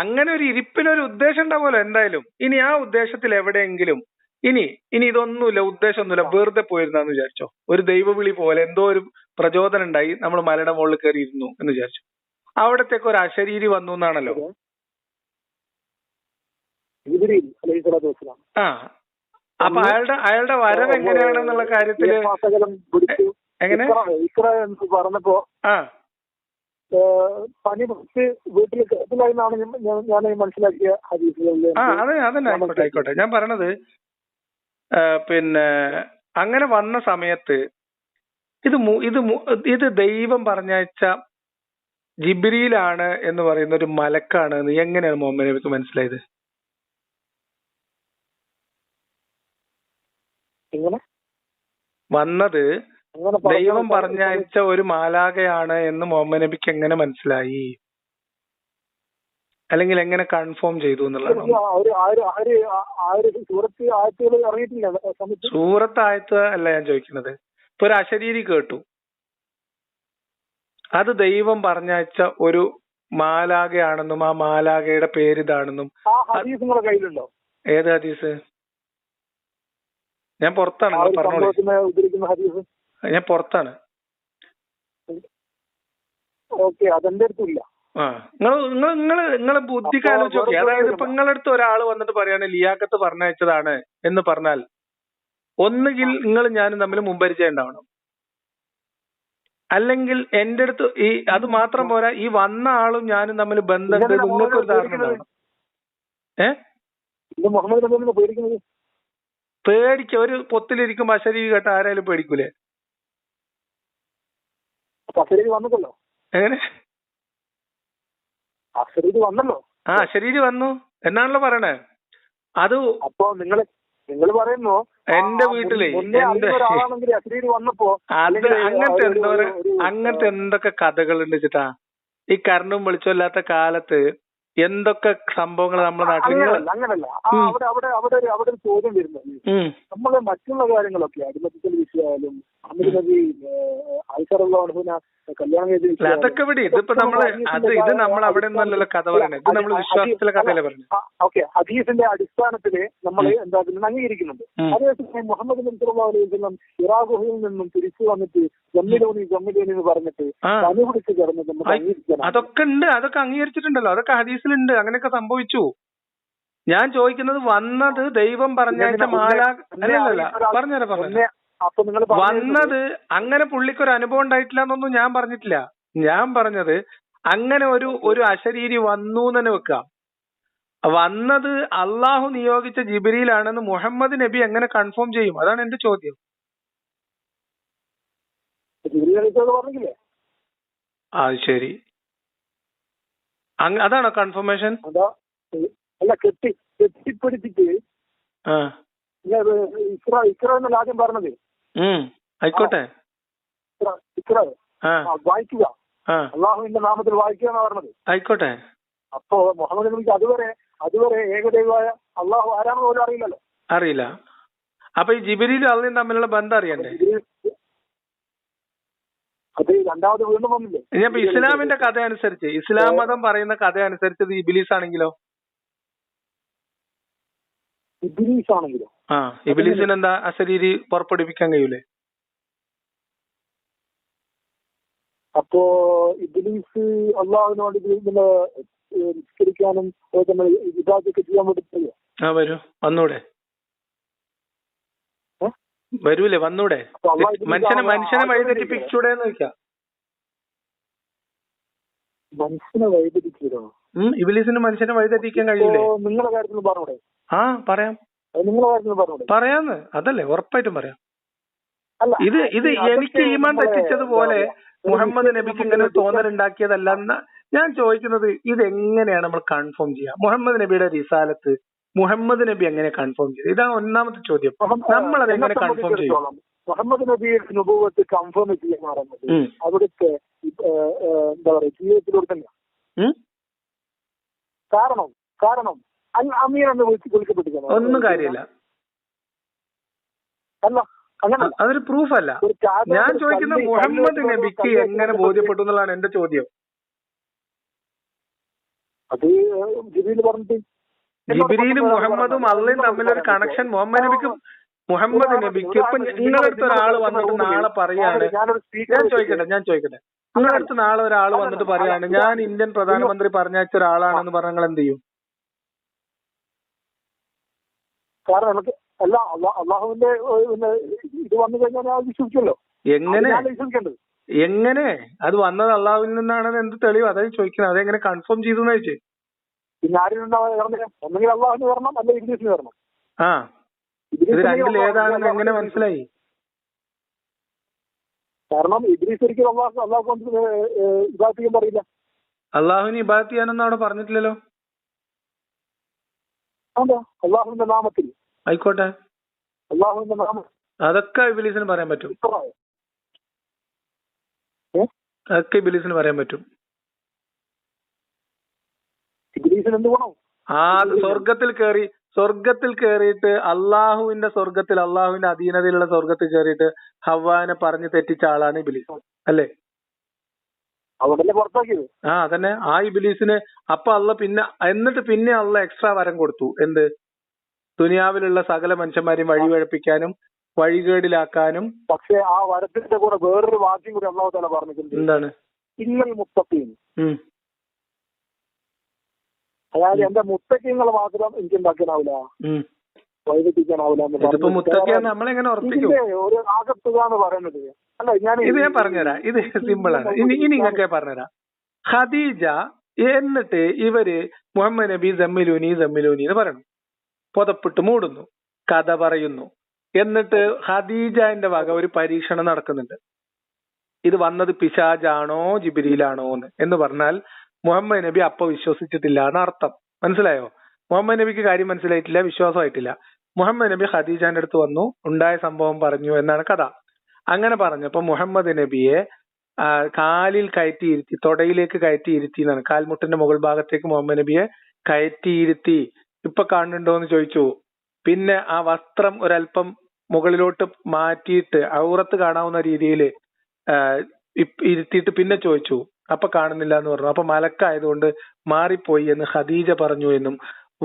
അങ്ങനെ ഒരു ഇരിപ്പിനൊരു ഉദ്ദേശം ഉണ്ടാവുമല്ലോ എന്തായാലും. ഇനി ആ ഉദ്ദേശത്തിൽ എവിടെയെങ്കിലും ഇനി ഇതൊന്നുമില്ല, ഉദ്ദേശമൊന്നുമില്ല, വെറുതെ പോയിരുന്നാന്ന് വിചാരിച്ചോ, ഒരു ദൈവവിളി പോലെ എന്തോ ഒരു പ്രചോദനം ഉണ്ടായി, നമ്മൾ മലയുടെ മുകളിൽ കയറി ഇരുന്നു എന്ന് വിചാരിച്ചു. അവിടത്തേക്ക് ഒരു അശരീരി വന്നു എന്നാണല്ലോ. അപ്പൊ അയാളുടെ വരവ് എങ്ങനെയാണെന്നുള്ള കാര്യത്തില് എങ്ങനെ പറഞ്ഞപ്പോ പനി വീട്ടിൽ കേട്ടില്ലായെന്നാണ് ഞാൻ മനസ്സിലാക്കിയ ഹദീസുകളിൽ. അതന്നെ ആയിക്കോട്ടെ. ഞാൻ പറഞ്ഞത് പിന്നെ അങ്ങനെ വന്ന സമയത്ത് ഇത് ദൈവം പറഞ്ഞയച്ച ജിബ്രീലാണ് എന്ന് പറയുന്ന ഒരു മലക്കാണ് എന്ന് എങ്ങനെയാണ് മുഹമ്മദ് നബിക്ക് മനസ്സിലായത്? എങ്ങനെ വന്നത് ദൈവം പറഞ്ഞയച്ച ഒരു മാലാകയാണ് എന്ന് മുഹമ്മദ് നബിക്ക് എങ്ങനെ മനസ്സിലായി, അല്ലെങ്കിൽ എങ്ങനെ കൺഫേം ചെയ്തു എന്നുള്ളതാണ്. സൂറത്ത് ആയത്ത് അല്ല ഞാൻ ചോദിക്കുന്നത്. ഇപ്പൊ ഒരു അശരീരി കേട്ടു, അത് ദൈവം പറഞ്ഞയച്ച ഒരു മാലാകയാണെന്നും ആ മാലാകയുടെ പേര് ഇതാണെന്നും. ഏത് ഹദീസ്? ഞാൻ പുറത്താണ്, പറഞ്ഞോളൂ. ഞാൻ പുറത്താണ്. നിങ്ങളെ ബുദ്ധിക്ക് ആലോചിച്ച് നോക്കി. അതായത് ഇപ്പൊ നിങ്ങളടുത്ത് ഒരാൾ വന്നിട്ട് പറയാണ് ലിയാഖത്ത് പറഞ്ഞയച്ചതാണ് എന്ന് പറഞ്ഞാൽ ഒന്നുകിൽ നിങ്ങൾ ഞാനും തമ്മിൽ മുമ്പരിചയം ഉണ്ടാവണം, അല്ലെങ്കിൽ എന്റെ അടുത്ത് ഈ അത് മാത്രം പോരാ, ഈ വന്ന ആളും ഞാനും തമ്മിൽ ബന്ധമുണ്ട് നിങ്ങൾക്ക് ഒരു ധാരണ ഉണ്ടാവണം. പേടിക്ക ഒരു പൊത്തിലിരിക്കുമ്പോ അശരീരി കേട്ട ആരായാലും പേടിക്കൂലേ? എങ്ങനെ? അശരീരി വന്നു എന്നാണല്ലോ പറയണേ. അത് അപ്പൊ നിങ്ങൾ പറയുന്നു എന്റെ വീട്ടില് അത് അങ്ങനത്തെ എന്തൊക്കെ കഥകളുണ്ട് വെച്ചിട്ടാ. ഈ കറണ്ടും വെളിച്ചമില്ലാത്ത കാലത്ത് എന്തൊക്കെ സംഭവങ്ങൾ നമ്മുടെ നാട്ടിൽ. അങ്ങനല്ല, അവിടെ ഒരു ചോദ്യം വരുന്നത് നമ്മള് മറ്റുള്ള കാര്യങ്ങളൊക്കെ അടിമത്തത്തിൽ വിഷയമായാലും കല്യാണം ചെയ്ത് അതൊക്കെ ഇവിടെ ഇതിപ്പോ നമ്മള് ഇത് നമ്മൾ അവിടെ നിന്നല്ലല്ലോ കഥ പറയണേ, ഇത് നമ്മൾ വിശ്വാസത്തിലെ കഥയല്ലേ പറഞ്ഞു. ഓക്കെ, ഹദീസിന്റെ അടിസ്ഥാനത്തില് നമ്മൾ എന്താ അംഗീകരിക്കുന്നുണ്ട്. അതേസമയം മുഹമ്മദ് നബി സല്ലല്ലാഹു അലൈഹി വസല്ലം ഹിറാ ഗുഹയിൽ നിന്നും തിരിച്ചു വന്നിട്ട് ജമ്മിലോനി എന്ന് പറഞ്ഞിട്ട് അനുപിടിച്ച് കിടന്നത് നമുക്ക് അംഗീകരിക്കണം. അതൊക്കെ ഉണ്ട്, അതൊക്കെ അംഗീകരിച്ചിട്ടുണ്ടല്ലോ, അതൊക്കെ ഹദീസിലുണ്ട്, അങ്ങനെയൊക്കെ സംഭവിച്ചു. ഞാൻ ചോദിക്കുന്നത് വന്നത് ദൈവം പറഞ്ഞയച്ച പറഞ്ഞുതരാം. വന്നത് അങ്ങനെ പുള്ളിക്കൊരു അനുഭവം ഉണ്ടായിട്ടില്ല എന്നൊന്നും ഞാൻ പറഞ്ഞിട്ടില്ല. ഞാൻ പറഞ്ഞത് അങ്ങനെ ഒരു അശരീരി വന്നു തന്നെ വെക്കാം. വന്നത് അള്ളാഹു നിയോഗിച്ച ജിബ്രീലാണെന്ന് മുഹമ്മദ് നബി എങ്ങനെ കൺഫേം ചെയ്യും? അതാണ് എന്റെ ചോദ്യം. അത് ശരി, അതാണോ കൺഫർമേഷൻ? കെട്ടിപ്പിടിച്ചിട്ട് ആദ്യം പറഞ്ഞത്. ആയിക്കോട്ടെ, വായിക്കുക, അള്ളാഹുവിന്റെ നാമത്തിൽ വായിക്കുക എന്നാ പറഞ്ഞത്. ആയിക്കോട്ടെ. അപ്പോ മുഹമ്മദ് നബിക്ക് അതുവരെ ഏകദൈവമായ അള്ളാഹു ആരാണെന്ന് പോലും അറിയില്ലല്ലോ. അറിയില്ല. അപ്പൊ ഈ ജിബ്രീലും അള്ളയും തമ്മിലുള്ള ബന്ധം അറിയണ്ടേ? അത് രണ്ടാമത് വീണ്ടും വന്നില്ലേ? ഇനിയിപ്പോ ഇസ്ലാമിന്റെ കഥ അനുസരിച്ച്, ഇസ്ലാം മതം പറയുന്ന കഥ അനുസരിച്ച് ഇത് ഇബ്ലീസ് ആണെങ്കിലോ? ഇബ്ലീസ് ആണെങ്കിലോ? ഇബ്ലീസിന് എന്താ അശരീരി പുറപ്പെടുവിക്കാൻ കഴിയൂലേ? അപ്പോ ഇബ്ലീസ് അള്ളാഹുവിനോട് നിസ്കരിക്കാനും ഇബാദത്തൊക്കെ ചെയ്യാൻ വേണ്ടി വരൂ, വന്നൂടെ? വരൂലേ, വന്നൂടെ? മനുഷ്യനെ വഴിതെറ്റിപ്പിച്ചൂടെ എന്ന് ചോദിക്കാം. മനുഷ്യനെ വഴിതെറ്റിച്ചോ? ഇബ്ലീസിന് മനുഷ്യനെ വഴിതെറ്റിക്കാൻ കഴിയൂലേ? നിങ്ങളുടെ കാര്യത്തിൽ പറഞ്ഞൂടെ? പറയാം, നിങ്ങളുടെ കാര്യത്തിൽ പറഞ്ഞൂടെ? പറയാന്ന്, അതല്ലേ ഉറപ്പായിട്ടും പറയാം. ഇത് എനിക്ക് ഈമാൻ തെറ്റിച്ചതുപോലെ മുഹമ്മദ് നബിക്ക് ഇങ്ങനെ തോന്നലുണ്ടാക്കിയതല്ല. ഞാൻ ചോദിക്കുന്നത് ഇതെങ്ങനെയാണ് നമ്മൾ കൺഫേം ചെയ്യുക? മുഹമ്മദ് നബിയുടെ റിസാലത്ത് മുഹമ്മദ് നബി എങ്ങനെ കൺഫേം ചെയ്തു? ഇതാണ് ഒന്നാമത്തെ ചോദ്യം. നമ്മൾ അതെങ്ങനെ കൺഫേം ചെയ്യും? മുഹമ്മദ് നബിയുടെ നുബുവത്ത് കൺഫേം ചെയ്യാൻ പറയുന്നത് അവിടുത്തെ എന്താ പറയാ ജീവിതത്തിലൂടെ തന്നെയാണ്. കാരണം അമീർ എന്ന് വിളിക്കപ്പെട്ടിരിക്കുന്നു. ഒന്നും കാര്യമില്ല, അല്ല അങ്ങനെ അതൊരു പ്രൂഫ് അല്ല. ഞാൻ ചോദിക്കുന്നത് മുഹമ്മദ് നബിക്ക് എങ്ങനെ ബോധ്യപ്പെട്ടു എന്നുള്ളതാണ് എന്റെ ചോദ്യം. അത് ജിബ്രീൽ പറഞ്ഞിട്ട് ജിബ്രീലും മുഹമ്മദും അള്ളയും തമ്മിലൊരു കണക്ഷൻ മുഹമ്മദ് നബിക്ക് ഇപ്പൊ നിങ്ങളടുത്ത് ഒരാൾ വന്നിട്ട് നാളെ പറയാണ്, ഞാൻ ചോദിക്കട്ടെ നിങ്ങളടുത്ത് നാളെ ഒരാൾ വന്നിട്ട് പറയാണ് ഞാൻ ഇന്ത്യൻ പ്രധാനമന്ത്രി പറഞ്ഞയച്ച ഒരാളാണെന്ന് പറഞ്ഞാൽ നിങ്ങൾ എന്ത് ചെയ്യും? കാരണം നമുക്ക് അല്ല അള്ളാഹുവിന്റെ ഇത് വന്നു കഴിഞ്ഞാൽ വിശ്വസിക്കല്ലോ. എങ്ങനെ അത് വന്നത് അള്ളാഹുവിൽ നിന്നാണെന്ന് എന്ത് തെളിവ്? അതായത് ചോദിക്കുന്നത്, അതെങ്ങനെ കൺഫേം ചെയ്തു എന്ന് ചോദിച്ചു. പിന്നെ ഒന്നെങ്കിൽ അള്ളാഹുവിന് വരണം, അല്ലെ ഇബ്ലീസിന് വരണം. ഇത് രണ്ടിൽ ഏതാണെന്ന് എങ്ങനെ മനസ്സിലായി? കാരണം ഇബ്ലീസ് ഒരിക്കലും അള്ളാഹു ഇബാദത്ത് ചെയ്യാൻ പറയില്ല. അള്ളാഹുവിന് ഇബാദത്ത് ചെയ്യാനൊന്നും അവിടെ പറഞ്ഞിട്ടില്ലല്ലോ. അതാ അള്ളാഹുവിന്റെ നാമത്തിൽ. ആയിക്കോട്ടെ, അള്ളാഹുവിന്റെ നാമം അതൊക്കെ ഇബ്ലീസിന് പറയാൻ പറ്റും. അതൊക്കെ ഇബ്ലീസിന് പറയാൻ പറ്റും. ഇബ്ലീസിന് എന്ത് ഗുണം? സ്വർഗത്തിൽ കയറിയിട്ട് അള്ളാഹുവിന്റെ സ്വർഗത്തിൽ, അള്ളാഹുവിന്റെ അധീനതയിലുള്ള സ്വർഗത്തിൽ കയറിയിട്ട് ഹവ്വാനെ പറഞ്ഞു തെറ്റിച്ച ആളാണ് ഇബ്ലീസ്, അല്ലേ? അതന്നെ. ആ ഇബ്ലീസിന് അപ്പൊ എന്നിട്ട് പിന്നെ അള്ള എക്സ്ട്രാ വരം കൊടുത്തു. എന്ത്? ദുനിയാവിലുള്ള സകല മനുഷ്യന്മാരെയും വഴിവഴപ്പിക്കാനും വഴികേടിലാക്കാനും. പക്ഷെ ആ വരത്തിന്റെ കൂടെ വേറൊരു വാക്യം കൂടി അള്ളാഹു തആല പറഞ്ഞിട്ടുണ്ട്. എന്താണ്? ഇന്നൽ മുത്തഖീൻ. അതായത് എന്റെ മുത്തഖീങ്ങളെ മാത്രം എനിക്ക് ഉണ്ടാക്കാനാവില്ല, വൈകിപ്പിക്കാനാവില്ല. ഒരു ആകത്തുക എന്ന് പറയുന്നത് അല്ല. ഇത് ഞാൻ പറഞ്ഞുതരാം. ഇത് സിമ്പിളാണ്. ഇനി നിങ്ങൾക്ക് പറഞ്ഞുതരാം. ഖദീജ എന്നിട്ട് ഇവര് മുഹമ്മദ് നബി ജമ്മിലൂനി എന്ന് പറയണം. പുതപ്പിട്ട് മൂടുന്നു, കഥ പറയുന്നു. എന്നിട്ട് ഖദീജന്റെ വക ഒരു പരീക്ഷണം നടക്കുന്നുണ്ട്. ഇത് വന്നത് പിശാജാണോ ജിബ്രീലാണോ എന്ന് പറഞ്ഞാൽ മുഹമ്മദ് നബി അപ്പൊ വിശ്വസിച്ചിട്ടില്ല എന്നർത്ഥം. മനസ്സിലായോ? മുഹമ്മദ് നബിക്ക് കാര്യം മനസ്സിലായിട്ടില്ല, വിശ്വാസമായിട്ടില്ല. മുഹമ്മദ് നബി ഖദീജാന്റെ അടുത്ത് വന്നു, ഉണ്ടായ സംഭവം പറഞ്ഞു എന്നാണ് കഥ. അങ്ങനെ പറഞ്ഞപ്പോ മുഹമ്മദ് നബിയെ കാലിൽ കയറ്റിയിരുത്തി, തൊടയിലേക്ക് കയറ്റിയിരുത്തി എന്നാണ്. കാൽമുട്ടിന്റെ മുകൾ ഭാഗത്തേക്ക് മുഹമ്മദ് നബിയെ കയറ്റിയിരുത്തി. ഇപ്പൊ കാണുന്നുണ്ടോ എന്ന് ചോദിച്ചു. പിന്നെ ആ വസ്ത്രം ഒരല്പം മുകളിലോട്ട് മാറ്റിയിട്ട് ഔറത്ത് കാണാവുന്ന രീതിയിൽ ഇരുത്തിയിട്ട് പിന്നെ ചോദിച്ചു. അപ്പൊ കാണുന്നില്ല എന്ന് പറഞ്ഞു. അപ്പൊ മലക്കായതുകൊണ്ട് മാറിപ്പോയി എന്ന് ഖദീജ പറഞ്ഞു എന്നും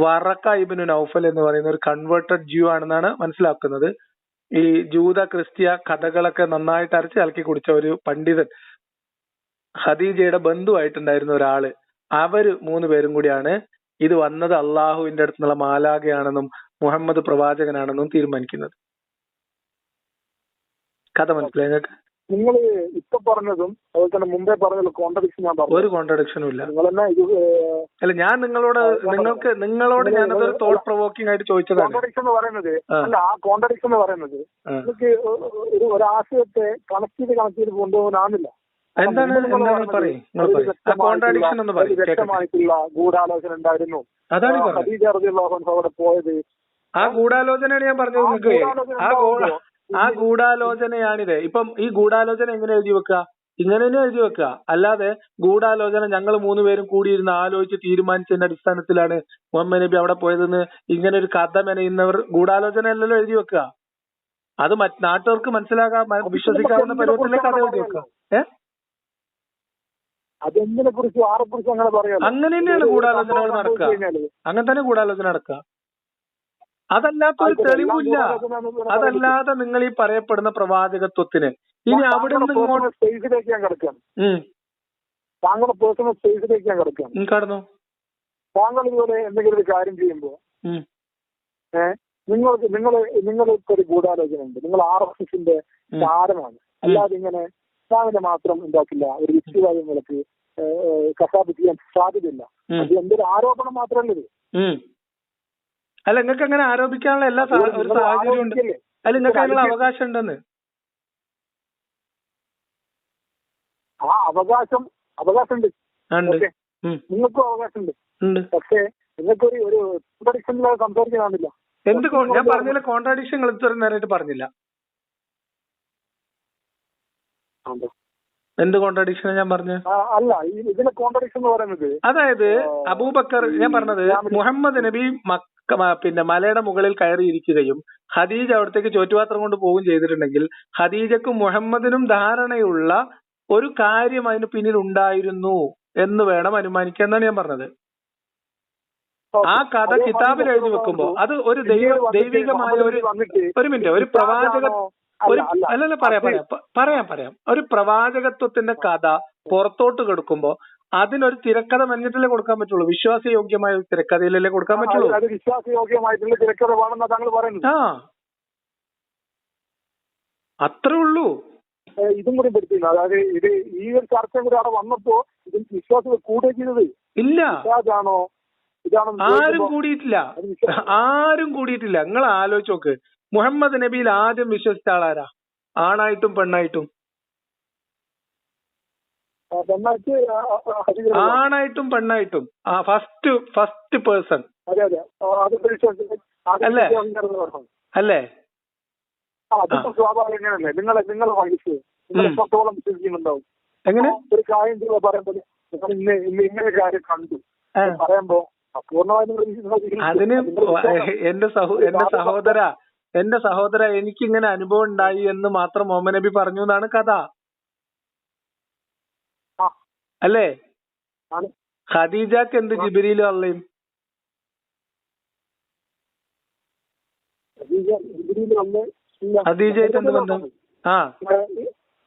വറക്ക ഇബ്നു നൗഫൽ എന്ന് പറയുന്ന ഒരു കൺവേർട്ടഡ് ജ്യൂ ആണെന്നാണ് മനസ്സിലാക്കുന്നത്. ഈ ജൂത ക്രിസ്ത്യ കഥകളൊക്കെ നന്നായിട്ട് അരച്ച് കലക്കി കുടിച്ച ഒരു പണ്ഡിതൻ, ഖദീജയുടെ ബന്ധുവായിട്ടുണ്ടായിരുന്ന ഒരാള്, അവര് 3 പേരും കൂടിയാണ് ഇത് വന്നത് അള്ളാഹുവിന്റെ അടുത്തുനിന്നുള്ള മാലാഖയാണെന്നും മുഹമ്മദ് പ്രവാചകനാണെന്നും തീരുമാനിക്കുന്നത്. കഥ മനസ്സിലായി നിങ്ങൾക്ക്? നിങ്ങൾ ഇപ്പൊ പറഞ്ഞതും അതുപോലെ തന്നെ മുമ്പേ പറഞ്ഞ കോൺട്രഡിക്ഷൻ ഞാൻ പറഞ്ഞു. ഒരു കോൺട്രഡിക്ഷനും ഇല്ല. അല്ല, ഞാൻ നിങ്ങളോട് ഞാനതൊരു തോട്ട് പ്രൊവോക്കിംഗ് ആയിട്ട് ചോദിച്ചതാണ്. കോൺട്രഡിക്ഷൻ എന്ന് പറയുന്നത് അല്ല, ആ കോൺട്രഡിക്ഷൻ എന്ന് പറയുന്നത് നിങ്ങൾക്ക് ഒരു ആശയത്തെ കണക്ട് ചെയ്ത് കൊണ്ടുപോകാനാവില്ല. വ്യക്തമായിട്ടുള്ള ഗൂഢാലോചന ഉണ്ടായിരുന്നു. ഖദീജ റളിയല്ലാഹു അൻഹ അവിടെ പോയത്. ആ ഗൂഢാലോചനയാണ് ഞാൻ പറഞ്ഞത് നിങ്ങൾക്ക്. ആ ഗൂഢാലോചനയാണിത്. ഇപ്പം ഈ ഗൂഢാലോചന എങ്ങനെ എഴുതി വെക്കുക? ഇങ്ങനെ തന്നെ എഴുതി വെക്കുക. അല്ലാതെ ഗൂഢാലോചന ഞങ്ങൾ 3 പേരും കൂടിയിരുന്ന് ആലോചിച്ച് തീരുമാനിച്ചതിന്റെ അടിസ്ഥാനത്തിലാണ് മുഹമ്മദ് നബി അവിടെ പോയതെന്ന് ഇങ്ങനെ ഒരു കഥ മെനയുന്നവർ ഗൂഢാലോചന അല്ലല്ലോ എഴുതി വെക്കുക. അത് നാട്ടുകാർക്ക് മനസ്സിലാകാൻ വിശ്വസിക്കാവുന്ന പരുവത്തിലെ കഥ എഴുതി വെക്കുക. അങ്ങനെ തന്നെയാണ് ഗൂഢാലോചനകൾ നടക്കുക. അങ്ങനെ തന്നെ ഗൂഢാലോചന നടക്കുക. അതല്ലാത്ത ഒരു തെളിവില്ല. അതല്ലാതെ നിങ്ങൾ ഈ പറയപ്പെടുന്ന പ്രവാചകത്വത്തിന് ഇനി അവിടെ സ്പേസിലേക്ക് ഞാൻ കിടക്കാം. താങ്കളുടെ പേഴ്സണൽ സ്പേസിലേക്ക് ഞാൻ കിടക്കാം. കടന്നു. താങ്കൾ ഇതുപോലെ എന്തെങ്കിലും ഒരു കാര്യം ചെയ്യുമ്പോ നിങ്ങൾക്ക് ഒരു ഗൂഢാലോചന ഉണ്ട്. നിങ്ങൾ RSSന്റെ താരമാണ്. അല്ലാതെ ഇങ്ങനെ ഇസ്ലാമിനെ മാത്രം എന്താക്കില്ല, ഒരു യുക്തിവാദങ്ങൾക്ക് കശാപ്പ് ചെയ്യാൻ സാധ്യതയില്ല. അത് എന്തൊരു ആരോപണം മാത്രമല്ലത്. അല്ല, നിങ്ങൾക്ക് അങ്ങനെ ആരോപിക്കാനുള്ള എല്ലാ ഒരു സാഹചര്യം ഉണ്ട്. അല്ല, നിങ്ങൾക്ക് അതിനുള്ള അവകാശം ഉണ്ടെന്ന്. ആ അവകാശം ഉണ്ട്. നിങ്ങൾക്കും അവകാശമുണ്ട്. പക്ഷേ നിങ്ങൾക്കൊരു കോൺട്രഡിക്ഷനിൽ സംസാരിക്കാനാവില്ല. എന്ത് ഞാൻ പറഞ്ഞില്ല? കോൺട്രഡിക്ഷൻ ഇത്രയും നേരമായിട്ട് പറഞ്ഞില്ല. എന്ത് കോൺട്രഡിക്ഷൻ ഞാൻ പറഞ്ഞത്? അല്ല, ഇതിലെ കോൺട്രഡിക്ഷൻ എന്ന് പറയുന്നത്, അതായത് അബൂബക്കർ, ഞാൻ പറഞ്ഞത് മുഹമ്മദ് നബി പിന്നെ മലയുടെ മുകളിൽ കയറിയിരിക്കുകയും ഖദീജ അവിടത്തേക്ക് ചോറ്റുപാത്രം കൊണ്ട് പോവുകയും ചെയ്തിട്ടുണ്ടെങ്കിൽ ഖദീജക്കും മുഹമ്മദിനും ധാരണയുള്ള ഒരു കാര്യം അതിന് പിന്നിൽ ഉണ്ടായിരുന്നു എന്ന് വേണം അനുമാനിക്കുക എന്നാണ് ഞാൻ പറഞ്ഞത്. ആ കഥ കിതാബിൽ എഴുതി വെക്കുമ്പോ അത് ഒരു ദൈവികമായ ഒരു മിനിറ്റ്, ഒരു പ്രവാചക അല്ലല്ല പറയാം ഒരു പ്രവാചകത്വത്തിന്റെ കഥ പുറത്തോട്ട് കൊടുക്കുമ്പോ അതിനൊരു തിരക്കഥ മഞ്ഞിട്ടല്ലേ കൊടുക്കാൻ പറ്റുള്ളൂ. വിശ്വാസയോഗ്യമായ ഒരു തിരക്കഥയിലല്ലേ കൊടുക്കാൻ പറ്റുള്ളൂ. വിശ്വാസയോഗ്യമായിട്ടുള്ള തിരക്കഥ വേണമെന്നാണ് താങ്കൾ പറയുന്നത്. അത്രേ ഉള്ളൂ. ഇതും കൂടി പെടുത്തില്ല. അതായത് ഇത് ഈ ഒരു ചർച്ച കൂടി അവിടെ വന്നപ്പോ ഇതിൽ വിശ്വാസം കൂടുകയും ചെയ്തത് ഇല്ല. ആരും കൂടിയിട്ടില്ല. നിങ്ങൾ ആലോചിച്ച് നോക്ക്. മുഹമ്മദ് നബിയിൽ ആദ്യം വിശ്വസിച്ച ആളാരാ? ആണായിട്ടും പെണ്ണായിട്ടും പെണ്ണായിട്ട് ഹദീജ ആണായിട്ടും പെണ്ണായിട്ടും ഫസ്റ്റ് പേഴ്സൺ അതെ അതെ അല്ലേ അല്ലേ? അതിപ്പോ സ്വാഭാവികമല്ലേ? നിങ്ങളെ വയസ്സ് നിങ്ങൾ എത്രത്തോളം വിശ്വസിക്കുന്നുണ്ടാവും. എങ്ങനെ ഒരു കാര്യം പറയുമ്പോൾ നിങ്ങൾ ഇങ്ങനെ കാര്യം കണ്ടു പറയുമ്പോ അതിന് എന്റെ സഹോദര എനിക്കിങ്ങനെ അനുഭവം ഉണ്ടായി എന്ന് മാത്രം മുഹമ്മദ് നബി പറഞ്ഞു എന്നാണ് കഥ അല്ലേ? ഖദീജക്ക് എന്ത് ജിബ്രീലും അള്ളയും? ഖദീജയായിട്ട് എന്ത് ബന്ധം?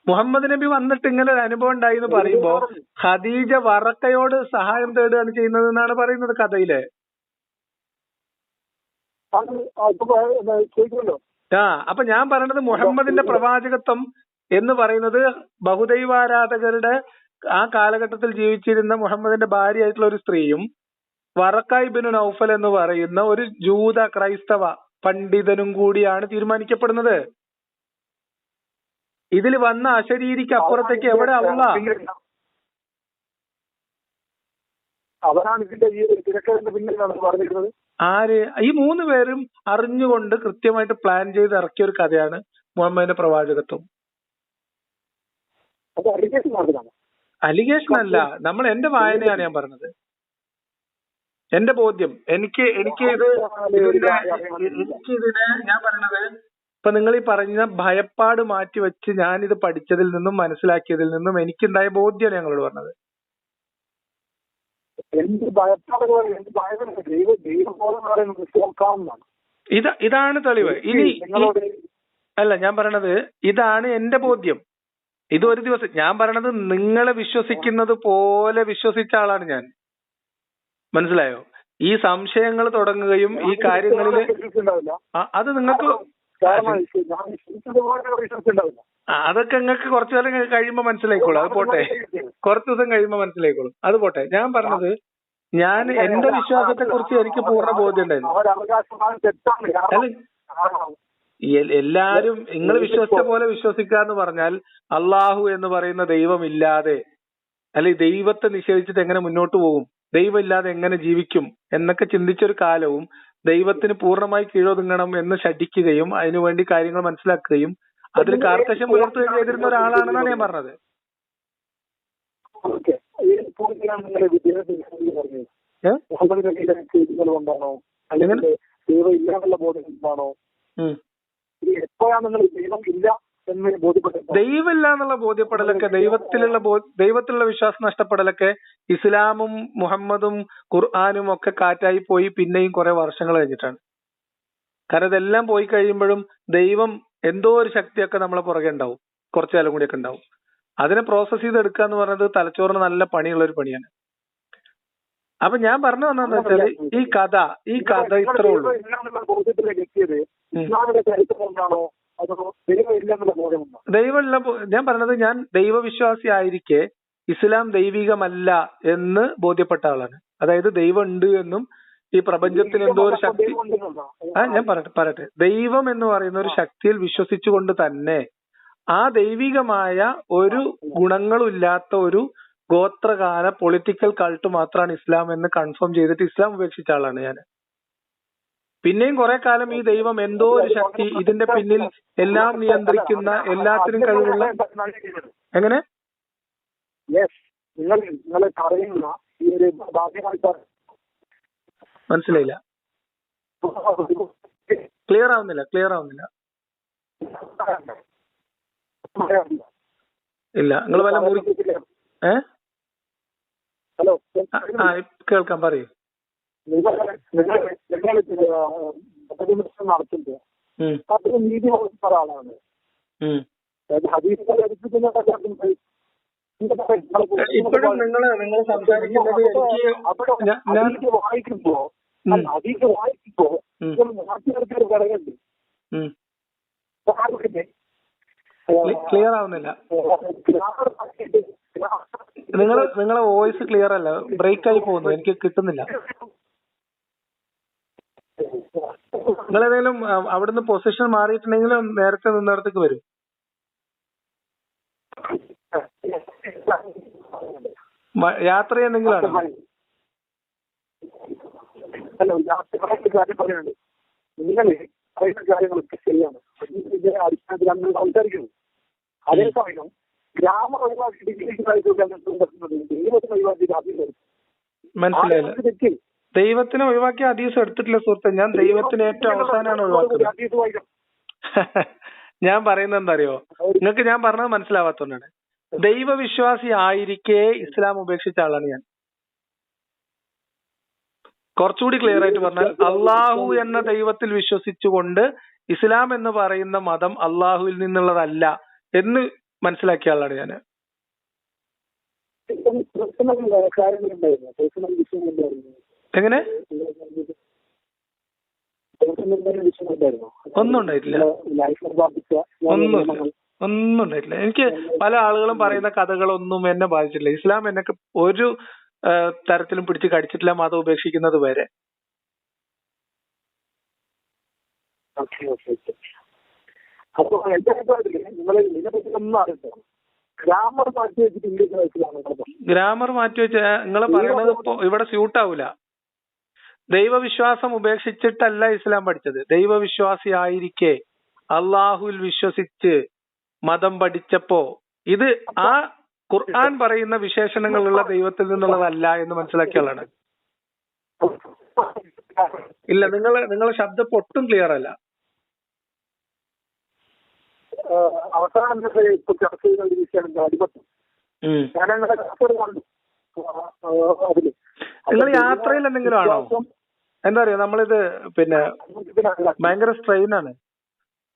മുഹമ്മദ് നബി വന്നിട്ട് ഇങ്ങനെ ഒരു അനുഭവം ഉണ്ടായി എന്ന് പറയുമ്പോ ഖദീജ വറക്കയോട് സഹായം തേടുകയാണ് ചെയ്യുന്നത് എന്നാണ് പറയുന്നത് കഥയില്. അപ്പൊ ഞാൻ പറയണത് മുഹമ്മദിന്റെ പ്രവാചകത്വം എന്ന് പറയുന്നത് ബഹുദൈവാരാധകരുടെ ആ കാലഘട്ടത്തിൽ ജീവിച്ചിരുന്ന മുഹമ്മദിന്റെ ഭാര്യയായിട്ടുള്ള ഒരു സ്ത്രീയും വറക്ക ഇബ്നു നൗഫൽ എന്ന് പറയുന്ന ഒരു ജൂത ക്രൈസ്തവ പണ്ഡിതനും കൂടിയാണ് തീരുമാനിക്കപ്പെടുന്നത്. ഇതിൽ വന്ന അശരീരിക്ക് അപ്പുറത്തേക്ക് എവിടെ അല്ല. ആര്? ഈ 3 പേരും അറിഞ്ഞുകൊണ്ട് കൃത്യമായിട്ട് പ്ലാൻ ചെയ്ത് ഇറക്കിയ ഒരു കഥയാണ് മുഹമ്മദിന്റെ പ്രവാചകത്വം. അലിഗേഷൻ അല്ല, എന്റെ വായനയാണ് ഞാൻ പറഞ്ഞത്, എന്റെ ബോധ്യം. എനിക്കിതിനെ ഞാൻ പറഞ്ഞത് ഇപ്പൊ നിങ്ങൾ ഈ പറഞ്ഞ ഭയപ്പാട് മാറ്റിവെച്ച് ഞാനിത് പഠിച്ചതിൽ നിന്നും മനസ്സിലാക്കിയതിൽ നിന്നും എനിക്കുണ്ടായ ബോധ്യമാണ് ഞങ്ങളോട് പറഞ്ഞത്. ഇതാണ് തെളിവ്. ഇനി അല്ല, ഞാൻ പറയണത് ഇതാണ് എന്റെ ബോധ്യം. ഇത് ഒരു ദിവസം ഞാൻ പറയണത് നിങ്ങളെ വിശ്വസിക്കുന്നത് പോലെ വിശ്വസിച്ച ആളാണ് ഞാൻ. മനസ്സിലായോ? ഈ സംശയങ്ങൾ തുടങ്ങുകയും ഈ കാര്യങ്ങളിൽ അത് നിങ്ങൾക്ക് അതൊക്കെ നിങ്ങൾക്ക് കുറച്ചു നേരം കഴിയുമ്പോ മനസ്സിലായിക്കോളും. അത് പോട്ടെ, കുറച്ചു ദിവസം കഴിയുമ്പോ മനസ്സിലായിക്കോളും. അത് പോട്ടെ. ഞാൻ പറഞ്ഞത് ഞാൻ എന്റെ വിശ്വാസത്തെ കുറിച്ച് എനിക്ക് പൂർണ്ണ ബോധ്യം ഉണ്ടായിരുന്നു. എല്ലാരും നിങ്ങൾ വിശ്വസിച്ച പോലെ വിശ്വസിക്കാന്ന് പറഞ്ഞാൽ അള്ളാഹു എന്ന് പറയുന്ന ദൈവം ഇല്ലാതെ, അല്ലെ ദൈവത്തെ നിഷേധിച്ചിട്ട് എങ്ങനെ മുന്നോട്ട് പോകും, ദൈവം ഇല്ലാതെ എങ്ങനെ ജീവിക്കും എന്നൊക്കെ ചിന്തിച്ചൊരു കാലവും ദൈവത്തിന് പൂർണ്ണമായി കീഴൊതുങ്ങണം എന്ന് ശഠിക്കുകയും അതിനുവേണ്ടി കാര്യങ്ങൾ മനസ്സിലാക്കുകയും അതിൽ കാർക്കശ്യം പുലർത്തുകയും ചെയ്തിരുന്ന ഒരാളാണെന്നാണ് ഞാൻ പറഞ്ഞത്. ദൈവമില്ല എന്നുള്ള ബോധ്യപ്പെടലൊക്കെ ദൈവത്തിലുള്ള വിശ്വാസം നഷ്ടപ്പെടലൊക്കെ ഇസ്ലാമും മുഹമ്മദും ഖുർആാനും ഒക്കെ കാറ്റായി പോയി പിന്നെയും കുറെ വർഷങ്ങൾ കഴിഞ്ഞിട്ടാണ്. കാരണം ഇതെല്ലാം പോയി കഴിയുമ്പോഴും ദൈവം എന്തോ ഒരു ശക്തിയൊക്കെ നമ്മളെ പുറകെ ഉണ്ടാവും, കുറച്ചു കാലം കൂടിയൊക്കെ ഉണ്ടാവും. അതിനെ പ്രോസസ് ചെയ്തെടുക്കുക എന്ന് പറയുന്നത് തലച്ചോറിന് നല്ല പണിയുള്ള ഒരു പണിയാണ്. അപ്പൊ ഞാൻ പറഞ്ഞു വന്നതെന്ന് വെച്ചാല് ഈ കഥ ഇത്രേ ഉള്ളൂ. ദൈവമുള്ള ഞാൻ പറഞ്ഞത്, ഞാൻ ദൈവവിശ്വാസി ആയിരിക്കെ ഇസ്ലാം ദൈവികമല്ല എന്ന് ബോധ്യപ്പെട്ട ആളാണ്. അതായത് ദൈവം ഉണ്ട് എന്നും ഈ പ്രപഞ്ചത്തിൽ എന്തോ ഒരു ശക്തി, ഞാൻ പറയട്ടെ, ദൈവം എന്ന് പറയുന്ന ഒരു ശക്തിയിൽ വിശ്വസിച്ചുകൊണ്ട് തന്നെ ആ ദൈവികമായ ഒരു ഗുണങ്ങളും ഇല്ലാത്ത ഒരു ഗോത്രകാല പൊളിറ്റിക്കൽ കൾട്ട് മാത്രമാണ് ഇസ്ലാം എന്ന് കൺഫേം ചെയ്തിട്ട് ഇസ്ലാം ഉപേക്ഷിച്ച ആളാണ് ഞാൻ. പിന്നെയും കുറെ കാലം ഈ ദൈവം എന്തോ ഒരു ശക്തി ഇതിന്റെ പിന്നിൽ എല്ലാം നിയന്ത്രിക്കുന്ന എല്ലാത്തിനും കഴിവുള്ള, എങ്ങനെ മനസ്സിലായില്ല? ക്ലിയർ ആവുന്നില്ല. ഇല്ല, നിങ്ങൾ വല്ല മുറി ഹലോ കേൾക്കാം, പറയൂ. നടത്തുമ്പോ അതിന് നീതി വകുപ്പ് ആളാണ്. ഇപ്പോഴും നിങ്ങൾ സംസാരിക്കുന്നത് വായിക്കുമ്പോ മാറ്റിയെടുത്തൊരു ഘടകമുണ്ട്. ക്ലിയർ ആവുന്നില്ല. നിങ്ങളെ വോയിസ് ക്ലിയർ അല്ല, ബ്രേക്ക് ആയി പോകുന്നു, എനിക്ക് കിട്ടുന്നില്ല. നിങ്ങളേതായാലും അവിടുന്ന് പൊസിഷൻ മാറിയിട്ടുണ്ടെങ്കിൽ നേരത്തെ നിന്നിടത്തേക്ക് വരും. യാത്ര ചെയ്യുന്നെങ്കിലാണോ? അല്ല, യാത്രയുടെ കാര്യം പറയുന്നുണ്ട്. നിങ്ങൾ പറയുന്ന കാര്യങ്ങളൊക്കെ ശരിയാണ്, അടിസ്ഥാനത്തിൽ നമ്മൾ സംസാരിക്കുന്നത്. അതേസമയം ഗ്രാമം ഒഴിവാക്കിയിട്ട് ദൈവത്തിന് ഒഴിവാക്കിയിട്ട് ആദ്യം മനസ്സിലായില്ല. ദൈവത്തിനെ ഒഴിവാക്കിയ ഹദീസ് എടുത്തിട്ടില്ല സുഹൃത്തെ. ഞാൻ ദൈവത്തിന് ഏറ്റവും അവസാനമാണ് ഒഴിവാക്കുന്നത്. ഞാൻ പറയുന്നത് എന്താ അറിയോ, നിങ്ങൾക്ക് ഞാൻ പറഞ്ഞത് മനസ്സിലാവാത്തോണ്ടാണ്. ദൈവവിശ്വാസി ആയിരിക്കെ ഇസ്ലാം ഉപേക്ഷിച്ച ആളാണ് ഞാൻ. കുറച്ചുകൂടി ക്ലിയർ ആയിട്ട് പറഞ്ഞാൽ, അള്ളാഹു എന്ന ദൈവത്തിൽ വിശ്വസിച്ചുകൊണ്ട് ഇസ്ലാം എന്ന് പറയുന്ന മതം അള്ളാഹുവിൽ നിന്നുള്ളതല്ല എന്ന് മനസ്സിലാക്കിയ ആളാണ് ഞാൻ. എങ്ങനെ? ഒന്നും ഉണ്ടായിട്ടില്ല. ഒന്നും ഉണ്ടായിട്ടില്ല. എനിക്ക് പല ആളുകളും പറയുന്ന കഥകളൊന്നും എന്നെ ബാധിച്ചിട്ടില്ല. ഇസ്ലാം എന്നെ ഒരു തരത്തിലും പിടിച്ച് കടിച്ചിട്ടില്ല, മതം ഉപേക്ഷിക്കുന്നത് വരെ. അപ്പൊ എന്റെ അഭിപ്രായത്തില് നിങ്ങൾ ഇതിനെപ്പറ്റി ഒന്നും അറിയില്ല. ഗ്രാമർ മാറ്റി വെച്ചിട്ട് ഗ്രാമർ മാറ്റി വെച്ച നിങ്ങൾ പറയണത് ഇവിടെ സ്യൂട്ട് ആവൂല. ദൈവവിശ്വാസം ഉപേക്ഷിച്ചിട്ടല്ല ഇസ്ലാം പഠിച്ചത്. ദൈവവിശ്വാസി ആയിരിക്കെ അള്ളാഹുവിൽ വിശ്വസിച്ച് മതം പഠിച്ചപ്പോ ഇത് ആ ഖുർആൻ പറയുന്ന വിശേഷണങ്ങളുള്ള ദൈവത്തിൽ നിന്നുള്ളതല്ല എന്ന് മനസ്സിലാക്കിയ ആളാണ്. ഇല്ല, നിങ്ങളെ ശബ്ദം ഒട്ടും ക്ലിയർ അല്ല. അവസാനം ഇപ്പൊ ചർച്ച ചെയ്യുന്ന ഒരു വിഷയമാണ് അടിമത്തം. നിങ്ങൾ യാത്രയിൽ എന്തെങ്കിലും ആണോ? എന്താ പറയാ, നമ്മളിത് പിന്നെ ഭയങ്കര സ്ട്രെയിൻ ആണ്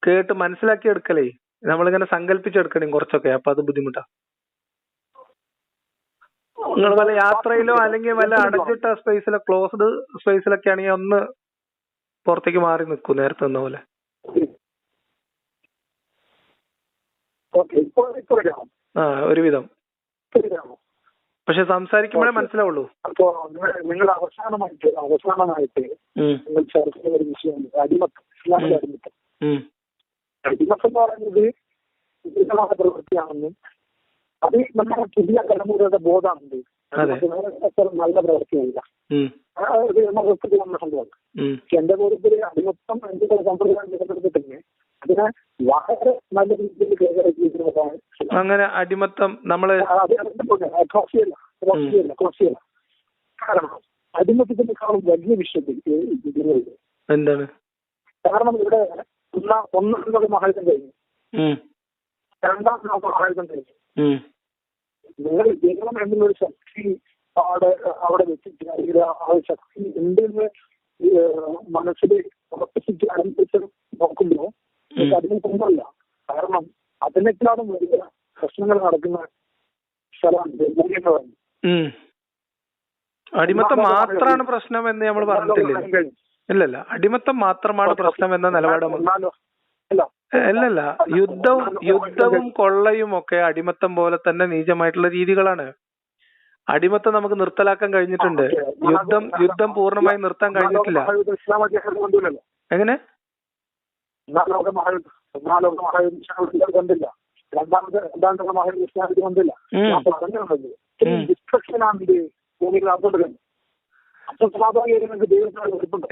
കേട്ട് മനസ്സിലാക്കി എടുക്കലേ. നമ്മളിങ്ങനെ സങ്കല്പിച്ചെടുക്കണേ കുറച്ചൊക്കെ, അപ്പൊ അത് ബുദ്ധിമുട്ടാ. നിങ്ങൾ വല്ല യാത്രയിലോ അല്ലെങ്കിൽ വല്ല അടച്ചിട്ട സ്പേസിലോ ക്ലോസ്ഡ് സ്പേസിലൊക്കെ ആണെങ്കിൽ ഒന്ന് പുറത്തേക്ക് മാറി നിൽക്കൂ, നേരത്തെ വന്ന പോലെ. ഒരുവിധം. പക്ഷെ സംസാരിക്കുമ്പോഴേ മനസ്സിലാവുള്ളൂ. അപ്പോ നിങ്ങൾ അവസാനമായിട്ട് നിങ്ങൾ ചർച്ച ചെയ്യുന്ന ഒരു വിഷയമുണ്ട്, അടിമത്തം. ഇസ്ലാമിലെ അടിമത്തം. അടിമത്തം എന്ന് പറയുന്നത് വിപരീതമായ പ്രവൃത്തിയാണെന്നും അത് നമ്മുടെ പുതിയ തലമുറയുടെ ബോധമാണെന്ന് നല്ല പ്രവൃത്തിയല്ല. സംഭവം എന്റെ ബോധത്തില് അടിമത്തം എന്തൊക്കെ സമ്പ്രദായം നിലനിർത്തിട്ടുണ്ട് അതിനെ വളരെ നല്ല രീതിയിൽ കൈകാര്യം. അങ്ങനെ അടിമത്തം നമ്മള് കാരണം അടിമത്തത്തിനേക്കാളും വലിയ വിഷയത്തിൽ എന്താണ്? കാരണം ഇവിടെ ഒന്നാം ലോക മഹായുദ്ധം കഴിഞ്ഞു, രണ്ടാം ലോക മഹായുദ്ധം കഴിഞ്ഞു. നിങ്ങൾ ജനം എന്നുള്ളൊരു ശക്തി അവിടെ വെച്ചിട്ട് അല്ലെങ്കിൽ ആ ശക്തി ഉണ്ടെന്ന് മനസ്സിൽ ഉറപ്പിച്ചിട്ട് ആരംഭിച്ച് നോക്കുമ്പോൾ അതിന് കൊണ്ടല്ല. കാരണം അതിനേക്കാളും വലിയ പ്രശ്നങ്ങൾ നടക്കുന്ന സ്ഥലമാണ്. അടിമത്തം മാത്രമാണ് പ്രശ്നം എന്ന് നമ്മൾ പറഞ്ഞിട്ടില്ല. ഇല്ലല്ല, അടിമത്തം മാത്രമാണ് പ്രശ്നം എന്ന നിലപാട്. അല്ലല്ല, യുദ്ധവും കൊള്ളയും ഒക്കെ അടിമത്തം പോലെ തന്നെ നീചമായിട്ടുള്ള രീതികളാണ്. അടിമത്തം നമുക്ക് നിർത്തലാക്കാൻ കഴിഞ്ഞിട്ടുണ്ട്, യുദ്ധം പൂർണ്ണമായി നിർത്താൻ കഴിഞ്ഞിട്ടില്ല. എങ്ങനെ?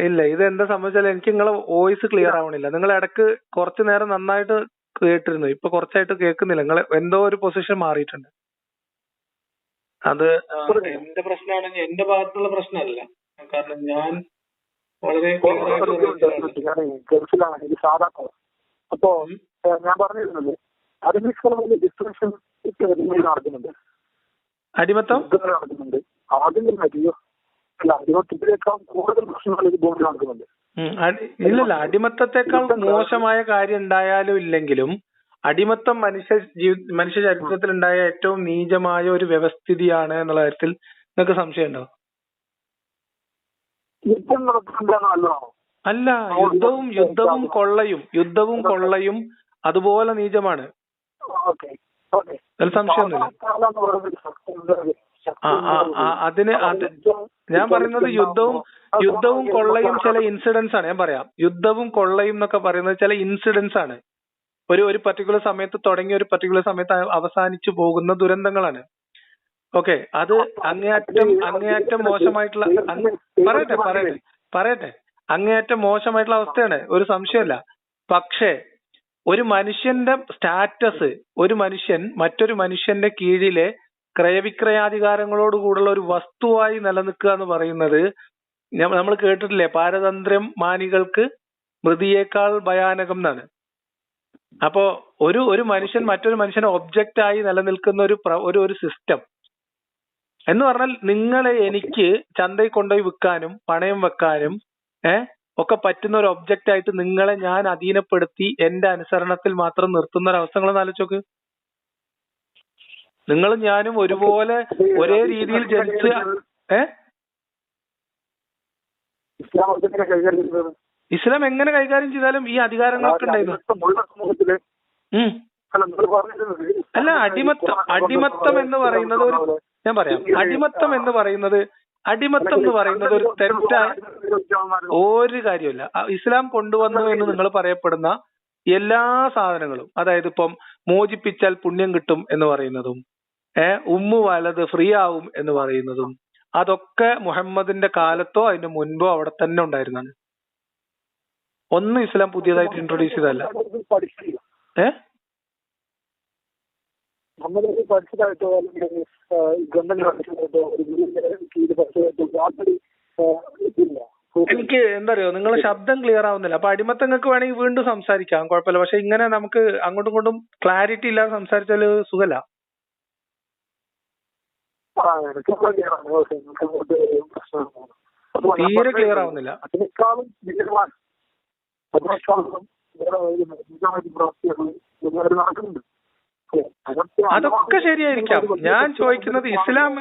ഇല്ല, ഇത് എന്താ സംഭവിച്ചാൽ എനിക്ക് നിങ്ങളെ വോയിസ് ക്ലിയർ ആവണില്ല. നിങ്ങൾ ഇടക്ക് കുറച്ചു നേരം നന്നായിട്ട് കേട്ടിരുന്നു, ഇപ്പൊ കുറച്ചായിട്ട് കേൾക്കുന്നില്ല. നിങ്ങൾ എന്തോ ഒരു പൊസിഷൻ മാറിയിട്ടുണ്ട്. അത് എന്റെ പ്രശ്നമാണെങ്കിൽ എന്റെ ഭാഗത്തുള്ള പ്രശ്നമല്ല, കാരണം ഞാൻ വളരെ അപ്പോ ഞാൻ പറഞ്ഞിരുന്നത് ഡിസ്ട്രക്ഷൻ നടക്കുന്നുണ്ട്, അടിമത്തം നടക്കുന്നുണ്ട്. ആദ്യം അല്ല, അടിമത്തത്തിനേക്കാൾ കൂടുതൽ പ്രശ്നങ്ങൾ ഇത് ഭൂമിയിൽ നടക്കുന്നുണ്ട്. ഇല്ലല്ല, അടിമത്തത്തെക്കാൾ മോശമായ കാര്യം ഉണ്ടായാലും ഇല്ലെങ്കിലും അടിമത്തം മനുഷ്യ ചരിത്രത്തിൽ ഉണ്ടായ ഏറ്റവും നീചമായ ഒരു വ്യവസ്ഥിതിയാണ് എന്നുള്ള കാര്യത്തിൽ നിങ്ങൾക്ക് സംശയമുണ്ടോ? അല്ല, യുദ്ധവും കൊള്ളയും അതുപോലെ നീചമാണ്. സംശയമൊന്നുമില്ല. ഞാൻ പറയുന്നത് യുദ്ധവും കൊള്ളയും ചില ഇൻസിഡൻസ് ആണ്. ഞാൻ പറയാം, യുദ്ധവും കൊള്ളയും എന്നൊക്കെ പറയുന്നത് ചില ഇൻസിഡൻസ് ആണ്. ഒരു പർട്ടിക്കുലർ സമയത്ത് തുടങ്ങി ഒരു പർട്ടിക്കുലർ സമയത്ത് അവസാനിച്ചു പോകുന്ന ദുരന്തങ്ങളാണ്. ഓക്കെ, അത് അങ്ങേയറ്റം മോശമായിട്ടുള്ള പറയട്ടെ അങ്ങേയറ്റം മോശമായിട്ടുള്ള അവസ്ഥയാണ്, ഒരു സംശയമല്ല. പക്ഷേ ഒരു മനുഷ്യന്റെ സ്റ്റാറ്റസ്, ഒരു മനുഷ്യൻ മറ്റൊരു മനുഷ്യന്റെ കീഴിലെ ക്രയവിക്രയാധികാരങ്ങളോട് കൂടുള്ള ഒരു വസ്തുവായി നിലനിൽക്കുക എന്ന് പറയുന്നത് നമ്മൾ കേട്ടിട്ടില്ലേ, പാരതന്ത്ര്യം മാനികൾക്ക് മൃതിയേക്കാൾ ഭയാനകം എന്നാണ്. അപ്പോ ഒരു മനുഷ്യൻ മറ്റൊരു മനുഷ്യനെ ഒബ്ജക്റ്റ് ആയി നിലനിൽക്കുന്ന ഒരു സിസ്റ്റം എന്ന് പറഞ്ഞാൽ, നിങ്ങളെ എനിക്ക് ചന്തയിൽ കൊണ്ടുപോയി വിൽക്കാനും പണയം വെക്കാനും ഒക്കെ പറ്റുന്ന ഒരു ഒബ്ജക്റ്റ് ആയിട്ട് നിങ്ങളെ ഞാൻ അധീനപ്പെടുത്തി എന്റെ അനുസരണത്തിൽ മാത്രം നിർത്തുന്ന ഒരു അവസ്ഥകളൊന്നും ആലോചിച്ചോക്ക്. നിങ്ങളും ഞാനും ഒരുപോലെ ഒരേ രീതിയിൽ ജനിച്ച് ഇസ്ലാം എങ്ങനെ കൈകാര്യം ചെയ്താലും ഈ അധികാരങ്ങളൊക്കെ ഉണ്ടായിരുന്നു. അല്ല, അടിമത്തം എന്ന് പറയുന്നത് ഞാൻ പറയാം, അടിമത്തം എന്ന് പറയുന്നത് ഒരു തെറ്റായ ഒരു കാര്യമല്ല. ഇസ്ലാം കൊണ്ടുവന്നു എന്ന് നിങ്ങൾ പറയപ്പെടുന്ന എല്ലാ സാധനങ്ങളും, അതായത് ഇപ്പം മോചിപ്പിച്ചാൽ പുണ്യം കിട്ടും എന്ന് പറയുന്നതും ഉമ്മു വലത് ഫ്രീ ആവും എന്ന് പറയുന്നതും, അതൊക്കെ മുഹമ്മദിന്റെ കാലത്തോ അതിന് മുൻപോ അവിടെ തന്നെ ഉണ്ടായിരുന്നാണ്. ഒന്നും ഇസ്ലാം പുതിയതായിട്ട് ഇൻട്രൊഡ്യൂസ് ചെയ്തതല്ല. എനിക്ക് എന്താ അറിയോ, നിങ്ങളെ ശബ്ദം ക്ലിയർ ആവുന്നില്ല. അപ്പൊ അടിമത്തങ്ങൾക്ക് വേണമെങ്കിൽ വീണ്ടും സംസാരിക്കാം, കുഴപ്പമില്ല. പക്ഷെ ഇങ്ങനെ നമുക്ക് അങ്ങോട്ടും ഇങ്ങോട്ടും ക്ലാരിറ്റി ഇല്ലാതെ സംസാരിച്ചാല് സുഖല്ല. തീരെ ക്ലിയർ ആവുന്നില്ല. അതൊക്കെ ശരിയായിരിക്കാം. ഞാൻ ചോദിക്കുന്നത് ഇസ്ലാം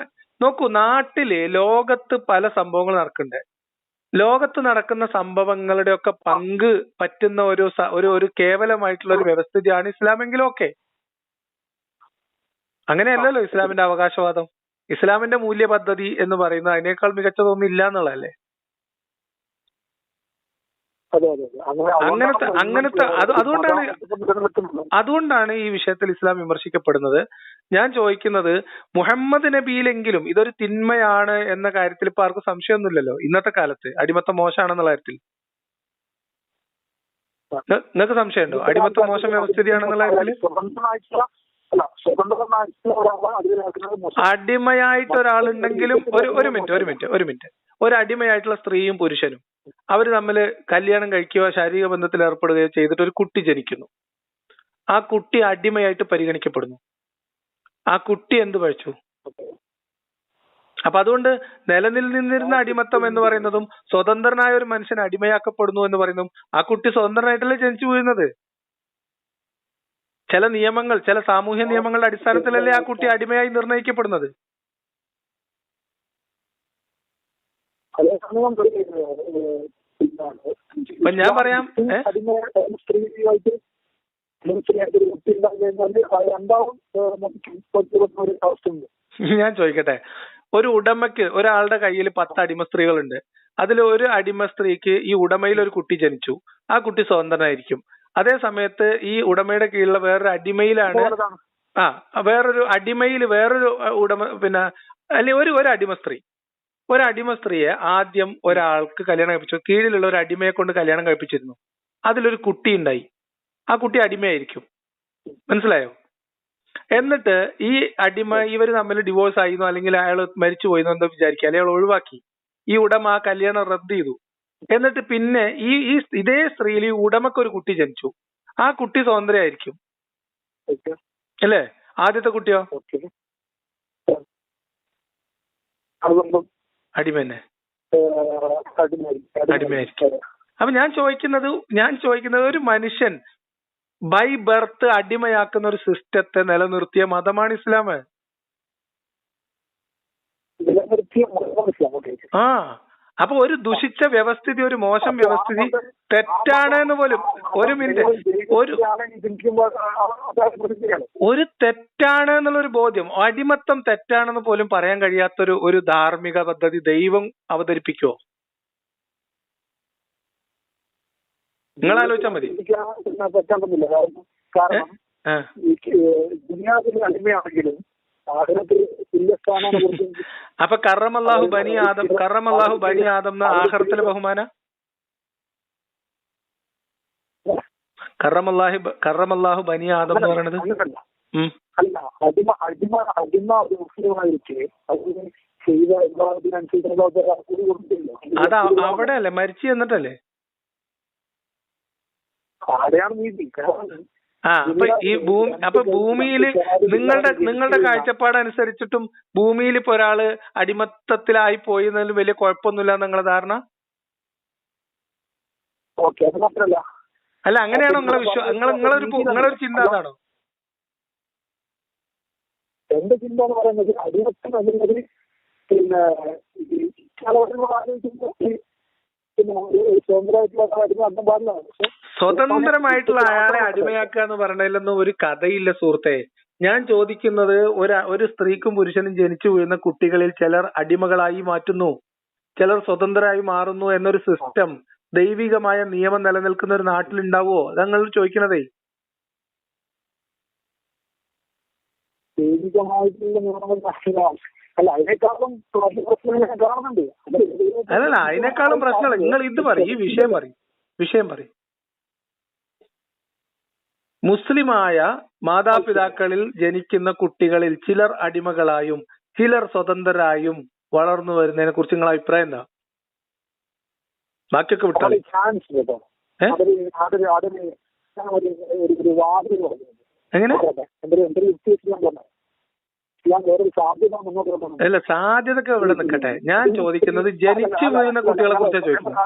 നോക്കൂ, നാട്ടില് ലോകത്ത് പല സംഭവങ്ങൾ നടക്കുന്നുണ്ട്. ലോകത്ത് നടക്കുന്ന സംഭവങ്ങളുടെ ഒക്കെ പങ്ക് പറ്റുന്ന ഒരു കേവലമായിട്ടുള്ള ഒരു വ്യവസ്ഥിതിയാണ് ഇസ്ലാമെങ്കിലും ഓക്കെ. അങ്ങനെയല്ലല്ലോ ഇസ്ലാമിന്റെ അവകാശവാദം. ഇസ്ലാമിന്റെ മൂല്യ പദ്ധതി എന്ന് പറയുന്നത് അതിനേക്കാൾ മികച്ചതൊന്നും ഇല്ല എന്നുള്ളതല്ലേ. അങ്ങനത്തെ അതുകൊണ്ടാണ് ഈ വിഷയത്തിൽ ഇസ്ലാം വിമർശിക്കപ്പെടുന്നത്. ഞാൻ ചോദിക്കുന്നത്, മുഹമ്മദ് നബിയിലെങ്കിലും ഇതൊരു തിന്മയാണ് എന്ന കാര്യത്തിൽ ഇപ്പൊ ആർക്കും സംശയമൊന്നുമില്ലല്ലോ. ഇന്നത്തെ കാലത്ത് അടിമത്തം മോശമാണെന്നുള്ള കാര്യത്തിൽ നിങ്ങൾക്ക് സംശയമുണ്ടോ? അടിമത്തം മോശം വ്യവസ്ഥിതിയാണെന്നുള്ള കാര്യത്തില് അടിമയായിട്ട് ഒരാളുണ്ടെങ്കിലും ഒരു മിനിറ്റ് ഒരു അടിമയായിട്ടുള്ള സ്ത്രീയും പുരുഷനും അവർ തമ്മിൽ കല്യാണം കഴിക്കുകയോ ശാരീരിക ബന്ധത്തിൽ ഏർപ്പെടുകയോ ചെയ്തിട്ട് ഒരു കുട്ടി ജനിക്കുന്നു. ആ കുട്ടി അടിമയായിട്ട് പരിഗണിക്കപ്പെടുന്നു. ആ കുട്ടി എന്ത് പഴിച്ചു? അപ്പൊ അതുകൊണ്ട് നിലനിന്നിരുന്ന അടിമത്തം എന്ന് പറയുന്നതും സ്വതന്ത്രനായ ഒരു മനുഷ്യൻ അടിമയാക്കപ്പെടുന്നു എന്ന് പറയുന്നതും ആ കുട്ടി സ്വതന്ത്രനായിട്ടല്ലേ ജനിച്ചു വീഴുന്നത്. ചില നിയമങ്ങൾ, ചില സാമൂഹ്യ നിയമങ്ങളുടെ അടിസ്ഥാനത്തിലല്ലേ ആ കുട്ടി അടിമയായി നിർണയിക്കപ്പെടുന്നത്. അപ്പൊ ഞാൻ പറയാം, ഞാൻ ചോദിക്കട്ടെ, ഒരു ഉടമയ്ക്ക് ഒരാളുടെ കയ്യിൽ 10 അടിമ സ്ത്രീകളുണ്ട്. അതിൽ ഒരു അടിമ സ്ത്രീക്ക് ഈ ഉടമയിൽ ഒരു കുട്ടി ജനിച്ചു. ആ കുട്ടി സ്വതന്ത്രനായിരിക്കും. അതേ സമയത്ത് ഈ ഉടമയുടെ കീഴിലുള്ള വേറൊരു അടിമയിലാണ് വേറൊരു ഉടമ, പിന്നെ അല്ലെങ്കിൽ ഒരു അടിമ സ്ത്രീയെ ആദ്യം ഒരാൾക്ക് കല്യാണം കഴിപ്പിച്ചു. കീഴിലുള്ള ഒരു അടിമയെ കൊണ്ട് കല്യാണം കഴിപ്പിച്ചിരുന്നു. അതിലൊരു കുട്ടി ഉണ്ടായി. ആ കുട്ടി അടിമയായിരിക്കും. മനസ്സിലായോ? എന്നിട്ട് ഈ അടിമ ഇവർ തമ്മിൽ ഡിവോഴ്സ് ആയിരുന്നു, അല്ലെങ്കിൽ അയാൾ മരിച്ചു പോയിന്നോ എന്തോ വിചാരിക്കുക, അല്ലെങ്കിൽ അയാൾ ഒഴിവാക്കി. ഈ ഉടമ ആ കല്യാണം റദ്ദ് ചെയ്തു. എന്നിട്ട് പിന്നെ ഇതേ സ്ത്രീയിൽ ഈ ഉടമക്കൊരു കുട്ടി ജനിച്ചു. ആ കുട്ടി സ്വതന്ത്രയായിരിക്കും അല്ലേ? ആദ്യത്തെ കുട്ടിയോ അടിമയായിരിക്കും. അപ്പൊ ഞാൻ ചോദിക്കുന്നത് ഒരു മനുഷ്യൻ ബൈ ബർത്ത് അടിമയാക്കുന്ന ഒരു സിസ്റ്റത്തെ നിലനിർത്തിയ മതമാണ് ഇസ്ലാം. അപ്പൊ ഒരു ദുഷിച്ച വ്യവസ്ഥിതി, ഒരു മോശം വ്യവസ്ഥിതി തെറ്റാണ് എന്ന് പോലും ഒരു തെറ്റാണ് എന്നുള്ളൊരു ബോധ്യം, അടിമത്തം തെറ്റാണെന്ന് പോലും പറയാൻ കഴിയാത്തൊരു ഒരു ധാർമ്മിക പദ്ധതി ദൈവം അവതരിപ്പിക്കുവോ? നിങ്ങൾ ആലോചിച്ചാൽ മതി. കാരണം ദുനിയാവിലെ അടിമയാണെങ്കിലും ആഗ്രഹത്തിൽ തുല്യസ്ഥാനാണ് കൊടുക്കുന്നത്. അപ്പൊ കറമല്ലാഹു ബനി ആദം എന്ന ആഖിറത്തിലെ ബഹുമാന കറമല്ലാഹു ബനി ആദം എന്ന് പറയുന്നത് അല്ല, അടിമ ഒരു മുസ്ലിമായിട്ട് ചെയ്ത അതാ അവിടെ അല്ലേ മരിച്ചു എന്നിട്ടല്ലേ? ആരെയാണ് നീതി? അപ്പൊ ഭൂമിയിൽ നിങ്ങളുടെ കാഴ്ചപ്പാടനുസരിച്ചിട്ടും ഭൂമിയിൽ ഇപ്പൊ ഒരാള് അടിമത്തത്തിലായി പോയി എന്നതിൽ വലിയ കുഴപ്പമൊന്നുമില്ല നിങ്ങളെ ധാരണ? ഓക്കെ, അത് മാത്രല്ല. അല്ല, അങ്ങനെയാണോ നിങ്ങളൊരു ചിന്ത അതാണോ? എന്റെ ചിന്ത എന്ന് പറയുന്നത് അടിമത്തം എന്നുള്ളത് പിന്നെ സ്വതന്ത്രമായിട്ടുള്ള അയാളെ അടിമയാക്കുക എന്ന് പറഞ്ഞതിലൊന്നും ഒരു കഥയില്ല സുഹൃത്തെ. ഞാൻ ചോദിക്കുന്നത് ഒരു സ്ത്രീക്കും പുരുഷനും ജനിച്ചു വീഴുന്ന കുട്ടികളിൽ ചിലർ അടിമകളായി മാറ്റുന്നു, ചിലർ സ്വതന്ത്രരായി മാറുന്നു എന്നൊരു സിസ്റ്റം, ദൈവികമായ നിയമം നിലനിൽക്കുന്ന ഒരു നാട്ടിലുണ്ടാവോ? അതങ്ങൾ ചോദിക്കണതേ. ദൈവികമായിട്ടുള്ള നിയമങ്ങൾ അല്ല, അതിനേക്കാളും കാണുന്നുണ്ട്. അതല്ല, അതിനേക്കാളും പ്രശ്നമല്ല. നിങ്ങൾ ഇത് പറയും, ഈ വിഷയം പറയും. മുസ്ലിമായ മാതാപിതാക്കളിൽ ജനിക്കുന്ന കുട്ടികളിൽ ചിലർ അടിമകളായും ചിലർ സ്വതന്ത്രരായും വളർന്നു വരുന്നതിനെ കുറിച്ച് നിങ്ങളുടെ അഭിപ്രായം എന്താ? ബാക്കിയൊക്കെ വിട്ടാൽ എങ്ങനെ? അല്ല, സാധ്യതയൊക്കെ ഇവിടെ നിൽക്കട്ടെ. ഞാൻ ചോദിക്കുന്നത് ജനിച്ചു വീഴുന്ന കുട്ടികളെ കുറിച്ചാണ് ചോദിക്കുന്നത്.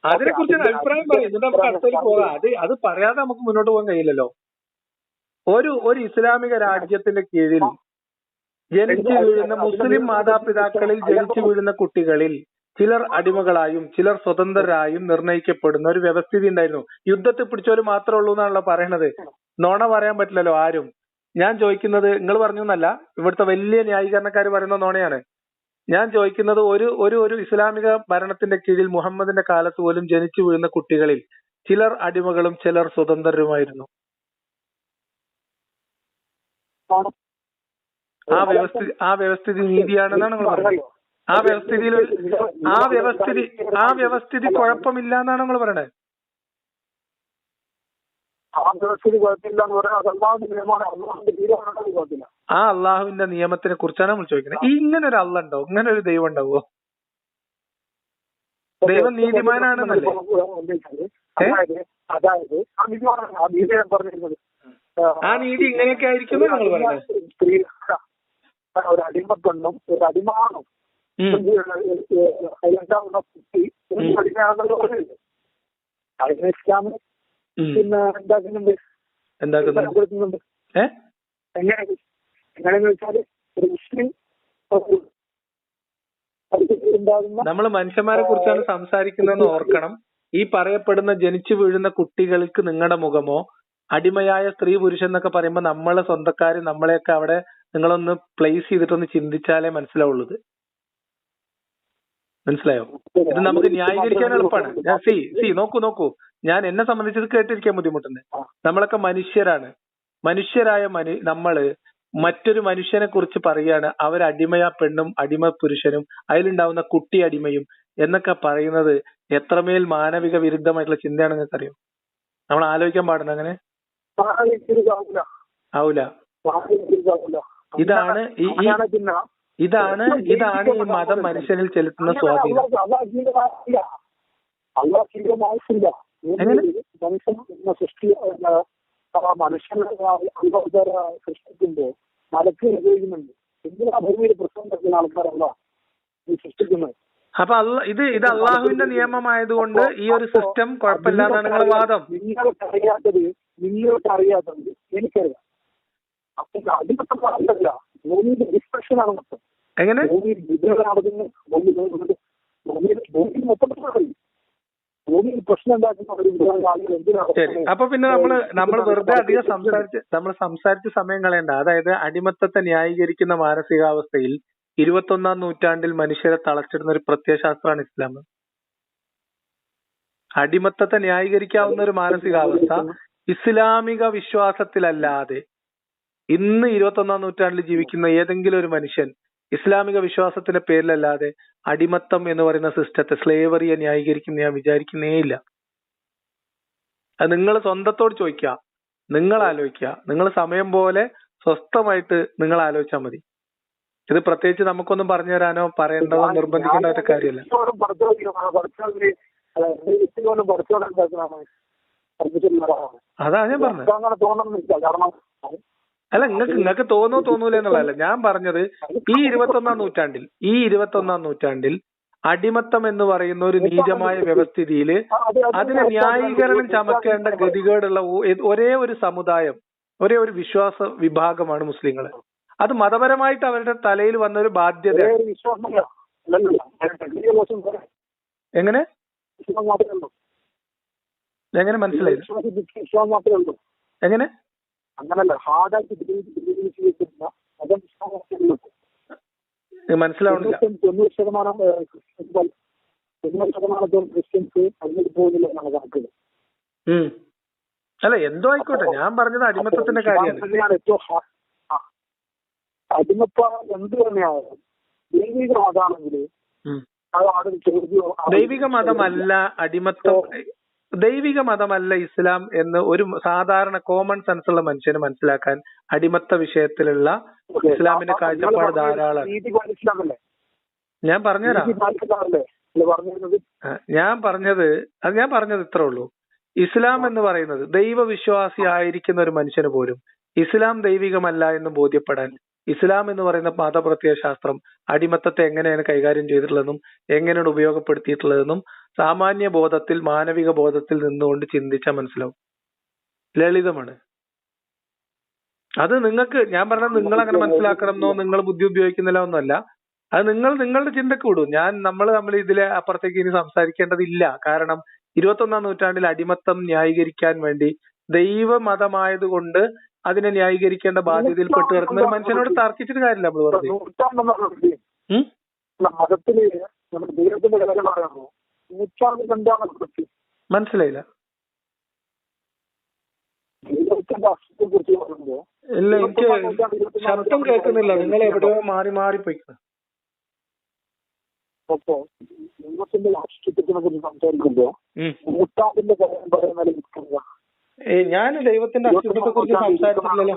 അതിനെ കുറിച്ച് അഭിപ്രായം പറയും, എന്നിട്ട് നമുക്ക് അടുത്തേക്ക് പോകാം. അത് പറയാതെ നമുക്ക് മുന്നോട്ട് പോകാൻ കഴിയില്ലല്ലോ. ഒരു ഇസ്ലാമിക രാജ്യത്തിന്റെ കീഴിൽ ജനിച്ചു വീഴുന്ന മുസ്ലിം മാതാപിതാക്കളിൽ ജനിച്ചു വീഴുന്ന കുട്ടികളിൽ ചിലർ അടിമകളായും ചിലർ സ്വതന്ത്രരായും നിർണയിക്കപ്പെടുന്ന ഒരു വ്യവസ്ഥിതി ഉണ്ടായിരുന്നു. യുദ്ധത്തിൽ പിടിച്ചവര് മാത്രമേ ഉള്ളൂ എന്നാണല്ലോ പറയണത്. നോണ പറയാൻ പറ്റില്ലല്ലോ ആരും. ഞാൻ ചോദിക്കുന്നത്, നിങ്ങൾ പറഞ്ഞു എന്നല്ല, ഇവിടുത്തെ വലിയ ന്യായീകരണക്കാർ പറയുന്ന നോണയാണ്. ഞാൻ ചോദിക്കുന്നത്, ഒരു ഇസ്ലാമിക ഭരണത്തിന്റെ കീഴിൽ മുഹമ്മദിന്റെ കാലത്ത് പോലും ജനിച്ചു വീഴുന്ന കുട്ടികളിൽ ചിലർ അടിമകളും ചിലർ സ്വതന്ത്രരുമായിരുന്നു. ആ വ്യവസ്ഥിതി നീതിയാണെന്നാണ് നിങ്ങൾ പറയുന്നത്. ആ വ്യവസ്ഥിതി കുഴപ്പമില്ല എന്നാണ് നിങ്ങൾ പറയണത്. ആ അള്ളാഹുവിന്റെ നിയമത്തിനെ കുറിച്ചാണ് നമ്മൾ ചോദിക്കുന്നത്. ഇങ്ങനെ ഒരു അള്ള ഉണ്ടോ? ഇങ്ങനെ ഒരു ദൈവം ഉണ്ടാവോ? ദൈവം നീതിമാനാണെന്നല്ലേ? ആ നീതി ഇങ്ങനെയൊക്കെ ആയിരിക്കും നിങ്ങൾ പറയുന്നത്. ഒരു അടിമപ്പെണ്ണും ഒരു അടിമാണും അതിനെ ഇസ്ലാം പിന്നെ എന്താക്കുന്നുണ്ട്. എങ്ങനെയെന്ന് വെച്ചാല് ഒരു മുസ്ലിം നമ്മൾ മനുഷ്യന്മാരെ കുറിച്ചാണ് സംസാരിക്കുന്നതെന്ന് ഓർക്കണം. ഈ പറയപ്പെടുന്ന ജനിച്ചു വീഴുന്ന കുട്ടികൾക്ക് നിങ്ങളുടെ മുഖമോ അടിമയായ സ്ത്രീ പുരുഷൻ എന്നൊക്കെ പറയുമ്പോൾ നമ്മളെ സ്വന്തക്കാര് നമ്മളെയൊക്കെ അവിടെ നിങ്ങളൊന്ന് പ്ലേസ് ചെയ്തിട്ടൊന്ന് ചിന്തിച്ചാലേ മനസ്സിലാവുള്ളത്. മനസ്സിലായോ? ഇത് നമുക്ക് ന്യായീകരിക്കാൻ എളുപ്പമാണ്. ഞാൻ നോക്കൂ ഞാൻ എന്നെ സംബന്ധിച്ചത് കേട്ടിരിക്കാൻ ബുദ്ധിമുട്ടുണ്ട്. നമ്മളൊക്കെ മനുഷ്യരായ നമ്മള് മറ്റൊരു മനുഷ്യനെ കുറിച്ച് പറയാണ് അവരടിമയാ പെണ്ണും അടിമ പുരുഷനും അതിലുണ്ടാവുന്ന കുട്ടി അടിമയും എന്നൊക്കെ പറയുന്നത് എത്രമേൽ മാനവിക വിരുദ്ധമായിട്ടുള്ള ചിന്തയാണ് നിങ്ങൾക്ക് അറിയോ? നമ്മൾ ആലോചിക്കാൻ പാടുന്നു അങ്ങനെ ആവൂല. ഇതാണ് ഈ മതം മനുഷ്യനിൽ ചെലുത്തുന്ന സ്വാധീനം. സൃഷ്ടിക്കുമ്പോ മലക്ക് ഉപയോഗിക്കുന്നുണ്ട്. എന്തിനാ ഭൂമിയിൽ പ്രശ്നം തരുന്ന ആൾക്കാരല്ല ഈ സൃഷ്ടിക്കുന്നത്. അപ്പൊ ഇത് അള്ളാഹുവിന്റെ നിയമമായതുകൊണ്ട് ഈ ഒരു സിസ്റ്റം കുഴപ്പമില്ല എന്നാണ് നിങ്ങളുടെ വാദം. നിങ്ങൾക്കറിയാത്തത് എനിക്കറിയാം. അപ്പൊ അടിമത്തം പാടില്ല. ഭൂമിയുടെ ഡിസ്ട്രക്ഷനാണ് മൊത്തം. എങ്ങനെ ഭൂമിയിൽ വിദ്യകൾ നടക്കുന്നു. ഭൂമിയിൽ മൊത്തം ഭൂമിയിൽ പ്രശ്നം ഉണ്ടാക്കുന്ന. ശരി, അപ്പൊ പിന്നെ നമ്മൾ വെറുതെ അധികം സംസാരിച്ച് സമയം കളയണ്ട. അതായത് അടിമത്തത്തെ ന്യായീകരിക്കുന്ന മാനസികാവസ്ഥയിൽ 21-ാം നൂറ്റാണ്ടിൽ മനുഷ്യരെ തളച്ചിടുന്ന ഒരു പ്രത്യയശാസ്ത്രമാണ് ഇസ്ലാം. അടിമത്തത്തെ ന്യായീകരിക്കാവുന്ന ഒരു മാനസികാവസ്ഥ ഇസ്ലാമിക വിശ്വാസത്തിലല്ലാതെ ഇന്ന് 21-ാം നൂറ്റാണ്ടിൽ ജീവിക്കുന്ന ഏതെങ്കിലും ഒരു മനുഷ്യൻ ഇസ്ലാമിക വിശ്വാസത്തിന്റെ പേരിലല്ലാതെ അടിമത്തം എന്ന് പറയുന്ന സിസ്റ്റത്തെ, സ്ലേവറിയെ ന്യായീകരിക്കുന്ന ഞാൻ വിചാരിക്കുന്നേ ഇല്ല. അത് നിങ്ങൾ സ്വന്തത്തോട് ചോദിക്കുക, നിങ്ങൾ ആലോചിക്കുക, നിങ്ങൾ സമയം പോലെ സ്വസ്ഥമായിട്ട് നിങ്ങൾ ആലോചിച്ചാൽ മതി. ഇത് പ്രത്യേകിച്ച് നമുക്കൊന്നും പറഞ്ഞു തരാനോ പറയേണ്ടതോ നിർബന്ധിക്കേണ്ട ഒരു കാര്യമല്ല. അതാ ഞാൻ പറഞ്ഞത്. അല്ല, നിങ്ങൾക്ക് തോന്നൂല എന്നുള്ളതല്ല ഞാൻ പറഞ്ഞത്. ഈ 21-ാം നൂറ്റാണ്ടിൽ അടിമത്തം എന്ന് പറയുന്ന ഒരു നീചമായ വ്യവസ്ഥിതിയില് അതിനെ ന്യായീകരണം ചമക്കേണ്ട ഗതികേടുള്ള ഒരേ ഒരു സമുദായം, ഒരേ ഒരു വിശ്വാസ വിഭാഗമാണ് മുസ്ലിങ്ങൾ. അത് മതപരമായിട്ട് അവരുടെ തലയിൽ വന്ന ഒരു ബാധ്യത. എങ്ങനെ എങ്ങനെ മനസ്സിലായി? എങ്ങനെ മനസ്സിലാവണില്ല. അല്ല, എന്തോ ആയിക്കോട്ടെ, ഞാൻ പറഞ്ഞത് അടിമത്തത്തിന്റെ കാര്യമാണ്. അടിമത്തം എന്ത് തന്നെയായാലും ദൈവിക മതമാണെങ്കിൽ ദൈവിക മതമല്ല അടിമത്തം, ദൈവിക മതമല്ല ഇസ്ലാം എന്ന് ഒരു സാധാരണ കോമൺ സെൻസ് ഉള്ള മനുഷ്യന് മനസ്സിലാക്കാൻ അടിമത്ത വിഷയത്തിലുള്ള ഇസ്ലാമിന്റെ കാഴ്ചപ്പാട് ധാരാളമാണ്. ഞാൻ പറഞ്ഞുതരാം. ഞാൻ പറഞ്ഞത് ഇത്രേ ഉള്ളൂ. ഇസ്ലാം എന്ന് പറയുന്നത് ദൈവവിശ്വാസി ആയിരിക്കുന്ന ഒരു മനുഷ്യന് പോലും ഇസ്ലാം ദൈവികമല്ല എന്ന് ബോധ്യപ്പെടാൻ ഇസ്ലാം എന്ന് പറയുന്ന മതപ്രത്യയ ശാസ്ത്രം അടിമത്തത്തെ എങ്ങനെയാണ് കൈകാര്യം ചെയ്തിട്ടുള്ളതെന്നും എങ്ങനെയാണ് ഉപയോഗപ്പെടുത്തിയിട്ടുള്ളതെന്നും സാമാന്യ ബോധത്തിൽ, മാനവിക ബോധത്തിൽ നിന്നുകൊണ്ട് ചിന്തിച്ചാൽ മനസ്സിലാവും. ലളിതമാണ്. അത് നിങ്ങൾക്ക്, ഞാൻ പറഞ്ഞത് നിങ്ങൾ അങ്ങനെ മനസ്സിലാക്കണമെന്നോ നിങ്ങൾ ബുദ്ധി ഉപയോഗിക്കുന്നില്ല ഒന്നുമല്ല. അത് നിങ്ങളുടെ ചിന്തക്ക് വിടും. നമ്മൾ ഇതിലെ അപ്പുറത്തേക്ക് ഇനി സംസാരിക്കേണ്ടതില്ല. കാരണം 21-ാം നൂറ്റാണ്ടിൽ അടിമത്തം ന്യായീകരിക്കാൻ വേണ്ടി ദൈവമതമായതുകൊണ്ട് അതിനെ ന്യായീകരിക്കേണ്ട ബാധ്യതയിൽ പെട്ടു കിടക്കുന്ന ഒരു മനുഷ്യനോട് തർക്കിച്ചിട്ട് കാര്യമില്ല. നമ്മൾ വെറുതെ മനസ്സിലായില്ല. ഇല്ല, എനിക്ക് ശബ്ദം കേൾക്കുന്നില്ല. നിങ്ങൾ എവിടെയോ മാറി പോയിക്കണം. ഞാൻ ദൈവത്തിന്റെ അസ്തിത്വത്തെ കുറിച്ച് സംസാരിച്ചില്ലല്ലോ.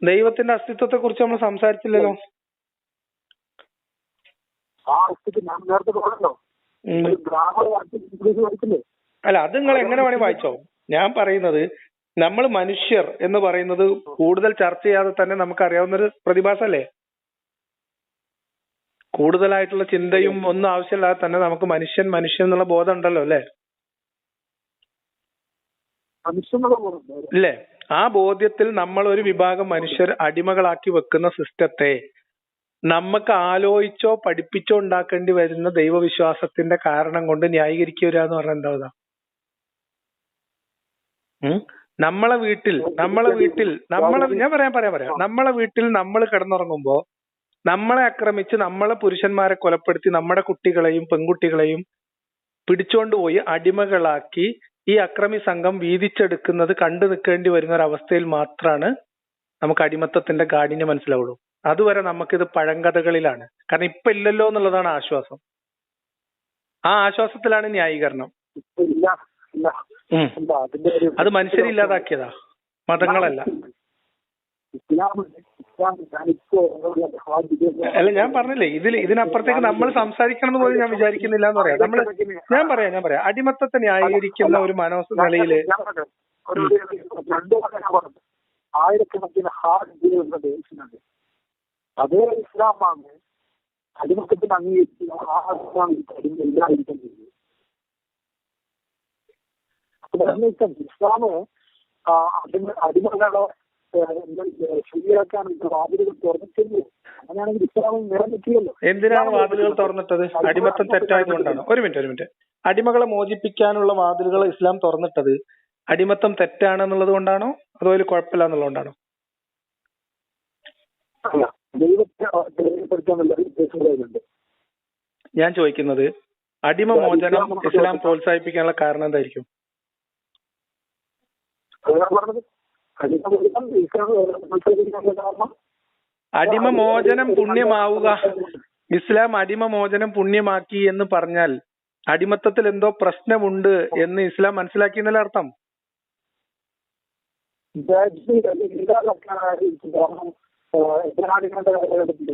ദൈവത്തിന്റെ അസ്തിത്വത്തെ കുറിച്ച് നമ്മൾ സംസാരിച്ചില്ലല്ലോ. അല്ല, അത് നിങ്ങൾ എങ്ങനെ വേണേ വായിച്ചോ. ഞാൻ പറയുന്നത് നമ്മൾ മനുഷ്യർ എന്ന് പറയുന്നത് കൂടുതൽ ചർച്ച ചെയ്യാതെ തന്നെ നമുക്കറിയാവുന്നൊരു പ്രതിഭാസമല്ലേ. കൂടുതലായിട്ടുള്ള ചിന്തയും ഒന്നും ആവശ്യമില്ലാതെ തന്നെ നമുക്ക് മനുഷ്യൻ എന്നുള്ള ബോധം ഉണ്ടല്ലോ അല്ലേ? ഇല്ലേ? ആ ബോധ്യത്തിൽ നമ്മൾ ഒരു വിഭാഗം മനുഷ്യർ അടിമകളാക്കി വെക്കുന്ന സിസ്റ്റത്തെ നമുക്ക് ആലോചിച്ചോ പഠിപ്പിച്ചോ ഉണ്ടാക്കേണ്ടി വരുന്ന ദൈവവിശ്വാസത്തിന്റെ കാരണം കൊണ്ട് ന്യായീകരിക്കുക എന്ന് പറഞ്ഞാൽ എന്താ? നമ്മളെ വീട്ടിൽ ഞാൻ പറയാം നമ്മളെ വീട്ടിൽ നമ്മൾ കിടന്നുറങ്ങുമ്പോ നമ്മളെ ആക്രമിച്ച് നമ്മളെ പുരുഷന്മാരെ കൊലപ്പെടുത്തി നമ്മുടെ കുട്ടികളെയും പെൺകുട്ടികളെയും പിടിച്ചോണ്ടുപോയി അടിമകളാക്കി ഈ അക്രമി സംഘം വീതിച്ചെടുക്കുന്നത് കണ്ടു നിൽക്കേണ്ടി വരുന്ന ഒരു അവസ്ഥയിൽ മാത്രമാണ് നമുക്ക് അടിമത്തത്തിന്റെ കാഠിന്യം മനസ്സിലാവുള്ളൂ. അതുവരെ നമുക്കിത് പഴങ്കഥകളിലാണ്. കാരണം ഇപ്പൊ ഇല്ലല്ലോ എന്നുള്ളതാണ് ആശ്വാസം. ആ ആശ്വാസത്തിലാണ് ന്യായീകരണം. അത് മനുഷ്യരെ ഇല്ലാതാക്കിയതാ, മതങ്ങളല്ല. അല്ല, ഞാൻ പറഞ്ഞില്ലേ, ഇതിനപ്പുറത്തേക്ക് നമ്മൾ സംസാരിക്കണം എന്ന് പോലും ഞാൻ വിചാരിക്കുന്നില്ല എന്ന് പറയാം. ഞാൻ പറയാം അടിമത്തത്തെ ന്യായീകരിക്കുന്ന ഒരു മനോനിലയില് ആയിരക്കണക്കിന് അതേ ഇസ്ലാമാണ് അടിമത്തത്തിന് അംഗീകരിക്കുന്നത്. ഇസ്ലാമ് അടിമകളെ ശരിയാക്കാൻ വാതിലുകൾ തുറന്നിട്ടില്ല. അങ്ങനെയാണെങ്കിൽ ഇസ്ലാം നിലനിൽക്കില്ലല്ലോ. എന്തിനാണ് വാതിലുകൾ തുറന്നിട്ടത്? അടിമത്തം തെറ്റായതുകൊണ്ടാണ്. ഒരു മിനിറ്റ്. അടിമകളെ മോചിപ്പിക്കാനുള്ള വാതിലുകൾ ഇസ്ലാം തുറന്നിട്ടത് അടിമത്തം തെറ്റാണെന്നുള്ളത് കൊണ്ടാണോ അതോ അതിൽ കുഴപ്പമില്ല എന്നുള്ളതുകൊണ്ടാണോ? ഞാൻ ചോദിക്കുന്നത് അടിമ മോചനം ഇസ്ലാം പ്രോത്സാഹിപ്പിക്കാനുള്ള കാരണം എന്തായിരിക്കും? അടിമമോചനം പുണ്യമാവുക, ഇസ്ലാം അടിമമോചനം പുണ്യമാക്കി എന്ന് പറഞ്ഞാൽ അടിമത്തത്തിൽ എന്തോ പ്രശ്നമുണ്ട് എന്ന് ഇസ്ലാം മനസ്സിലാക്കി എന്നല്ല അർത്ഥം.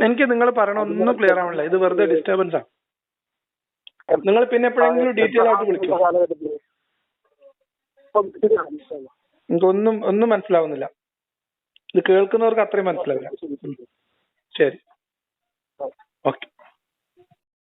എനിക്ക് നിങ്ങൾ പറയണ ഒന്നും ക്ലിയർ ആവണില്ല, ഇത് വെറുതെ ഡിസ്റ്റർബൻസ് ആണ്. നിങ്ങൾ പിന്നെ എപ്പോഴെങ്കിലും ഡീറ്റെയിൽ ആയിട്ട് വിളിക്കും. എനിക്കൊന്നും മനസ്സിലാവുന്നില്ല, ഇത് കേൾക്കുന്നവർക്ക് അത്രയും മനസ്സിലാവില്ല. ശരി.